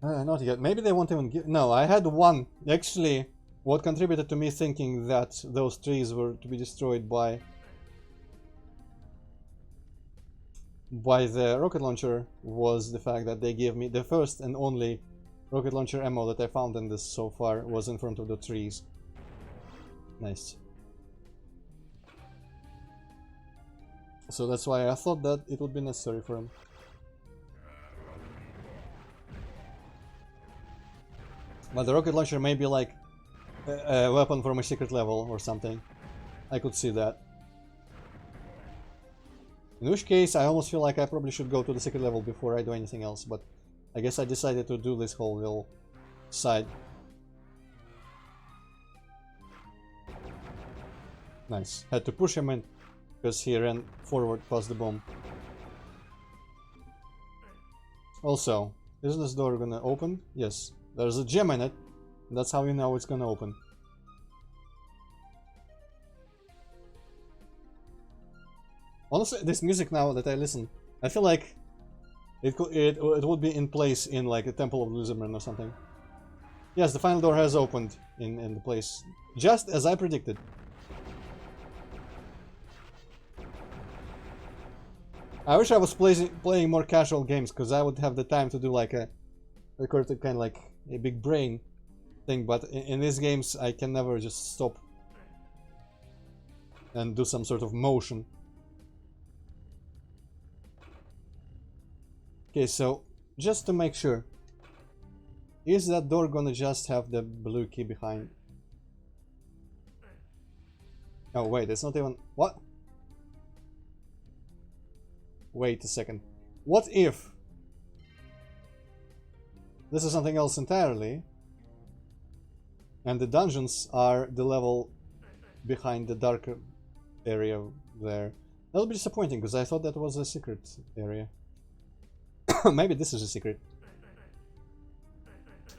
not yet. Maybe they won't even give... No, I had one. Actually, what contributed to me thinking that those trees were to be destroyed by the rocket launcher was the fact that they gave me the first and only rocket launcher ammo that I found in this so far was in front of the trees. Nice. So that's why I thought that it would be necessary for him. But the rocket launcher may be like a weapon from a secret level or something. I could see that. In which case, I almost feel like I probably should go to the secret level before I do anything else, but I guess I decided to do this whole little side. Nice. Had to push him in, because he ran forward past the bomb. Also, isn't this door gonna open? Yes. There's a gem in it. That's how you know it's gonna open. Honestly, this music now that I listen, I feel like it would be in place in like a Temple of Luzerman or something. Yes, the final door has opened in the place, just as I predicted. I wish I was playing more casual games, because I would have the time to do like a kind of like a big brain thing, but in these games I can never just stop and do some sort of motion. Okay, so just to make sure, is that door gonna just have the blue key behind? Oh wait, it's not even... What? Wait a second. What if this is something else entirely, and the dungeons are the level behind the darker area there? That'll be disappointing, because I thought that was a secret area. Maybe this is a secret.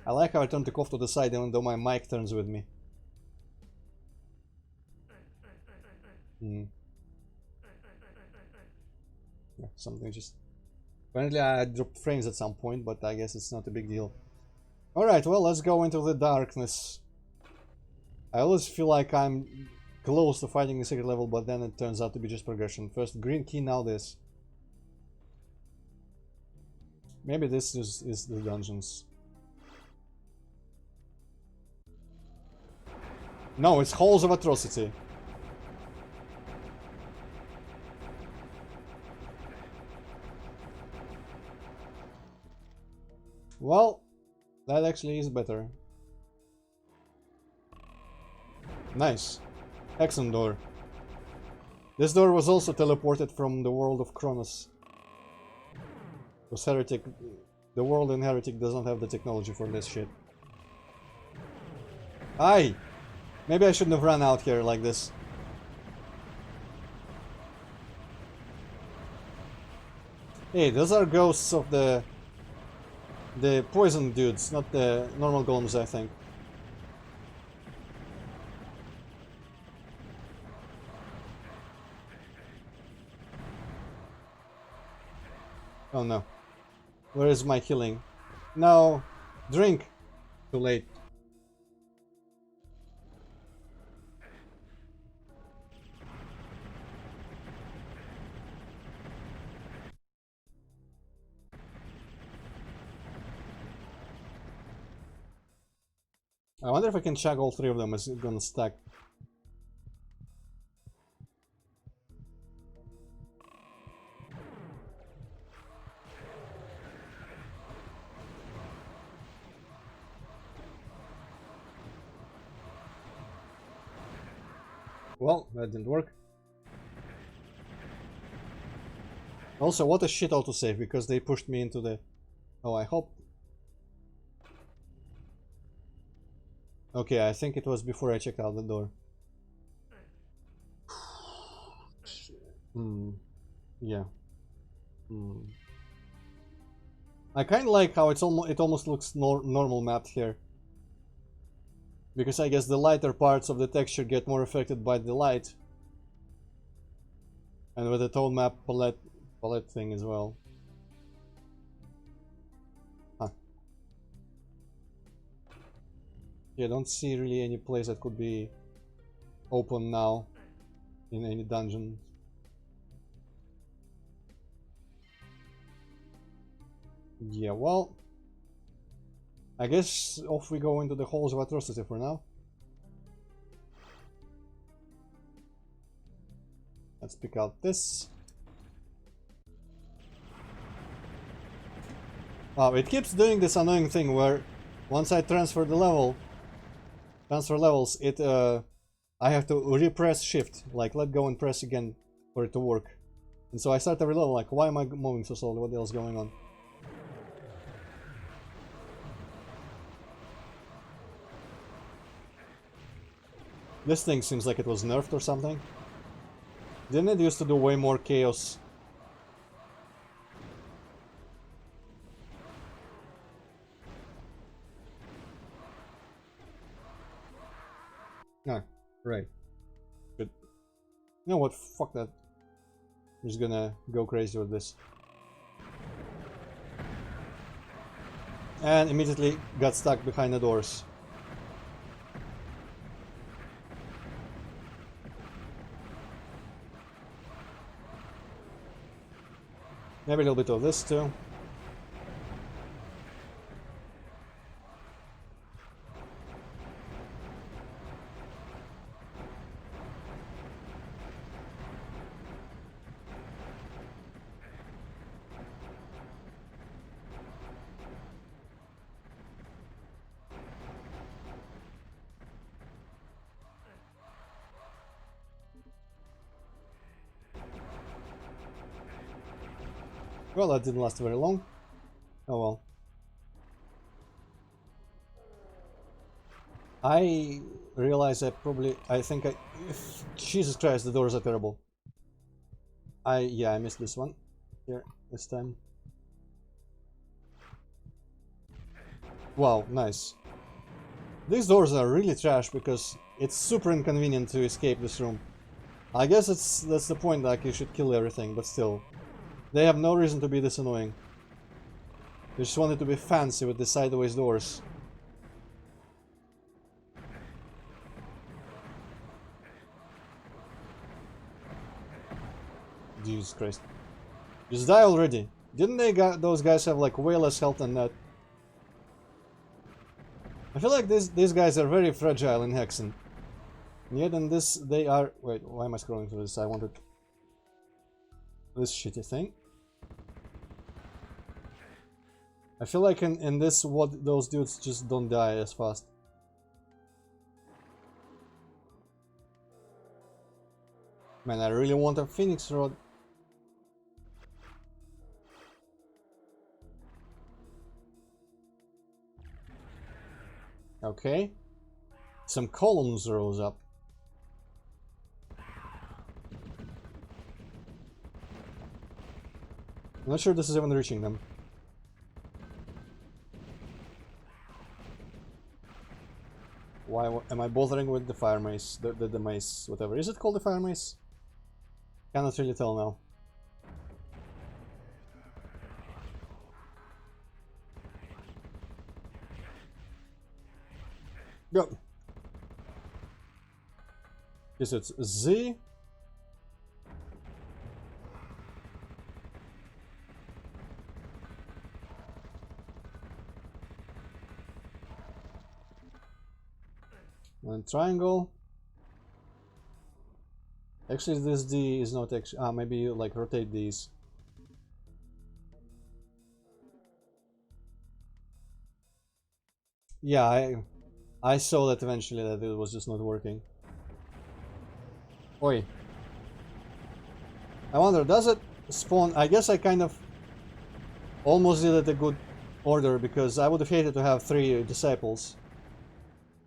I like how I turned the cough to the side even though my mic turns with me. Yeah, something just... Apparently I dropped frames at some point, but I guess it's not a big deal. Alright, well, let's go into the darkness. I always feel like I'm close to fighting the secret level, but then it turns out to be just progression. First green key, now this. Maybe this is the dungeons. No, it's Halls of Atrocity. Well, that actually is better. Nice. Hexen door. This door was also teleported from the world of Kronos. Because Heretic... The world in Heretic doesn't have the technology for this shit. Aye! Maybe I shouldn't have run out here like this. Hey, those are ghosts of the poison dudes, not the normal golems, I think. Oh no. Where is my healing? No! Drink! Too late. I wonder if I can check all three of them. Is it gonna stack? Well, that didn't work. Also, what a shit autosave, because they pushed me into the... Oh, I hope... Okay, I think it was before I checked out the door. Yeah. I kind of like how it almost looks normal mapped here. Because I guess the lighter parts of the texture get more affected by the light. And with the tone map palette thing as well. Huh. Yeah, I don't see really any place that could be open now in any dungeon. Yeah, well, I guess off we go into the halls of atrocity for now. Let's pick out this. Wow, it keeps doing this annoying thing where once I transfer levels, it I have to repress shift, like let go and press again for it to work. And so I start every level like, why am I moving so slowly? What the hell's going on? This thing seems like it was nerfed or something. Didn't it used to do way more chaos? Ah, right. Good. You know what? Fuck that. I'm just gonna go crazy with this. And immediately got stuck behind the doors. Maybe a little bit of this too. Well, that didn't last very long. Oh well. I realize Jesus Christ, the doors are terrible. Yeah, I missed this one. Here, this time. Wow, nice. These doors are really trash because it's super inconvenient to escape this room. I guess that's the point, like you should kill everything, but still. They have no reason to be this annoying. They just wanted to be fancy with the sideways doors. Jesus Christ. Just die already. Didn't those guys have like way less health than that? I feel like these guys are very fragile in Hexen. And yet in this they are... Wait, why am I scrolling through this? I wanted this shitty thing. I feel like in this, those dudes just don't die as fast. Man, I really want a Phoenix Rod. Okay. Some columns rose up. I'm not sure this is even reaching them. Why am I bothering with the Fire Mace? The Mace, whatever. Is it called the Fire Mace? Cannot really tell now. Go! Yes, it's Z. And triangle. Actually, this D is not actually. Maybe you like rotate these. Yeah, I saw that eventually that it was just not working. Oi. I wonder, does it spawn? I guess I kind of almost did it a good order because I would have hated to have 3 disciples.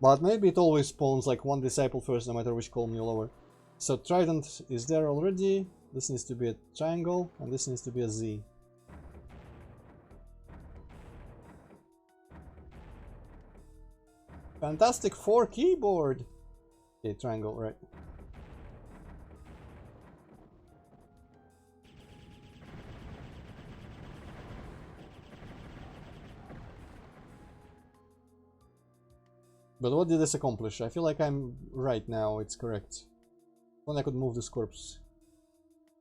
But maybe it always spawns like 1 disciple first, no matter which column you lower. So trident is there already. This needs to be a triangle, and this needs to be a Z. Fantastic 4 keyboard! Okay, triangle, right. But what did this accomplish? I feel like I'm right now, it's correct. When I could move this corpse.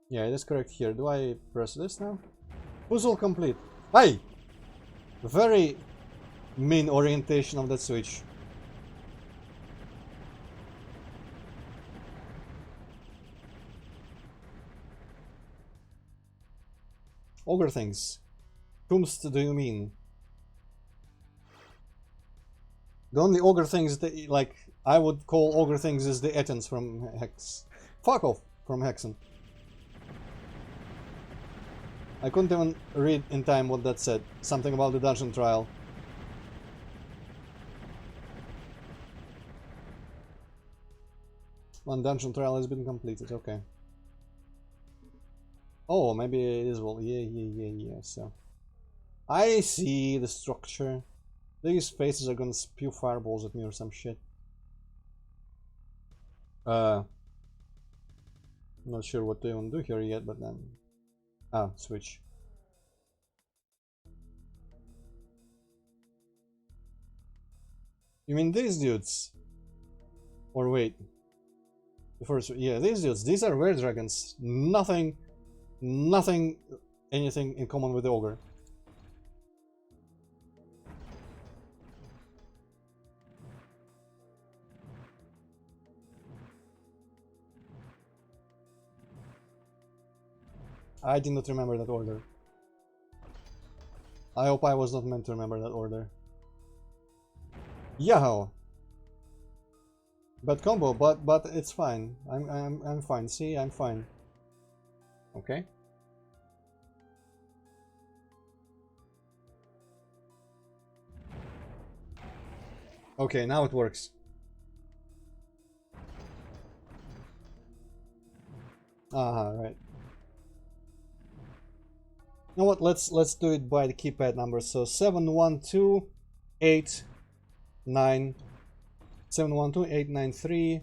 Yeah, it is correct here. Do I press this now? Puzzle complete. Hey! Very mean orientation of that switch. Ogre things. Whomst do you mean? The only ogre things that, like, I would call ogre things is the Etans from Hex. Fuck off from Hexen. I couldn't even read in time what that said. Something about the dungeon trial. One dungeon trial has been completed, okay. Oh, maybe it is, well, yeah, so. I see the structure. These faces are gonna spew fireballs at me or some shit. Not sure what to even do here yet, but then... switch. You mean these dudes? Or wait. The first... Yeah, these dudes. These are were dragons. Nothing... anything in common with the ogre. I did not remember that order. I hope I was not meant to remember that order. Yoho! Bad combo, but it's fine. I'm fine. See, I'm fine. Okay. Okay, now it works. Right. You know what? Let's do it by the keypad numbers. So 712 89 712 893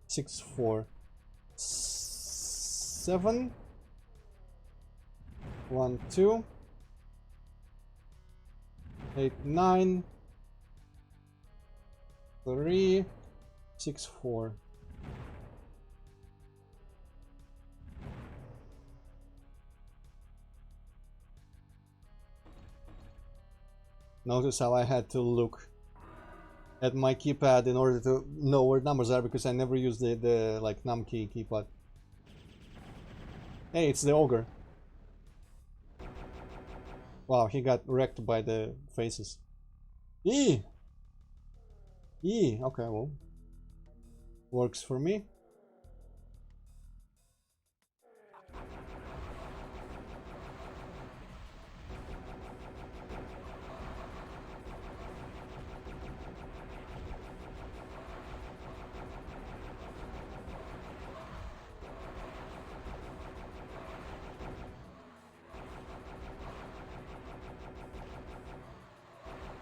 64 7 1 2 8 9 3 6 4. Notice how I had to look at my keypad in order to know where numbers are, because I never use the like num key keypad. Hey, it's the ogre. Wow, he got wrecked by the faces. E. Okay, well, works for me.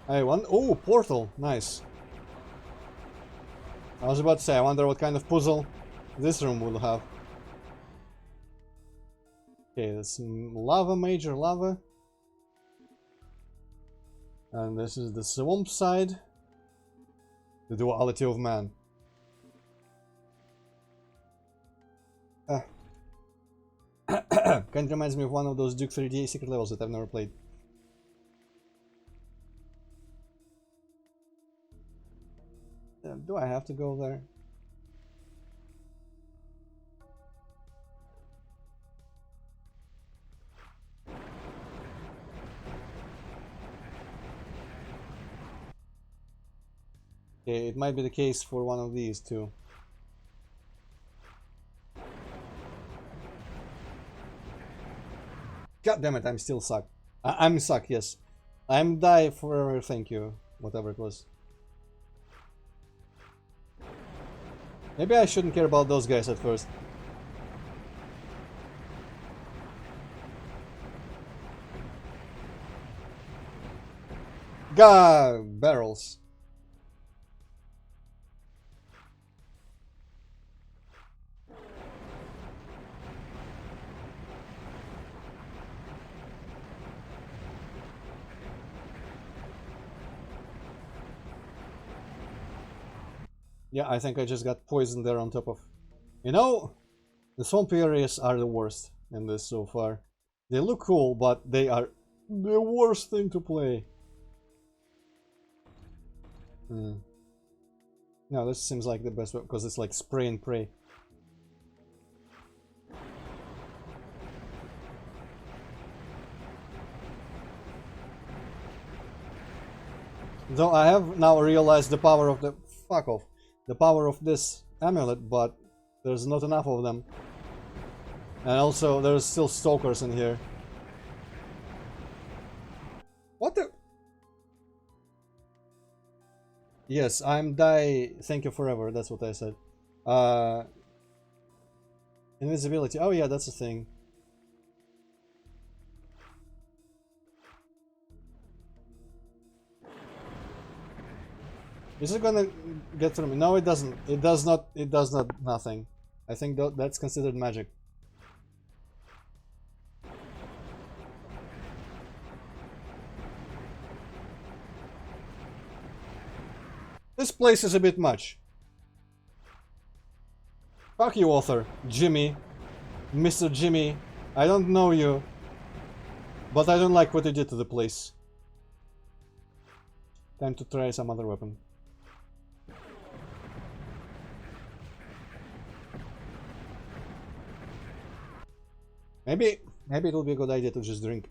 Oh, portal. Nice. I was about to say, I wonder what kind of puzzle this room will have. Okay, there's some lava, major lava. And this is the swamp side. The duality of man. Kind of reminds me of one of those Duke 3D secret levels that I've never played. Do I have to go there? Okay, it might be the case for one of these too. God damn it, I'm still suck. I'm suck, yes. I'm die forever, thank you. Whatever it was. Maybe I shouldn't care about those guys at first. Gah! Barrels. Yeah, I think I just got poisoned there on top of... You know, the swamp areas are the worst in this so far. They look cool, but they are the worst thing to play. No, this seems like the best way, because it's like spray and pray. Though I have now realized the power of the... Fuck off. The power of this amulet, but there's not enough of them. And also, there's still Stalkers in here. What the... Yes, I'm die... Thank you forever, that's what I said. Invisibility. Oh yeah, that's a thing. Is it gonna get through me? No, it doesn't. It does not. It does not. Nothing. I think that's considered magic. This place is a bit much. Fuck you, author. Jimmy. Mr. Jimmy. I don't know you. But I don't like what you did to the place. Time to try some other weapon. Maybe it will be a good idea to just drink.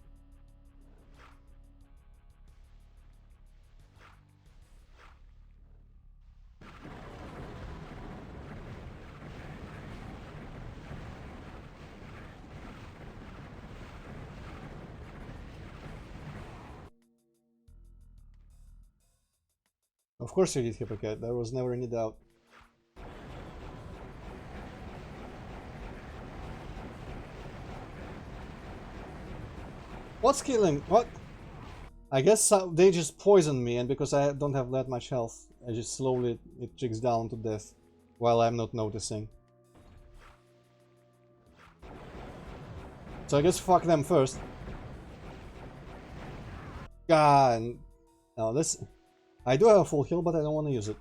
Of course you did, Hypocrite. There was never any doubt. What's killing? What? I guess they just poisoned me, and because I don't have that much health, I just slowly it ticks down to death while I'm not noticing. So I guess fuck them first. God, no, this. I do have a full heal, but I don't want to use it.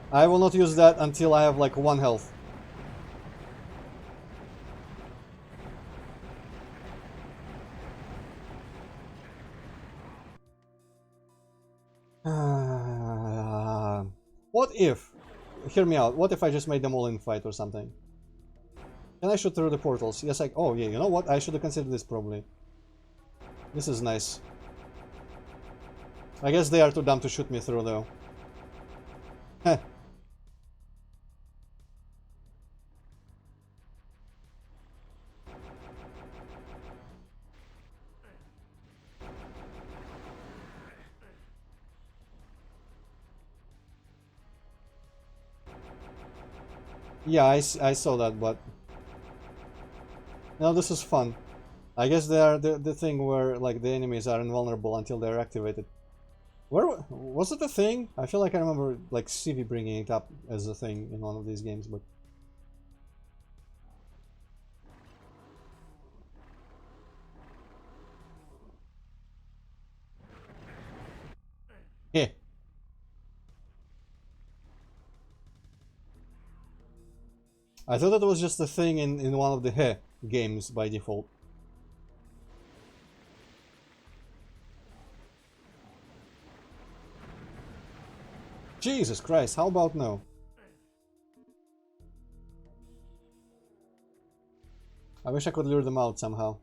I will not use that until I have like 1 health. What if, hear me out, what if I just made them all in fight or something? Can I shoot through the portals? Yes, oh yeah, you know what? I should have considered this probably. This is nice. I guess they are too dumb to shoot me through though. Heh. Yeah, I saw that, but... No, this is fun. I guess they are the thing where like the enemies are invulnerable until they're activated. Where was it a thing? I feel like I remember like Civi bringing it up as a thing in one of these games, but yeah. I thought it was just a thing in one of the games by default. Jesus Christ, how about no? I wish I could lure them out somehow.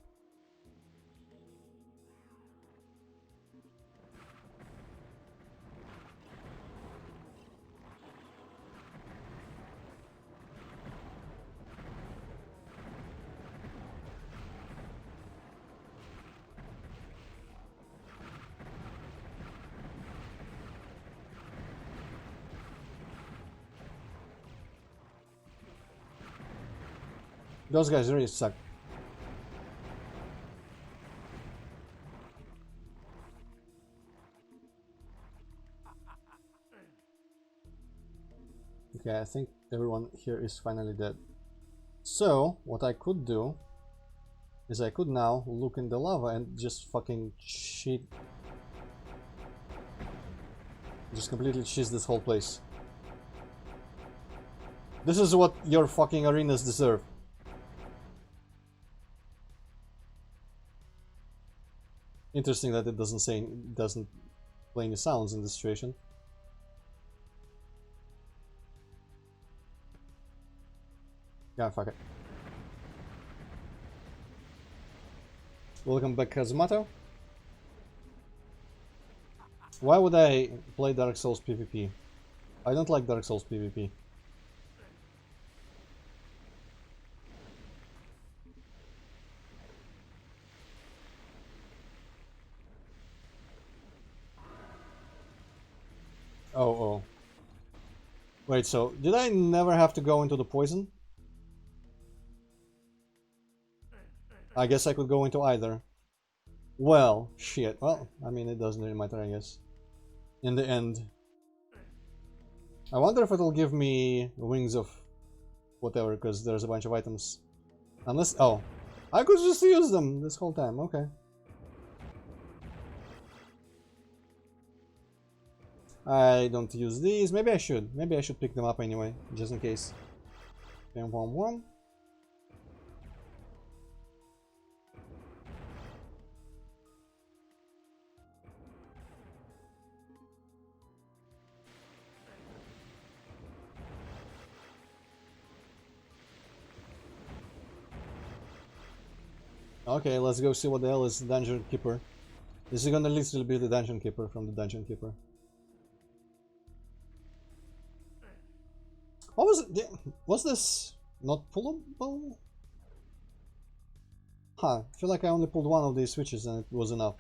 Those guys really suck. Okay, I think everyone here is finally dead. So, what I could do is I could now look in the lava and just fucking cheat. Just completely cheese this whole place. This is what your fucking arenas deserve. Interesting that it doesn't play any sounds in this situation. Yeah, fuck it. Welcome back, Kazumato. Why would I play Dark Souls PvP? I don't like Dark Souls PvP. Oh. Wait, so did I never have to go into the poison? I guess I could go into either. Well, shit. Well, I mean, it doesn't really matter, I guess. In the end. I wonder if it'll give me wings of whatever, because there's a bunch of items. Unless... oh. I could just use them this whole time, okay. I don't use these. Maybe I should. Maybe I should pick them up anyway, just in case. One. Okay, let's go see what the hell is the Dungeon Keeper. This is gonna literally be the Dungeon Keeper from the Dungeon Keeper. What was it? Was this not pullable? Huh, I feel like I only pulled one of these switches and it was enough.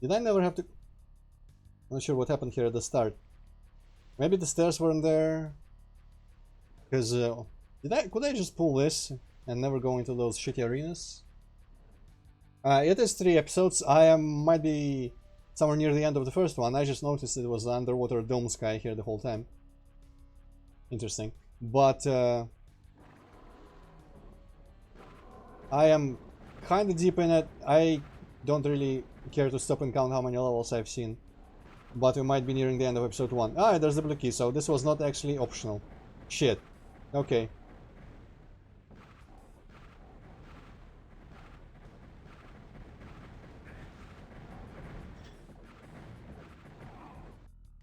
Did I never have to... I'm not sure what happened here at the start. Maybe the stairs weren't there. Because, could I just pull this and never go into those shitty arenas? It is 3 episodes. I might be somewhere near the end of the first one. I just noticed it was the underwater dome sky here the whole time. Interesting. But I am kind of deep in it. I don't really care to stop and count how many levels I've seen. But we might be nearing the end of episode 1. Ah, there's the blue key, so this was not actually optional. Shit. Okay.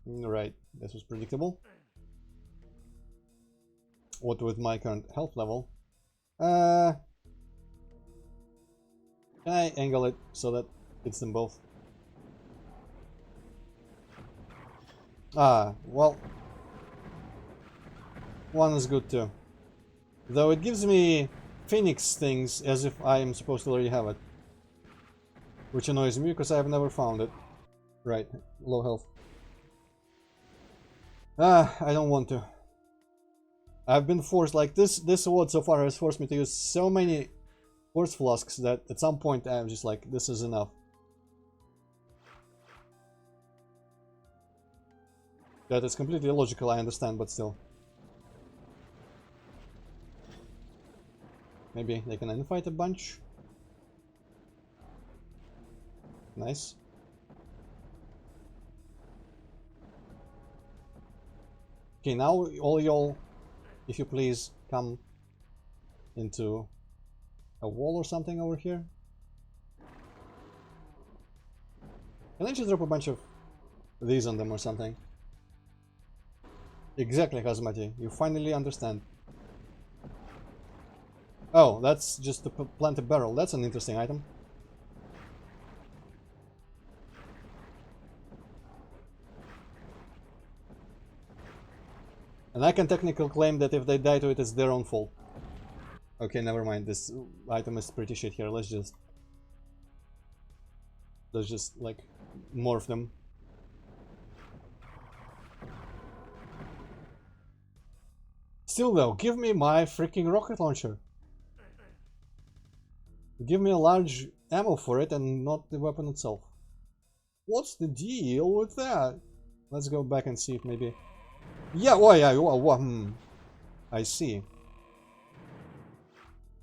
Right, this was predictable. What with my current health level? Can I angle it so that it's them both? Ah, well, one is good too. Though it gives me Phoenix things as if I am supposed to already have it. Which annoys me because I have never found it. Right, low health. Ah, I don't want to. I've been forced, like this award so far has forced me to use so many Force flasks that at some point I'm just like, this is enough. That is completely illogical, I understand, but still. Maybe they can infight a bunch. Nice. Okay, now all y'all, if you please, come into a wall or something over here. Can I just drop a bunch of these on them or something? Exactly, Hazmati. You finally understand. Oh, that's just to plant a barrel. That's an interesting item. And I can technically claim that if they die to it, it's their own fault. Okay, never mind. This item is pretty shit here. Let's just like morph them. Still though, give me my freaking rocket launcher. Give me a large ammo for it and not the weapon itself. What's the deal with that? Let's go back and see if maybe... Yeah, oh yeah, I see.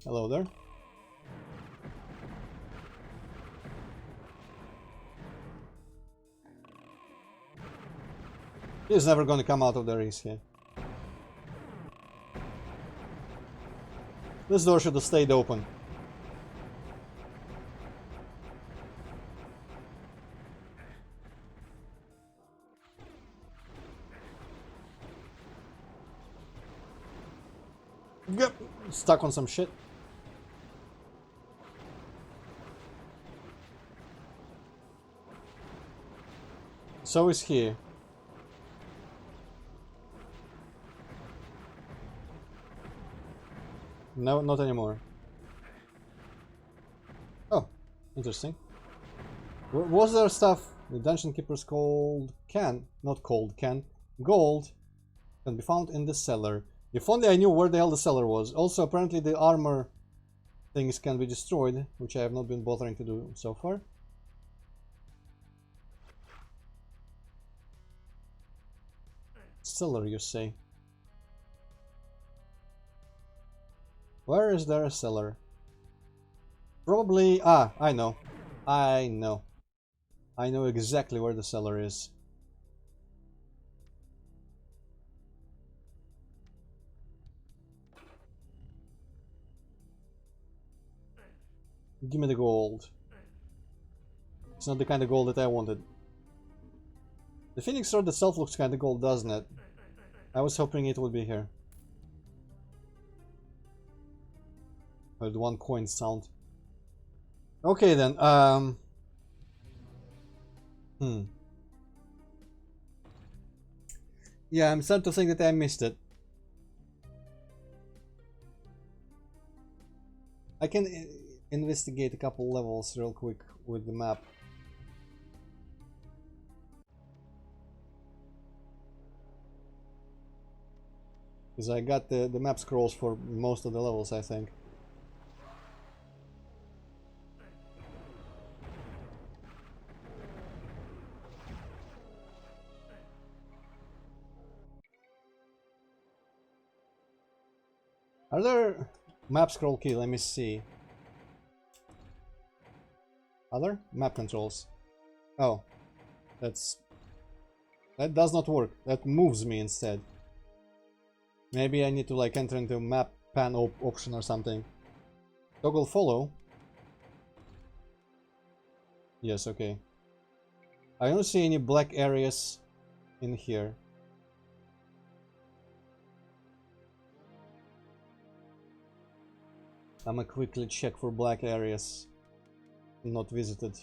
Hello there. He's never gonna come out of the race here. This door should have stayed open. Yep, stuck on some shit. So is he. No, not anymore. Oh, interesting. Was there stuff? The dungeon keeper's gold can gold can be found in the cellar. If only I knew where the hell the cellar was. Also, apparently the armor things can be destroyed, which I have not been bothering to do so far. Cellar, you say? Where is there a cellar? Probably... Ah, I know. I know. I know exactly where the cellar is. Give me the gold. It's not the kind of gold that I wanted. The Phoenix Sword itself looks kind of gold, doesn't it? I was hoping it would be here. Heard one coin sound. Okay then, Yeah, I'm starting to think that I missed it. I can investigate a couple levels real quick with the map. Because I got the map scrolls for most of the levels, I think. Are there map scroll key? Let me see. Other map controls. Oh, that does not work. That moves me instead. Maybe I need to like enter into map pan option or something. Toggle follow. Yes, okay. I don't see any black areas in here. I'm gonna quickly check for black areas not visited.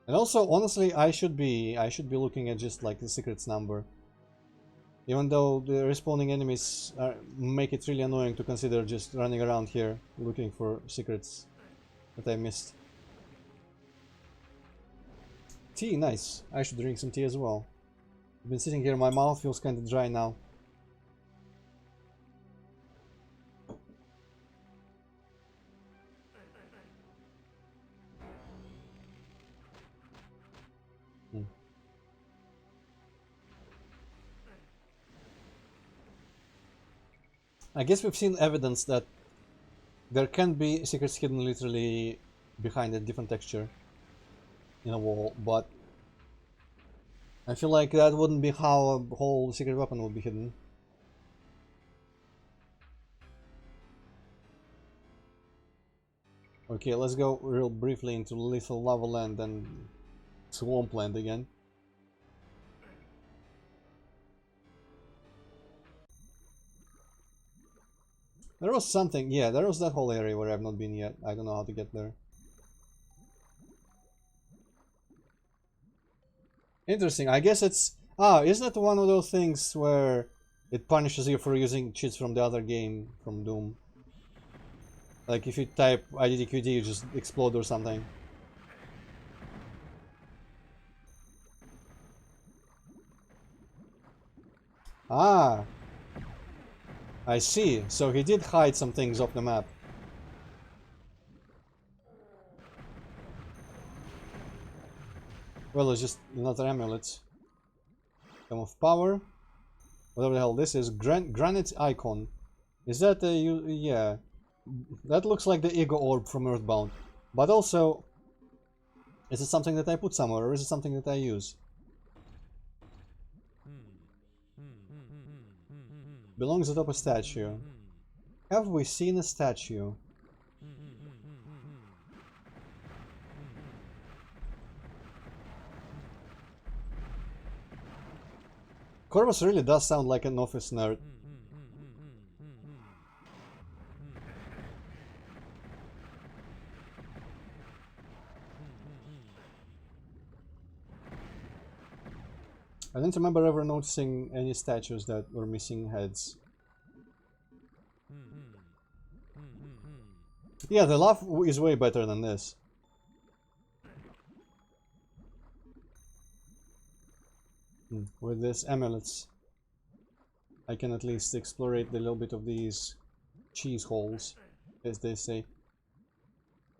And also, honestly, I should be looking at just like the secrets number. Even though the respawning enemies make it really annoying to consider just running around here looking for secrets that I missed. Tea, nice. I should drink some tea as well. I've been sitting here, my mouth feels kind of dry now. I guess we've seen evidence that there can be secrets hidden literally behind a different texture in a wall, but I feel like that wouldn't be how a whole secret weapon would be hidden. Okay, let's go real briefly into Lethal Lava Land and Swamp Land again. There was something, yeah, there was that whole area where I've not been yet. I don't know how to get there. Interesting, I guess it's... Ah, isn't it one of those things where it punishes you for using cheats from the other game, from Doom? Like if you type IDDQD, you just explode or something. Ah! I see, so he did hide some things off the map. Well, it's just another amulet. Tome of Power. Whatever the hell this is. Granite Icon. Is that a... yeah. That looks like the Ego Orb from Earthbound. But also... Is it something that I put somewhere, or is it something that I use? Belongs atop a statue. Have we seen a statue? Corvus really does sound like an office nerd. I don't remember ever noticing any statues that were missing heads. Yeah, the laugh is way better than this. With these amulets, I can at least explore a little bit of these cheese holes, as they say.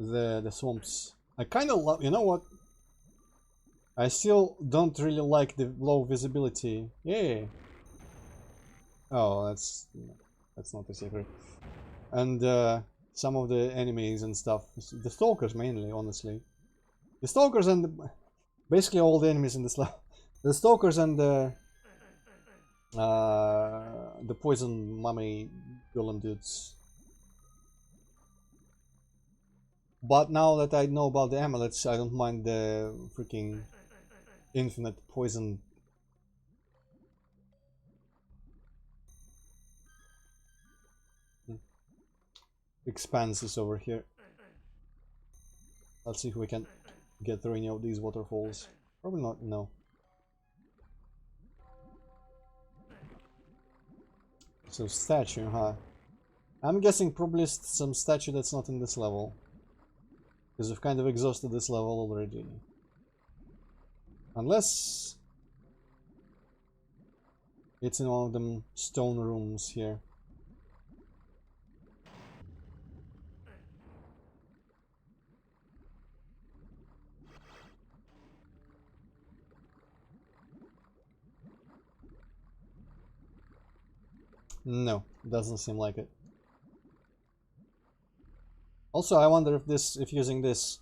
The swamps. I kind of love... You know what? I still don't really like the low visibility. Yeah. Oh, that's not a secret. And some of the enemies and stuff. The Stalkers mainly, honestly. The Stalkers and basically all the enemies in this level. The Stalkers and the poison mummy golem dudes. But now that I know about the amulets, I don't mind the freaking infinite poison. Expanses over here. Let's see if we can get through any of these waterfalls. Probably not, no. So statue, huh? I'm guessing probably some statue that's not in this level. Because we've kind of exhausted this level already. Unless it's in one of them stone rooms here. No, doesn't seem like it. Also, I wonder if if using this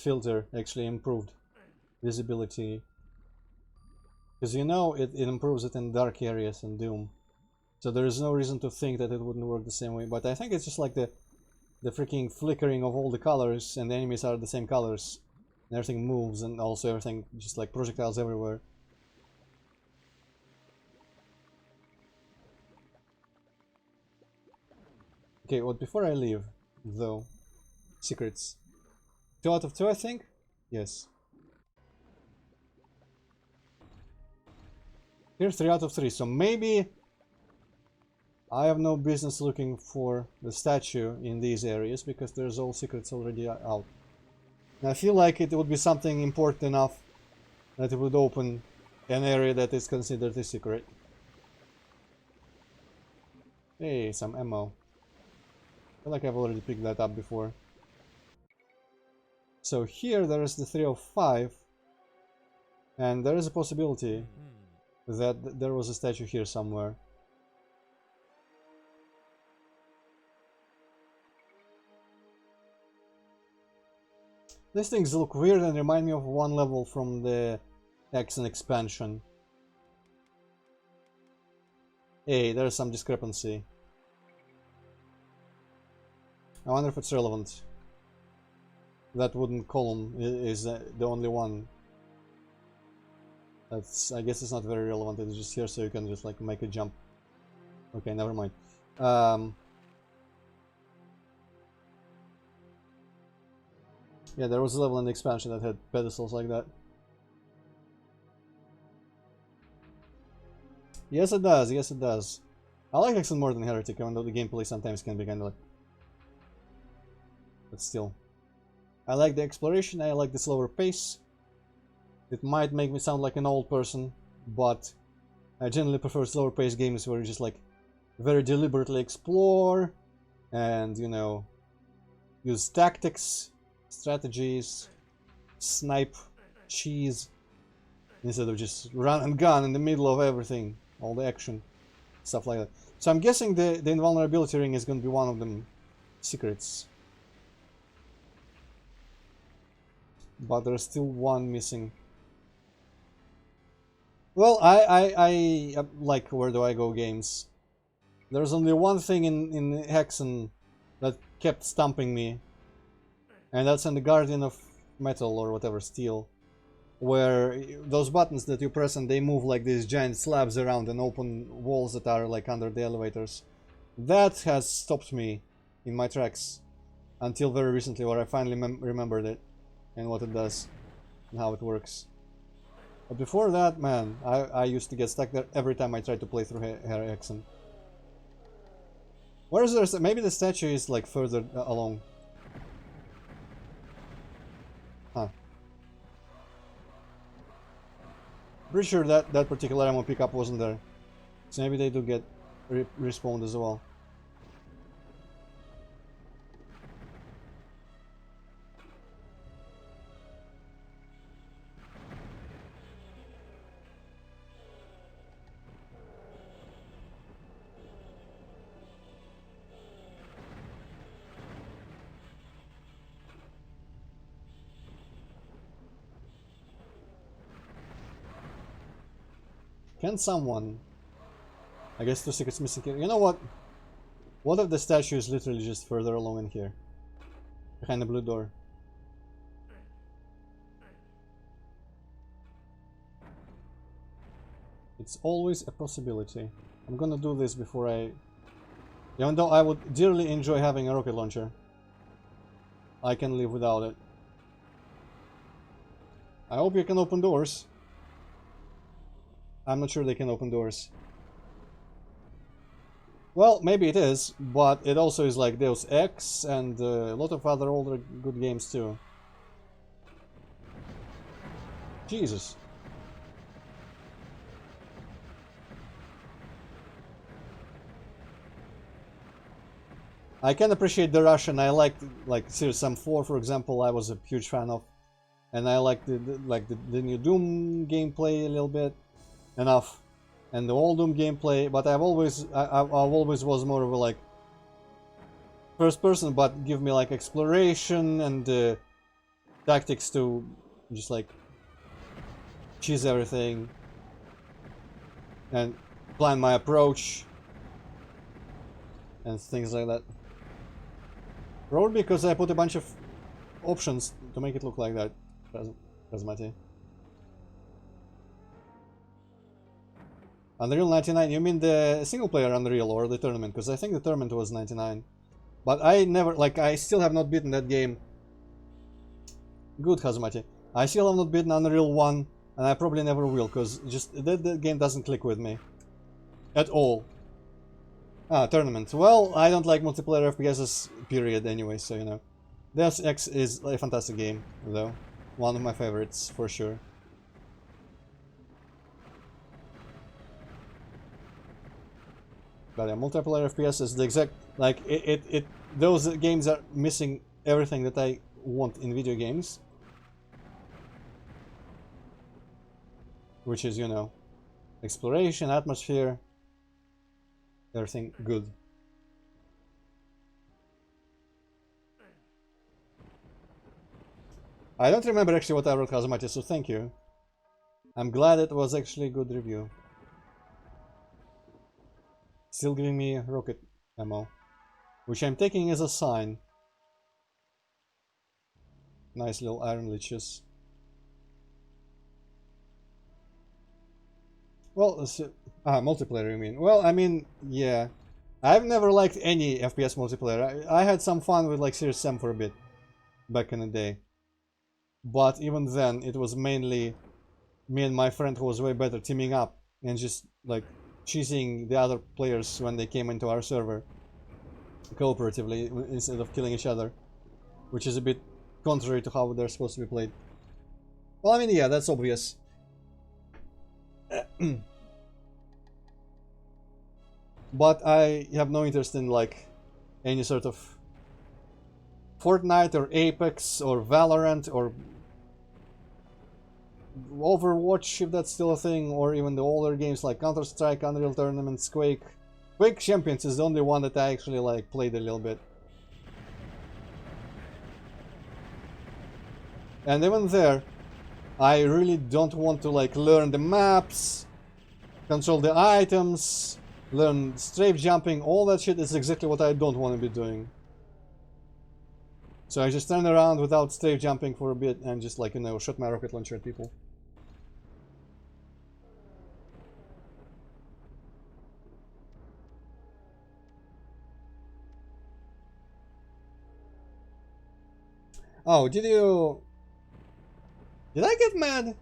filter actually improved visibility. Because you know it improves it in dark areas in Doom. So there is no reason to think that it wouldn't work the same way. But I think it's just like the freaking flickering of all the colors, and the enemies are the same colors. And everything moves, and also everything just like projectiles everywhere. Okay, well, before I leave, though, secrets. 2 out of 2, I think? Yes. Here's 3 out of 3, so maybe I have no business looking for the statue in these areas, because there's all secrets already out. And I feel like it would be something important enough that it would open an area that is considered a secret. Hey, some ammo. I feel like I've already picked that up before. So here there is the 3 of 5, and there is a possibility that there was a statue here somewhere. These things look weird and remind me of one level from the Hexen expansion. Hey, there's some discrepancy. I wonder if it's relevant. That wooden column is the only one. That's, I guess it's not very relevant, it's just here so you can just like make a jump. Okay, never mind. Yeah, there was a level in the expansion that had pedestals like that. Yes it does, yes it does. I like Hexen more than Heretic, even though the gameplay sometimes can be kind of like... But still. I like the exploration, I like the slower pace. It might make me sound like an old person, but I generally prefer slower paced games where you just like very deliberately explore and, you know, use tactics, strategies, snipe, cheese, instead of just run and gun in the middle of everything, all the action, stuff like that. So I'm guessing the invulnerability ring is going to be one of them secrets. But there's still one missing. Well, I like Where Do I Go games. There's only one thing in Hexen that kept stumping me, and that's in the Guardian of Metal or whatever, Steel, where those buttons that you press and they move like these giant slabs around and open walls that are like under the elevators. That has stopped me in my tracks until very recently, where I finally remembered it and what it does and how it works. But before that, man, I used to get stuck there every time I tried to play through Hexen. Where is there? Maybe the statue is like further along. Huh. Pretty sure that particular ammo pickup wasn't there. So maybe they do get respawned as well. Can someone... I guess 2 secrets missing here. You know what? What if the statue is literally just further along in here? Behind the blue door. It's always a possibility. I'm gonna do this before I... Even though I would dearly enjoy having a rocket launcher, I can live without it. I hope you can open doors. I'm not sure they can open doors. Well, maybe it is, but it also is like Deus Ex and a lot of other older good games too. Jesus. I can appreciate the rush, and I liked like Series M4, for example. I was a huge fan of, and I liked the new Doom gameplay a little bit enough, and the old Doom gameplay. But I've always was more of a like first person, but give me like exploration and tactics to just like cheese everything and plan my approach and things like that. Probably because I put a bunch of options to make it look like that. Razmati. Unreal 99, you mean the single player Unreal or the tournament? Because I think the tournament was 99. But I never, like, I still have not beaten that game. Good, Hazmati. I still have not beaten Unreal 1, and I probably never will, because just that game doesn't click with me. At all. Ah, tournament. Well, I don't like multiplayer FPSs, period, anyway, so you know. Deus Ex is a fantastic game, though. One of my favorites, for sure. But yeah, multiplayer FPS is the exact... Like, those games are missing everything that I want in video games. Which is, you know, exploration, atmosphere, everything good. I don't remember actually what I wrote Hazamati, so thank you. I'm glad it was actually a good review. Still giving me rocket ammo, which I'm taking as a sign. Nice little iron leeches. Well, multiplayer you mean? Well, I mean, yeah. I've never liked any FPS multiplayer. I had some fun with like Serious Sam for a bit back in the day. But even then, it was mainly me and my friend who was way better teaming up and just like cheesing the other players when they came into our server cooperatively instead of killing each other, which is a bit contrary to how they're supposed to be played. Well, I mean, yeah, that's obvious. But I have no interest in like any sort of Fortnite or Apex or Valorant or Overwatch, if that's still a thing, or even the older games like Counter-Strike, Unreal Tournaments, Quake. Quake Champions is the only one that I actually like played a little bit. And even there, I really don't want to like learn the maps, control the items, learn strafe jumping. All that shit is exactly what I don't want to be doing. So I just turn around without strafe jumping for a bit and just like, you know, shoot my rocket launcher at people. Oh, did I get mad?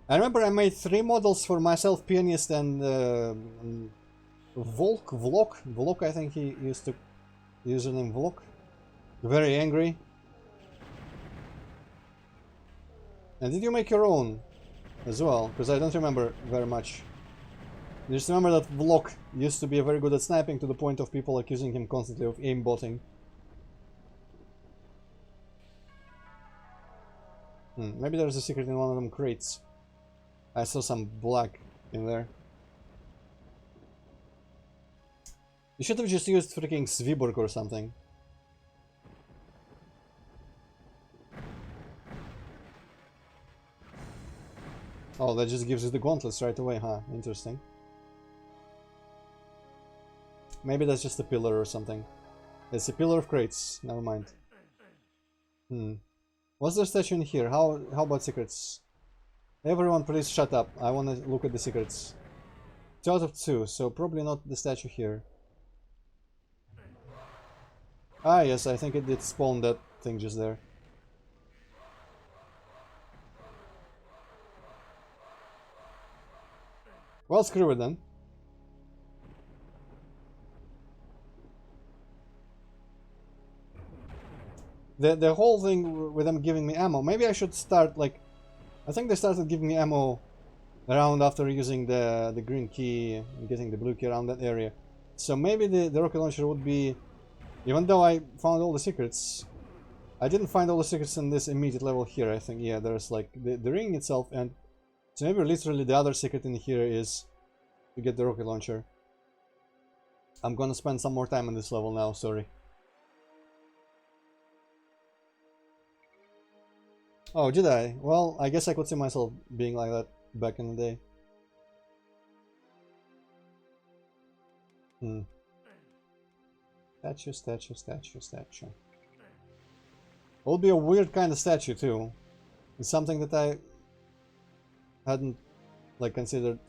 I remember I made 3 models for myself, Pianist and Vlok, I think he used to username Vlok. Very angry. And did you make your own as well? Because I don't remember very much. I just remember that Vlok used to be very good at sniping to the point of people accusing him constantly of aimbotting. Maybe there's a secret in one of them crates. I saw some black in there. You should have just used freaking Sviborg or something. Oh, that just gives you the gauntlets right away, huh? Interesting. Maybe that's just a pillar or something. It's a pillar of crates. Never mind. What's the statue in here? How about secrets? Everyone please shut up. I want to look at the secrets. 2 out of 2, so probably not the statue here. Ah yes, I think it did spawn that thing just there. Well, screw it then. The whole thing with them giving me ammo, maybe I should start like... I think they started giving me ammo around after using the green key and getting the blue key around that area. So maybe the rocket launcher would be... Even though I found all the secrets, I didn't find all the secrets in this immediate level here, I think. Yeah, there's like the ring itself, and so maybe literally the other secret in here is to get the rocket launcher. I'm gonna spend some more time on this level now, sorry. Oh, did I? Well, I guess I could see myself being like that back in the day. Statue, statue, statue, statue. It would be a weird kind of statue too. It's something that I hadn't like considered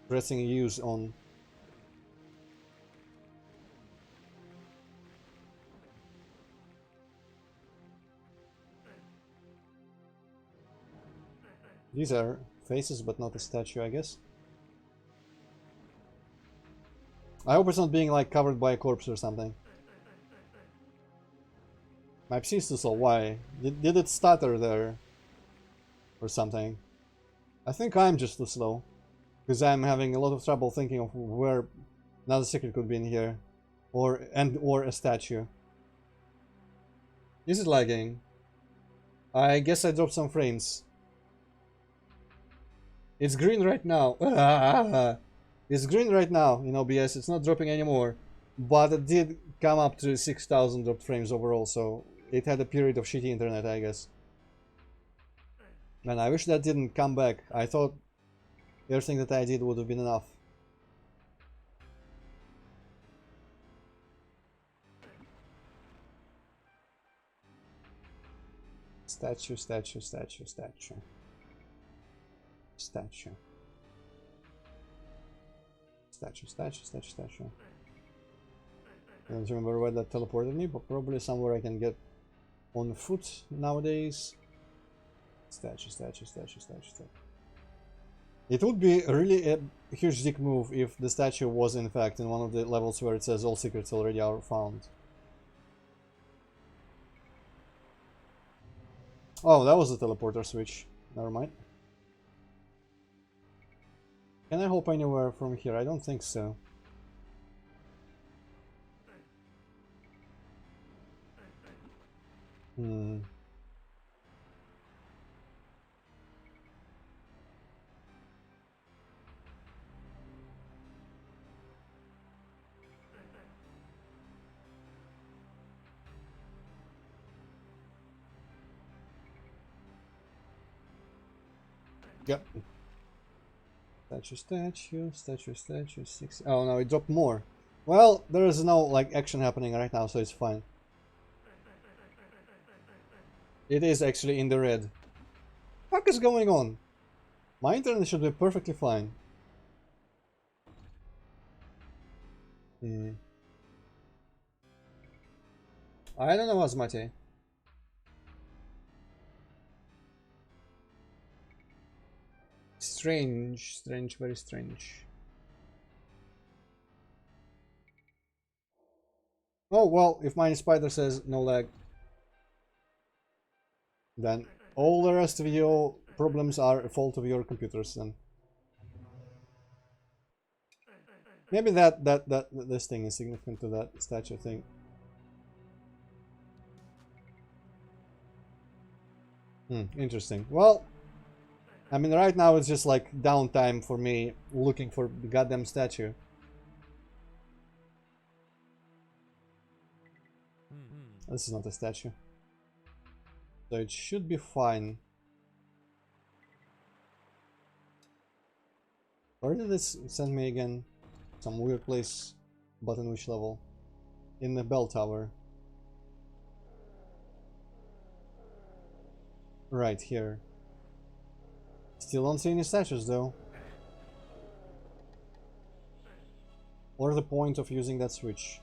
pressing use on. These are faces, but not a statue, I guess. I hope it's not being like covered by a corpse or something. My PC is too slow. Why? Did it stutter there? Or something? I think I'm just too slow. Because I'm having a lot of trouble thinking of where another secret could be in here. Or a statue. Is it lagging? I guess I dropped some frames. It's green right now. It's green right now in OBS. It's not dropping anymore. But it did come up to 6,000 dropped frames overall, so it had a period of shitty internet, I guess. Man, I wish that didn't come back. I thought everything that I did would have been enough. Statue, statue, statue, statue. Statue. Statue, statue, statue, statue. I don't remember where that teleported me, but probably somewhere I can get on foot nowadays. Statue, statue, statue, statue, statue. It would be really a huge dick move if the statue was in fact in one of the levels where it says all secrets already are found. Oh, that was the teleporter switch. Never mind. Can I hop anywhere from here? I don't think so. Hmm. Yep. Statue, statue, statue, statue, 6. Oh no, it dropped more. Well, there is no like action happening right now, so it's fine. It is actually in the red. What is going on? My internet should be perfectly fine. I don't know, Asmati. Strange, strange, very strange. Oh, well, if my spider says no lag, then all the rest of your problems are a fault of your computers then. Maybe this thing is significant to that statue thing. Interesting. Well, I mean, right now it's just like downtime for me looking for the goddamn statue. This is not a statue. So it should be fine. Where did this send me again? Some weird place. But in which level? In the bell tower. Right here. Still don't see any statues though. Or the point of using that switch?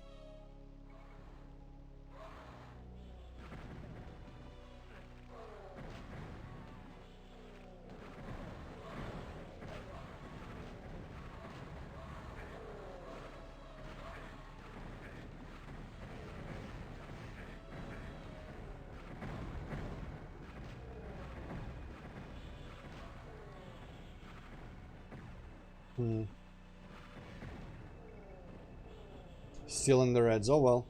Still in the reds, oh well.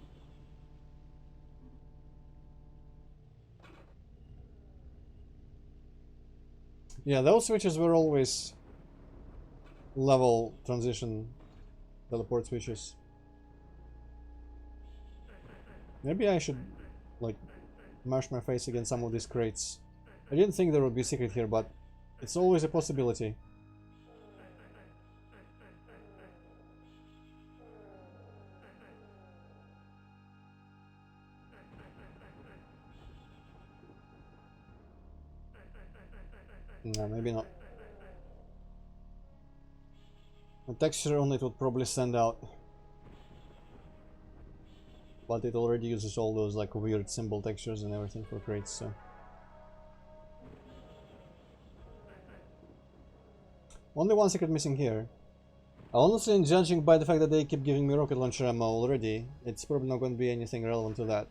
Yeah, those switches were always level transition teleport switches. Maybe I should like mash my face against some of these crates. I didn't think there would be a secret here, but it's always a possibility. No, maybe not. A texture on it would probably stand out. But it already uses all those like weird symbol textures and everything for crates, so. Only one secret missing here. Honestly, judging by the fact that they keep giving me rocket launcher ammo already, it's probably not going to be anything relevant to that.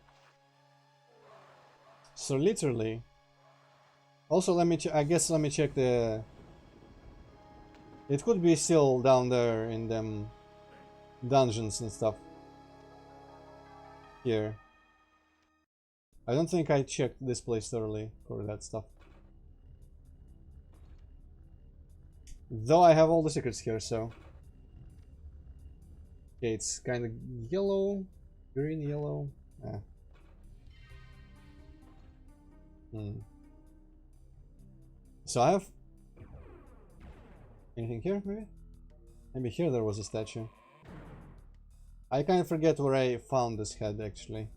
So literally... Also, let me check the... It could be still down there in them dungeons and stuff. Here. I don't think I checked this place thoroughly for that stuff. Though I have all the secrets here, so... Okay, it's kind of yellow, green, yellow. So I have... Anything here, maybe? Maybe here there was a statue. I kind of forget where I found this head, actually.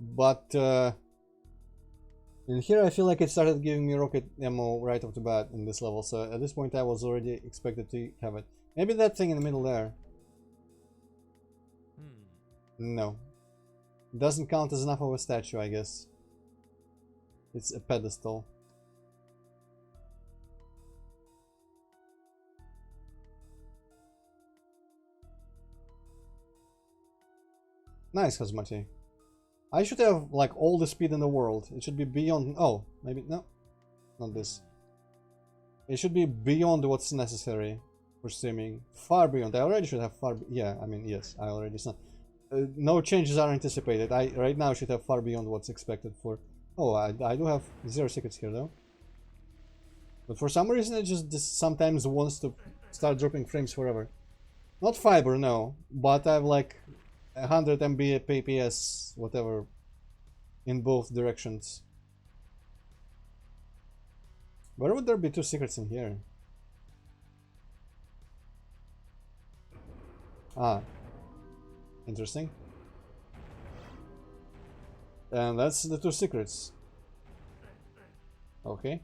But, in here I feel like it started giving me rocket ammo right off the bat in this level, so at this point I was already expected to have it. Maybe that thing in the middle there. No. Doesn't count as enough of a statue, I guess. It's a pedestal. Nice, Hazmati. I should have, like, all the speed in the world. It should be beyond... Oh, maybe... No. Not this. It should be beyond what's necessary for streaming. Far beyond. I already should have far... Yeah, I mean, yes, I already saw. No changes are anticipated. I right now should have far beyond what's expected for... Oh, I do have 0 secrets here, though. But for some reason, it just sometimes wants to start dropping frames forever. Not fiber, no. But I have, like... 100 Mbps, whatever, in both directions. Where would there be 2 secrets in here? Ah, interesting. And that's the 2 secrets. Okay.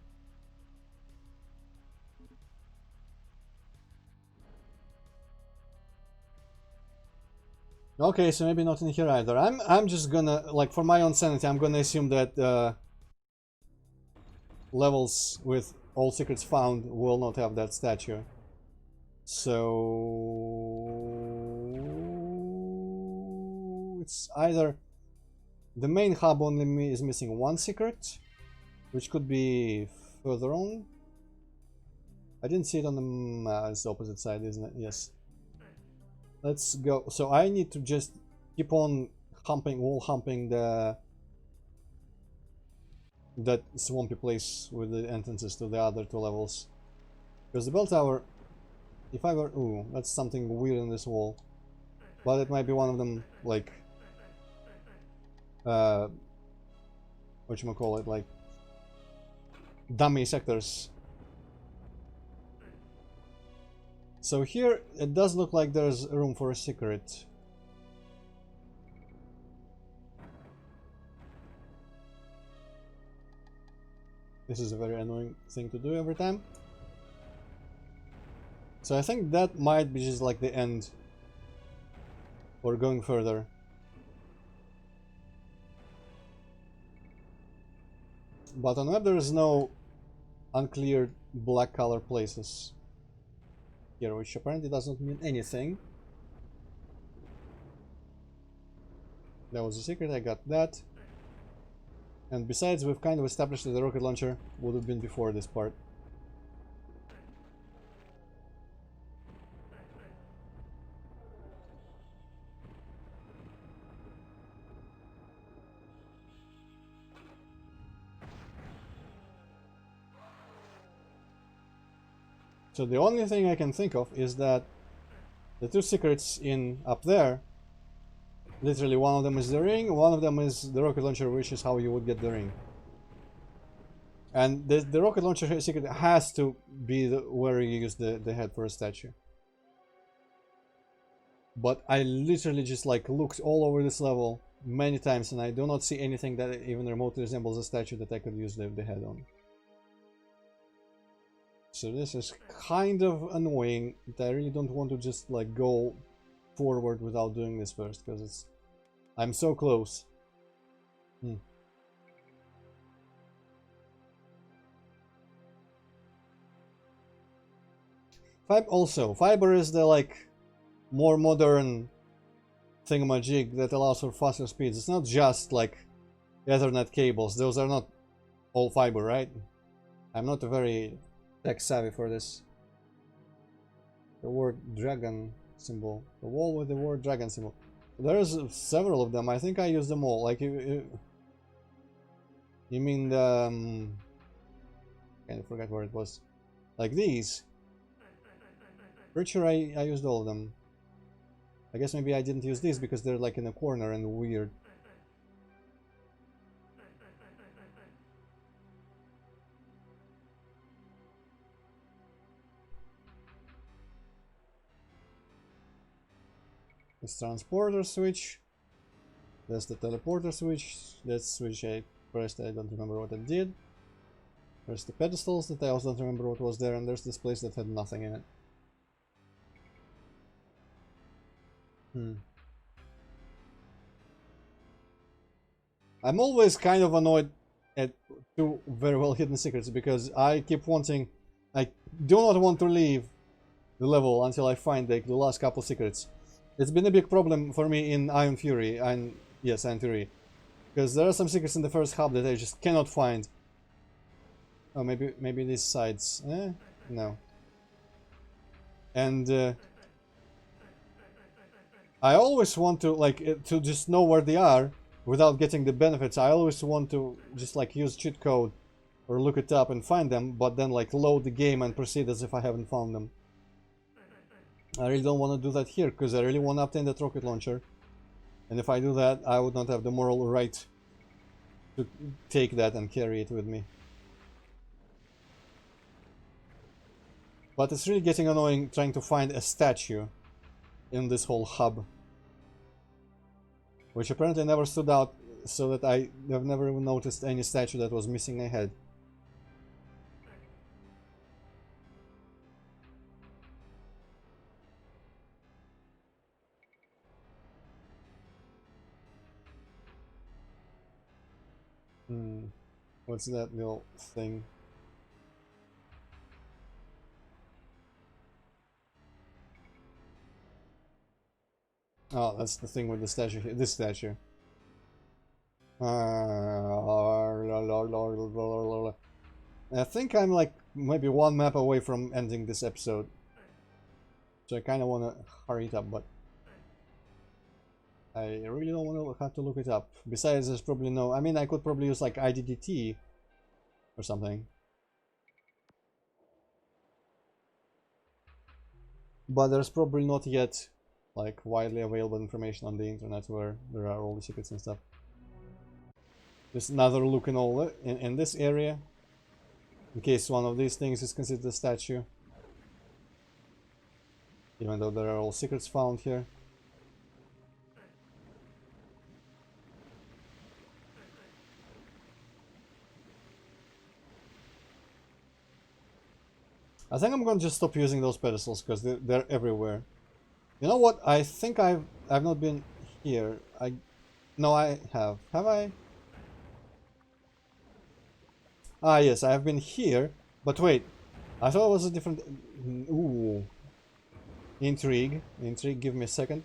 Okay, so maybe not in here either. I'm just gonna, like, for my own sanity, I'm gonna assume that levels with all secrets found will not have that statue. So it's either the main hub only is missing 1 secret, which could be further on. I didn't see it on the it's the opposite side, isn't it? Yes. Let's go. So I need to just keep on humping, wall humping that swampy place with the entrances to the other 2 levels. Because the bell tower, if I were... Ooh, that's something weird in this wall. But it might be one of them, like... whatchamacallit, like... dummy sectors. So here, it does look like there's room for a secret. This is a very annoying thing to do every time. So I think that might be just like the end. Or going further. But on web there is no uncleared black color places here, which apparently doesn't mean anything. That was a secret, I got that. And besides, we've kind of established that the rocket launcher would have been before this part. So the only thing I can think of is that the 2 secrets in up there, literally one of them is the ring, one of them is the rocket launcher, which is how you would get the ring. And the rocket launcher secret has to be where you use the head for a statue. But I literally just like looked all over this level many times and I do not see anything that even remotely resembles a statue that I could use the head on. So this is kind of annoying. I really don't want to just like go forward without doing this first, because I'm so close. Fiber is the like more modern thingamajig that allows for faster speeds. It's not just like Ethernet cables. Those are not all fiber, right? I'm not a very tech savvy for this. The word dragon symbol. The wall with the word dragon symbol. There's several of them. I think I use them all. Like you mean the kind of forgot where it was. Like these. Pretty sure I used all of them. I guess maybe I didn't use these because they're like in a corner and weird. This transporter switch. That's the teleporter switch. That switch I pressed, I don't remember what it did. There's the pedestals that I also don't remember what was there, and there's this place that had nothing in it. I'm always kind of annoyed at two very well hidden secrets because I keep wanting... I do not want to leave the level until I find like, the last couple secrets. It's been a big problem for me in Iron Fury, and yes, Iron Fury. Because there are some secrets in the first hub that I just cannot find. Oh, maybe these sides. No. And I always want to like to just know where they are without getting the benefits. I always want to just like use cheat code or look it up and find them, but then like load the game and proceed as if I haven't found them. I really don't want to do that here because I really want to obtain that rocket launcher. And if I do that, I would not have the moral right to take that and carry it with me. But it's really getting annoying trying to find a statue in this whole hub. Which apparently never stood out, so that I have never even noticed any statue that was missing a head. What's that little thing? Oh, that's the thing with the statue here. This statue. I think I'm like maybe one map away from ending this episode. So I kind of want to hurry it up, but I really don't want to have to look it up. Besides, there's probably no... I mean, I could probably use like IDDT or something. But there's probably not yet like widely available information on the internet where there are all the secrets and stuff. Just another look in all in this area, in case one of these things is considered a statue. Even though there are all secrets found here. I think I'm going to just stop using those pedestals because they're everywhere. You know what? I think I've not been here. No, I have. Have I? Ah, yes, I have been here. But wait, I thought it was a different... Ooh. Intrigue. Intrigue, give me a second.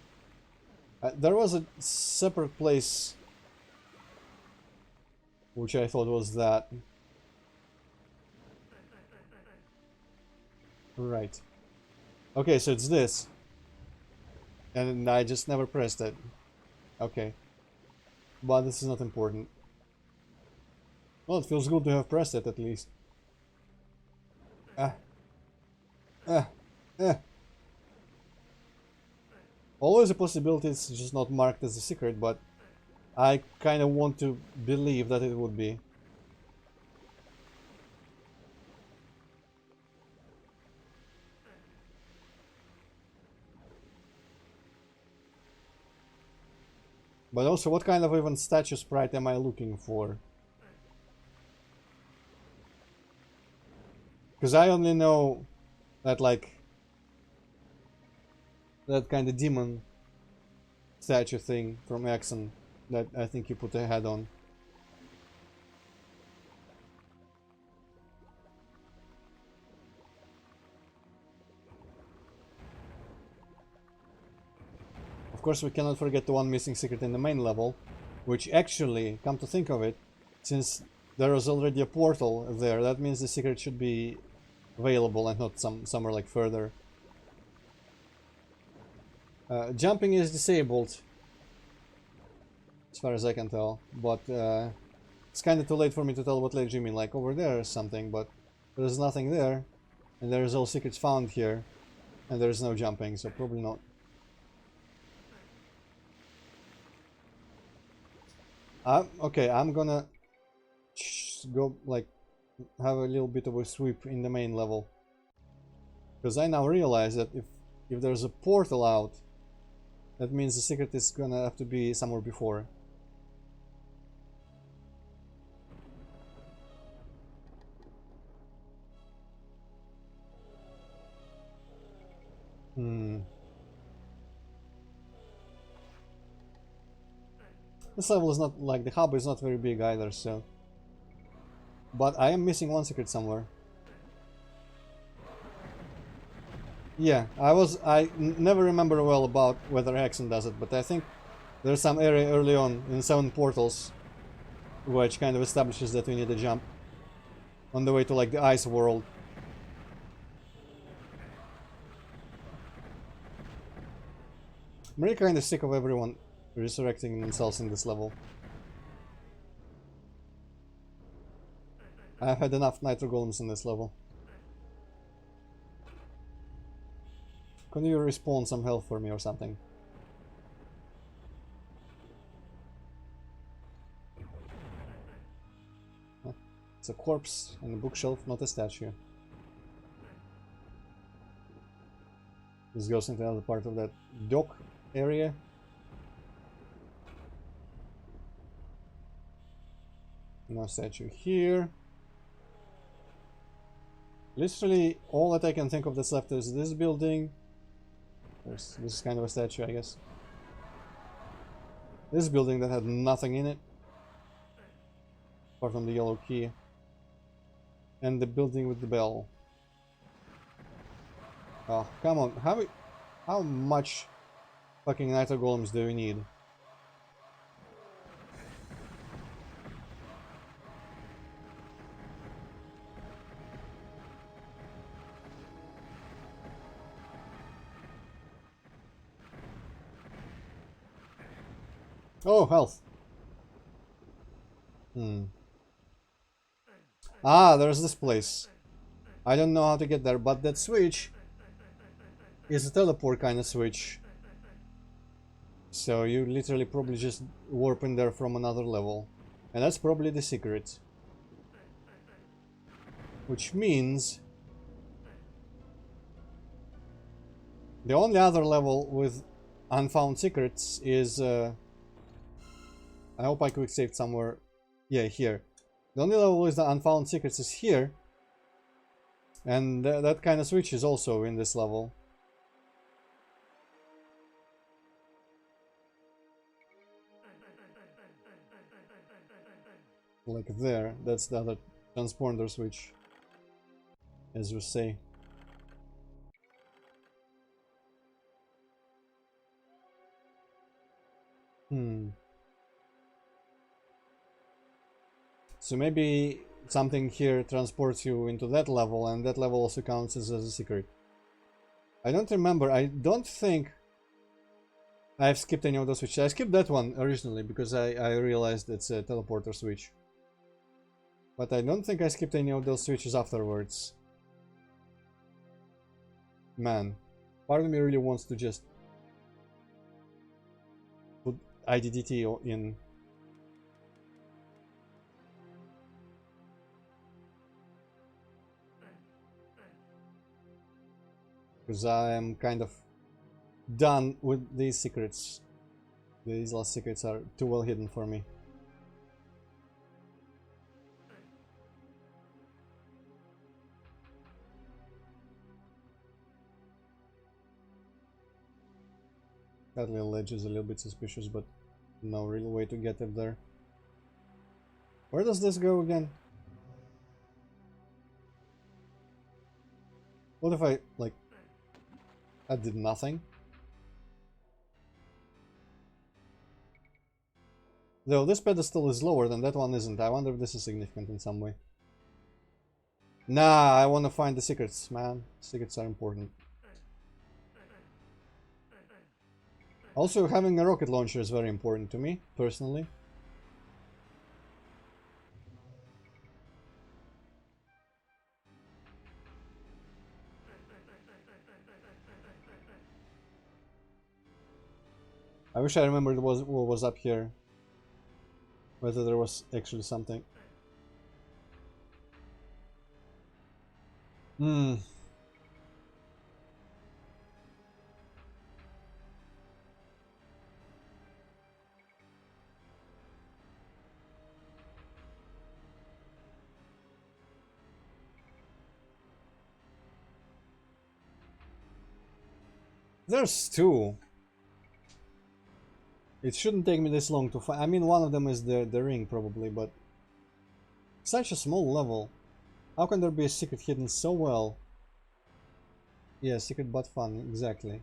There was a separate place which I thought was that. Right. Okay, so it's this. And I just never pressed it. Okay. But this is not important. Well, it feels good to have pressed it at least. Always a possibility it's just not marked as a secret, but I kind of want to believe that it would be. But also, what kind of even statue sprite am I looking for? Because I only know that, like, that kind of demon statue thing from Axon that I think you put a head on. Of course, we cannot forget the one missing secret in the main level, which actually, come to think of it, since there was already a portal there, that means the secret should be available and not somewhere like further. Jumping is disabled, as far as I can tell, but it's kind of too late for me to tell what ledge you mean. Like over there is something, but there's nothing there, and there's all secrets found here, and there's no jumping, so probably not. Okay, I'm gonna go, like, have a little bit of a sweep in the main level. Because I now realize that if there's a portal out, That means the secret is gonna have to be somewhere before. This level is not like the hub is not very big either, so. But I am missing one secret somewhere. Yeah, I never remember well about whether Hexen does it, but I think there's some area early on in 7 portals which kind of establishes that we need to jump on the way to like the ice world. I'm really kind of sick of everyone resurrecting themselves in this level. I've had enough nitro golems in this level. Can you respawn some health for me or something? Huh. It's a corpse on a bookshelf, not a statue. This goes into another part of that dock area. No statue here. Literally all that I can think of that's left is this building. This is kind of a statue, I guess. This building that had nothing in it. Apart from the yellow key. And the building with the bell. Oh, come on. How much fucking nitro golems do we need? Oh, health. Ah, there's this place. I don't know how to get there, but that switch is a teleport kind of switch. So you literally probably just warp in there from another level. And that's probably the secret. Which means the only other level with unfound secrets is I hope I quick saved somewhere. Yeah, here. The only level with the unfound secrets is here. And that kind of switch is also in this level. Like there. That's the other transponder switch. As we say. So maybe something here transports you into that level, and that level also counts as a secret. I don't remember. I don't think I've skipped any of those switches. I skipped that one originally because I realized it's a teleporter switch. But I don't think I skipped any of those switches afterwards. Man, part of me really wants to just put IDDT in. Because I am kind of done with these secrets. These last secrets are too well hidden for me. That little ledge is a little bit suspicious, but no real way to get up there. Where does this go again? What if I, like, I did nothing? Though this pedestal is lower than that one isn't. I wonder if this is significant in some way. Nah, I want to find the secrets, man. Secrets are important. Also, having a rocket launcher is very important to me, personally. I wish I remembered what was up here. Whether there was actually something. Hmm. There's two. It shouldn't take me this long to find. I mean, one of them is the ring probably, but such a small level. How can there be a secret hidden so well? Yeah, secret but fun, exactly.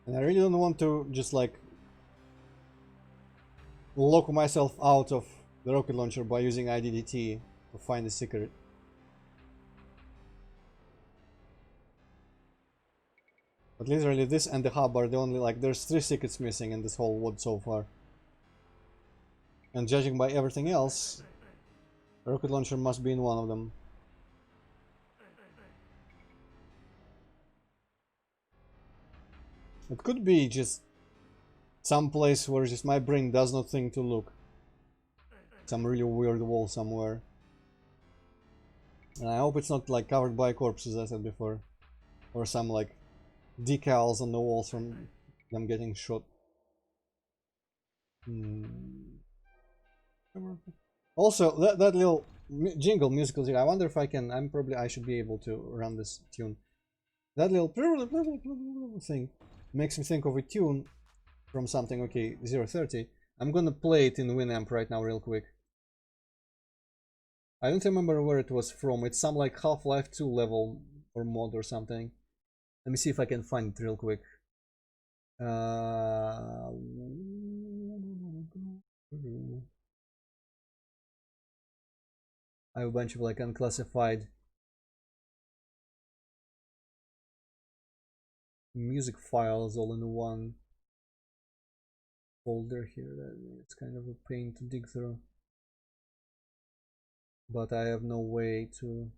And I really don't want to just like lock myself out of the rocket launcher by using IDDT to find the secret. But literally this and the hub are the only, like, there's 3 secrets missing in this whole wood so far. And judging by everything else, a rocket launcher must be in one of them. It could be just some place where just my brain does not think to look. Some really weird wall somewhere. And I hope it's not like covered by corpses, as I said before. Or some like decals on the walls from them getting shot. Also, that little musical thing, I wonder if I can, I should be able to run this tune. That little thing makes me think of a tune from something, okay, 030. I'm gonna play it in Winamp right now real quick. I don't remember where it was from. It's some like Half-Life 2 level or mod or something. Let me see if I can find it real quick. I have a bunch of like unclassified music files all in one folder here. It's kind of a pain to dig through, but I have no way to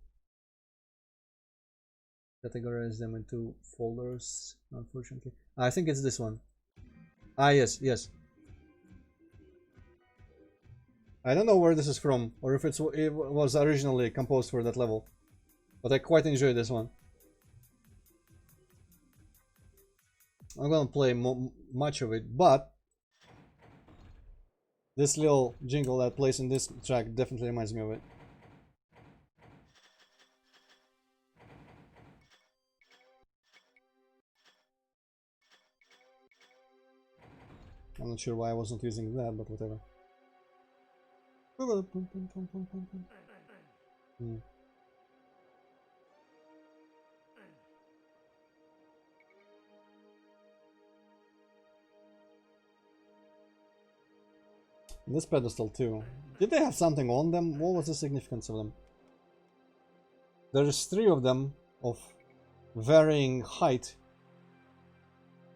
categorize them into folders, unfortunately. I think it's this one. Ah, yes. I don't know where this is from, or if it was originally composed for that level, but I quite enjoy this one. I'm gonna play much of it, but this little jingle that plays in this track definitely reminds me of it. I'm not sure why I wasn't using that, but whatever. This pedestal too. Did they have something on them? What was the significance of them? There's 3 of them of varying height.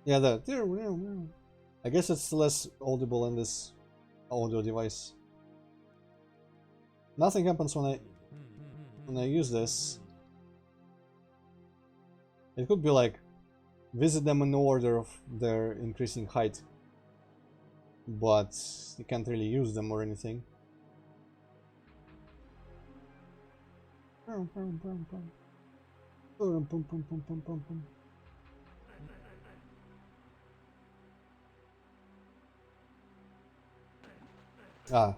Yeah, that. I guess it's less audible in this audio device. Nothing happens when I use this. It could be like visit them in order of their increasing height, but you can't really use them or anything. Ah,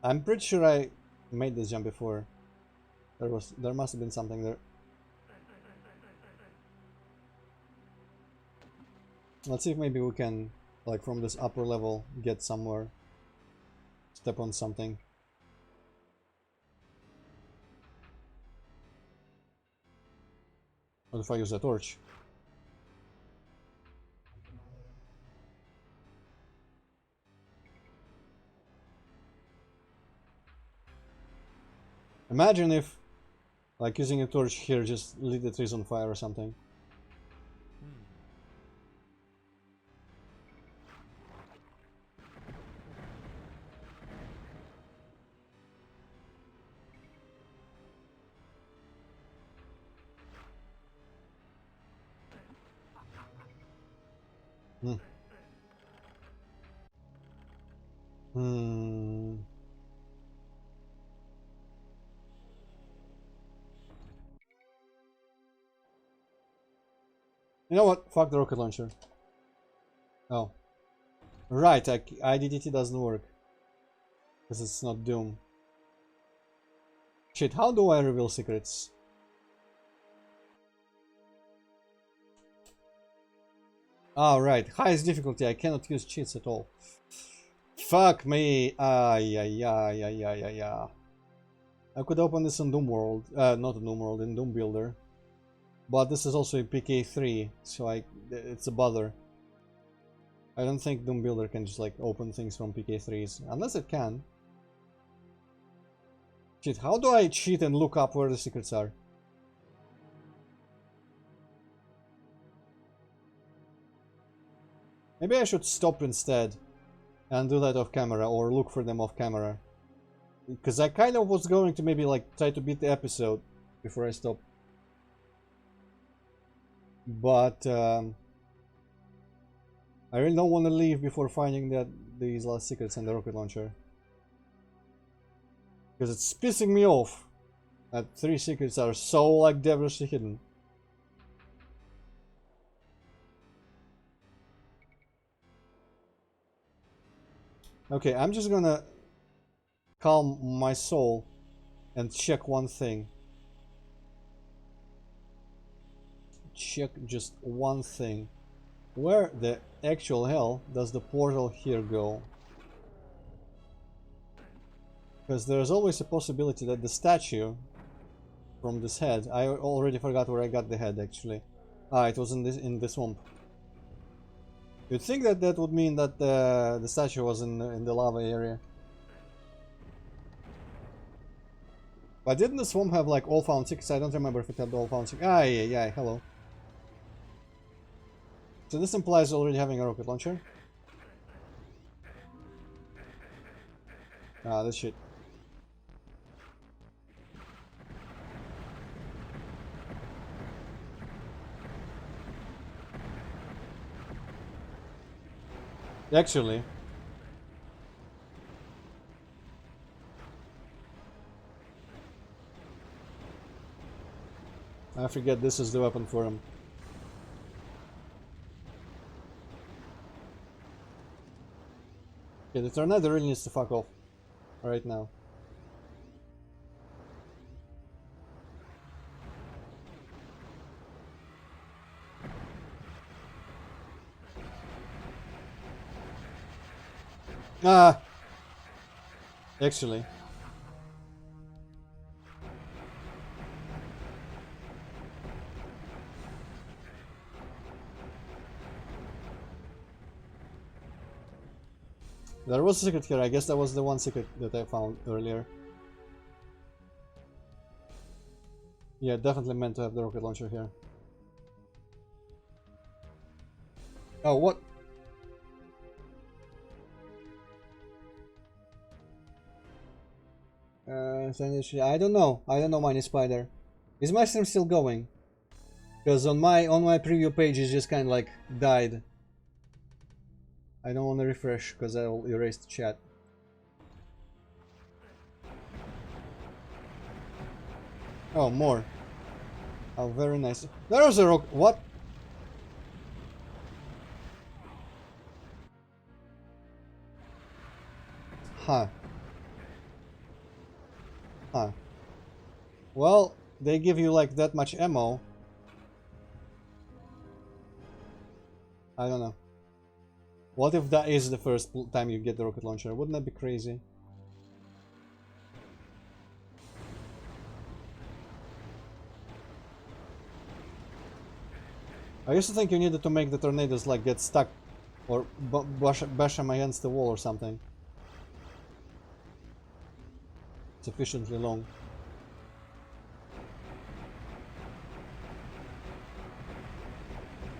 I'm pretty sure I made this jump before. There must have been something there. Let's see if maybe we can, like, from this upper level, get somewhere. Step on something. What if I use a torch? Imagine if, like, using a torch here just lit the trees on fire or something. You know what? Fuck the rocket launcher. Oh. Right, IDDT doesn't work. Because it's not Doom. Shit, how do I reveal secrets? Ah, right. Highest difficulty. I cannot use cheats at all. Fuck me. Yeah. I could open this in Doom World. Not in Doom World, in Doom Builder. But this is also a PK3, so it's a bother. I don't think Doom Builder can just like open things from PK3s. Unless it can. Shit, how do I cheat and look up where the secrets are? Maybe I should stop instead and do that off camera, or look for them off camera. Because I kind of was going to maybe like try to beat the episode before I stop. But I really don't want to leave before finding these last secrets and the rocket launcher. Because it's pissing me off that 3 secrets are so like devilishly hidden. Okay, I'm just gonna calm my soul and check one thing. Check just one thing. Where the actual hell does the portal here go? Because there's always a possibility that the statue from this head, I already forgot where I got the head actually. Ah, it was in the swamp. You'd think that that would mean that the statue was in the lava area. But didn't the swamp have like all found secrets? I don't remember if it had all found secrets. Ah, yeah, hello. So this implies already having a rocket launcher. Ah, this shit. Actually, I forget this is the weapon for him. Okay, the tornado really needs to fuck off right now. Ah! Actually. There was a secret here. I guess that was the one secret that I found earlier. Yeah, definitely meant to have the rocket launcher here. Oh, what? I don't know. I don't know, Mini Spider. Is my stream still going? Because on my preview page it just kind of like died. I don't want to refresh because I will erase the chat. Oh, more. Oh, very nice. There was a rock. What? Huh. Huh. Well, they give you like that much ammo. I don't know. What if that is the first time you get the rocket launcher? Wouldn't that be crazy? I used to think you needed to make the tornadoes like get stuck or bash them against the wall or something. Sufficiently long.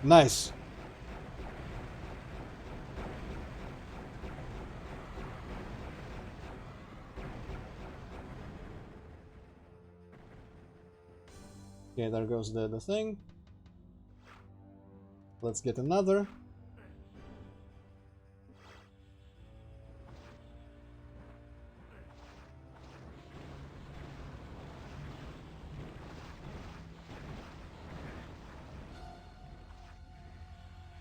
Nice. Okay, there goes the thing. Let's get another.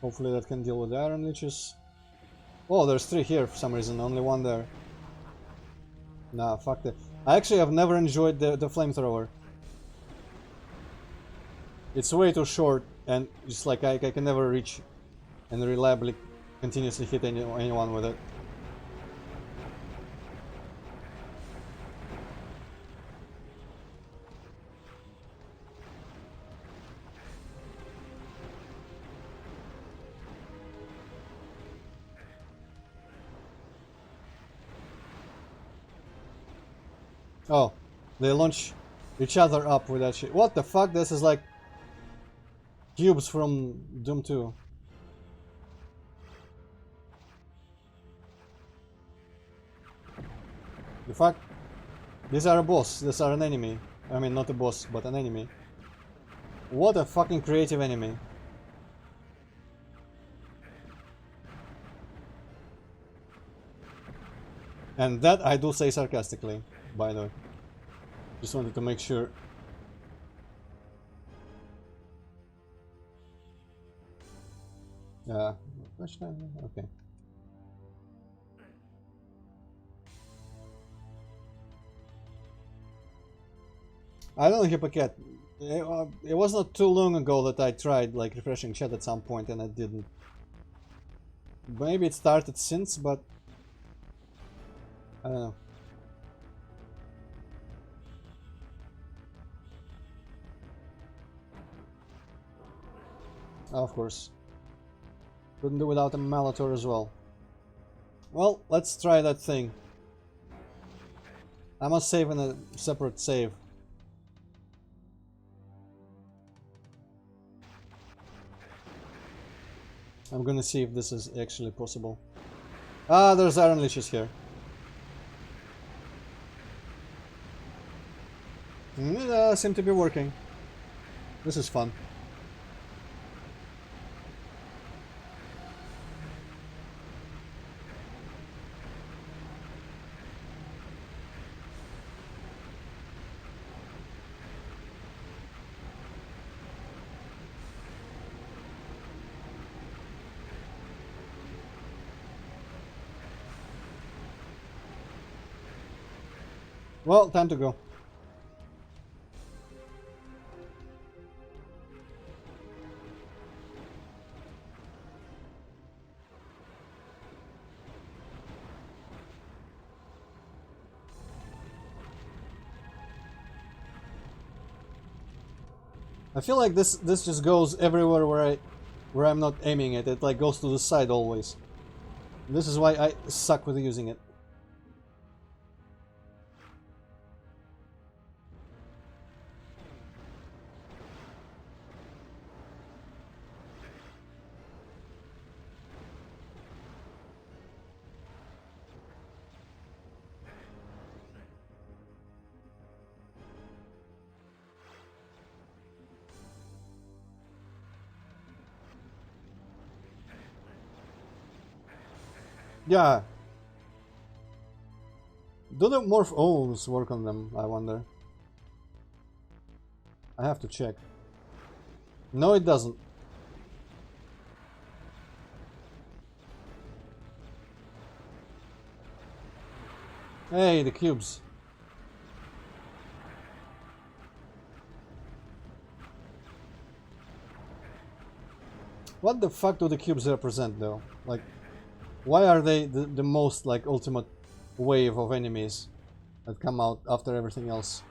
Hopefully that can deal with the iron leeches. Oh, there's 3 here for some reason, only 1 there. Nah, fuck that. I actually have never enjoyed the flamethrower. It's way too short, and just like I can never reach and reliably continuously hit anyone with it. Oh, they launch each other up with that shit. What the fuck? This is like cubes from Doom 2. The fuck? These are a boss. These are an enemy. I mean, not a boss, but an enemy. What a fucking creative enemy. And that I do say sarcastically, by the way. Just wanted to make sure. Okay. I don't know, Hippocat. It was not too long ago that I tried like refreshing chat at some point and I didn't. Maybe it started since, but I don't know. Oh, of course. Couldn't do without a Malator as well. Well, let's try that thing. I must save in a separate save. I'm gonna see if this is actually possible. Ah, there's Iron Leeches here. Seem to be working. This is fun. Well, time to go. I feel like this just goes everywhere where I'm not aiming it. It like goes to the side always. This is why I suck with using it. Yeah. Do the morph owls work on them, I wonder? I have to check. No, it doesn't. Hey, the cubes. What the fuck do the cubes represent, though? Like, why are they the most, like, ultimate wave of enemies that come out after everything else?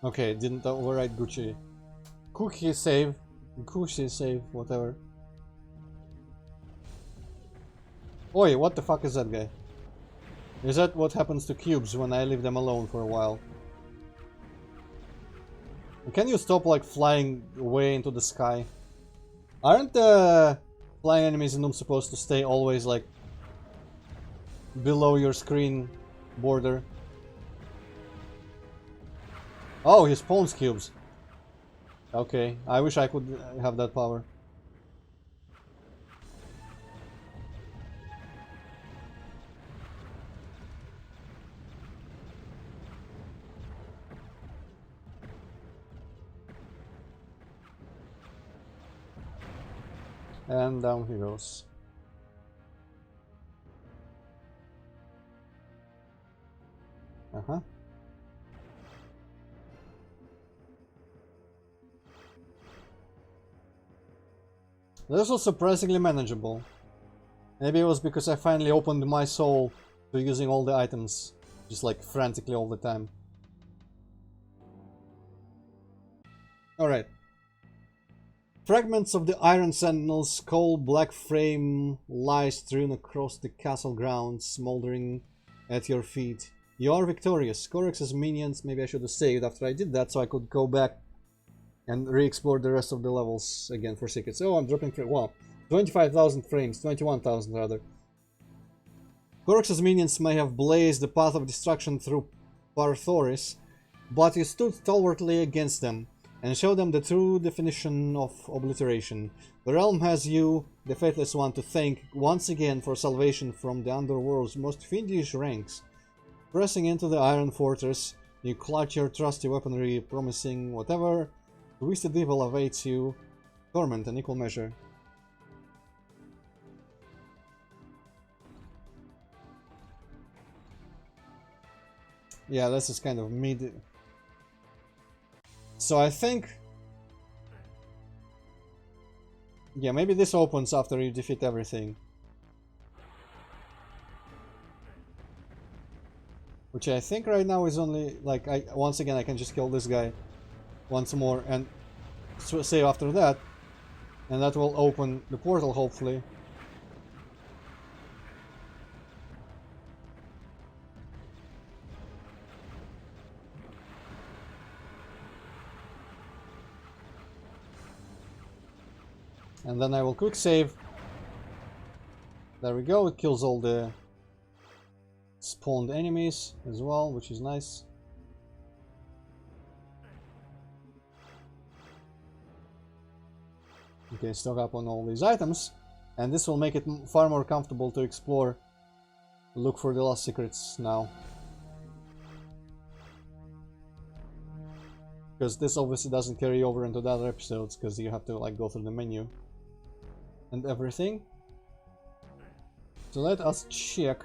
Okay, didn't override Gucci. Cookie save. Cookie save, whatever. Oi, what the fuck is that guy? Is that what happens to cubes when I leave them alone for a while? Can you stop like flying way into the sky? Aren't the flying enemies in Doom supposed to stay always like below your screen border? Oh, he spawns cubes. Okay, I wish I could have that power. And down he goes. Uh-huh. This was surprisingly manageable. Maybe it was because I finally opened my soul to using all the items, just like frantically all the time. Alright. Fragments of the Iron Sentinel's cold black frame lie strewn across the castle grounds, smoldering at your feet. You are victorious. Korex's minions, maybe I should have saved after I did that so I could go back and re-explore the rest of the levels again for secrets. Oh, I'm dropping frames. Wow. 25,000 frames. 21,000 rather. Korex's minions may have blazed the path of destruction through Parthoris, but you stood stalwartly against them and showed them the true definition of obliteration. The realm has you, the Faithless One, to thank once again for salvation from the underworld's most fiendish ranks. Pressing into the Iron Fortress, you clutch your trusty weaponry, promising whatever twisted evil awaits you, torment in equal measure. Yeah, this is kind of mid. So I think... yeah, maybe this opens after you defeat everything. Which I think right now is only, like, once again I can just kill this guy once more and save after that. And that will open the portal, hopefully. And then I will quick save. There we go, it kills all the spawned enemies as well, which is nice. Okay, stock up on all these items, and this will make it far more comfortable to explore, look for the lost secrets now. Because this obviously doesn't carry over into the other episodes, because you have to like go through the menu and everything. So let us check.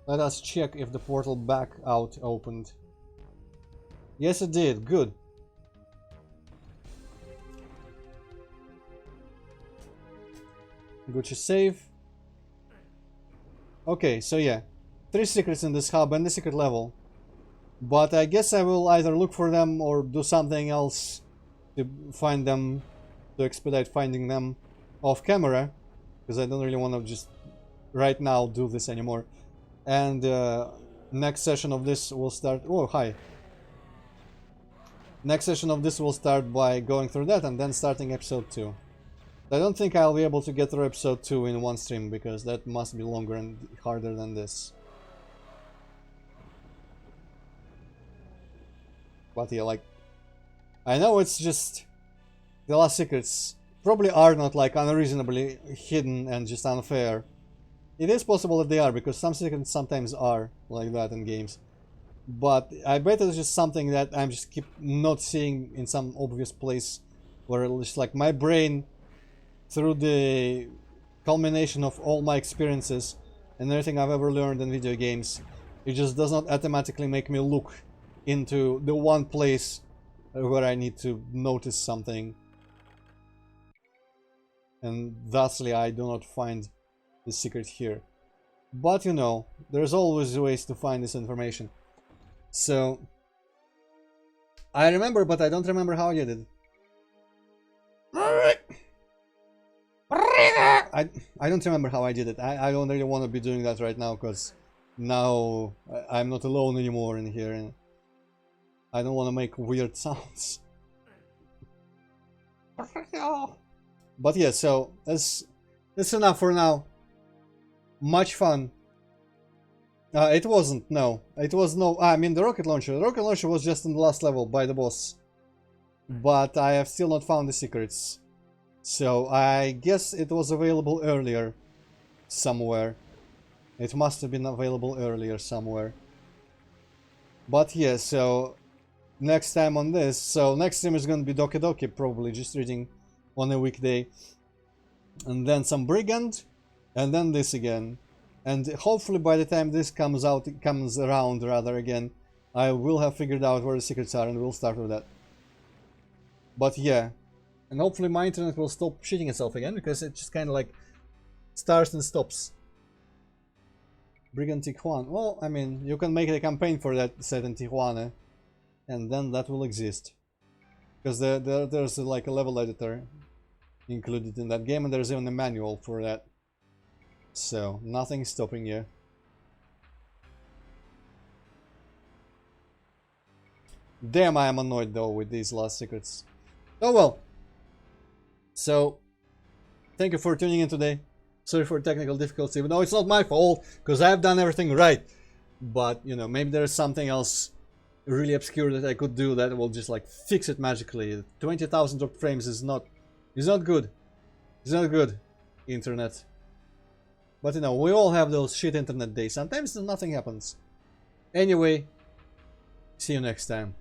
Let us check if the portal back out opened. Yes, it did. Good. Good to save. Okay, so yeah. 3 secrets in this hub and the secret level. But I guess I will either look for them or do something else to find them, to expedite finding them off camera, because I don't really want to just right now do this anymore. And next session of this will start... oh, hi. Next session of this will start by going through that and then starting episode 2. I don't think I'll be able to get through episode 2 in one stream, because that must be longer and harder than this. But yeah, like, I know it's just the last secrets probably are not like unreasonably hidden and just unfair. It is possible that they are, because some secrets sometimes are like that in games. But I bet it's just something that I'm just keep not seeing in some obvious place, where it's just like my brain, through the culmination of all my experiences and everything I've ever learned in video games, it just does not automatically make me look into the one place where I need to notice something. And thusly I do not find the secret here. But you know, there's always ways to find this information. So I remember, but I don't remember how I did it. I don't remember how I did it. I don't really want to be doing that right now, because now I'm not alone anymore in here and I don't want to make weird sounds. But yeah, so that's enough for now. Much fun. It wasn't, no. It was no... I mean, the rocket launcher. The rocket launcher was just in the last level by the boss. But I have still not found the secrets. So I guess it was available earlier somewhere. It must have been available earlier somewhere. But yeah, so next time on this. So next stream is gonna be Doki Doki, probably just reading on a weekday. And then some Brigand, and then this again. And hopefully by the time this comes out, it comes around rather again, I will have figured out where the secrets are and we'll start with that. But yeah, and hopefully my internet will stop shitting itself again, because it just kind of like starts and stops. Brigand Tijuana. Well, I mean, you can make a campaign for that set in Tijuana, and then that will exist. Because there's like a level editor included in that game, and there's even a manual for that. So, nothing's stopping you. Damn, I am annoyed though with these last secrets. Oh well. So, thank you for tuning in today. Sorry for technical difficulties, even though it's not my fault, because I've done everything right. But, you know, maybe there's something else really obscure that I could do that will just like fix it magically. 20,000 dropped frames is not good. It's not good, internet. But you know, we all have those shit internet days. Sometimes nothing happens. Anyway, see you next time.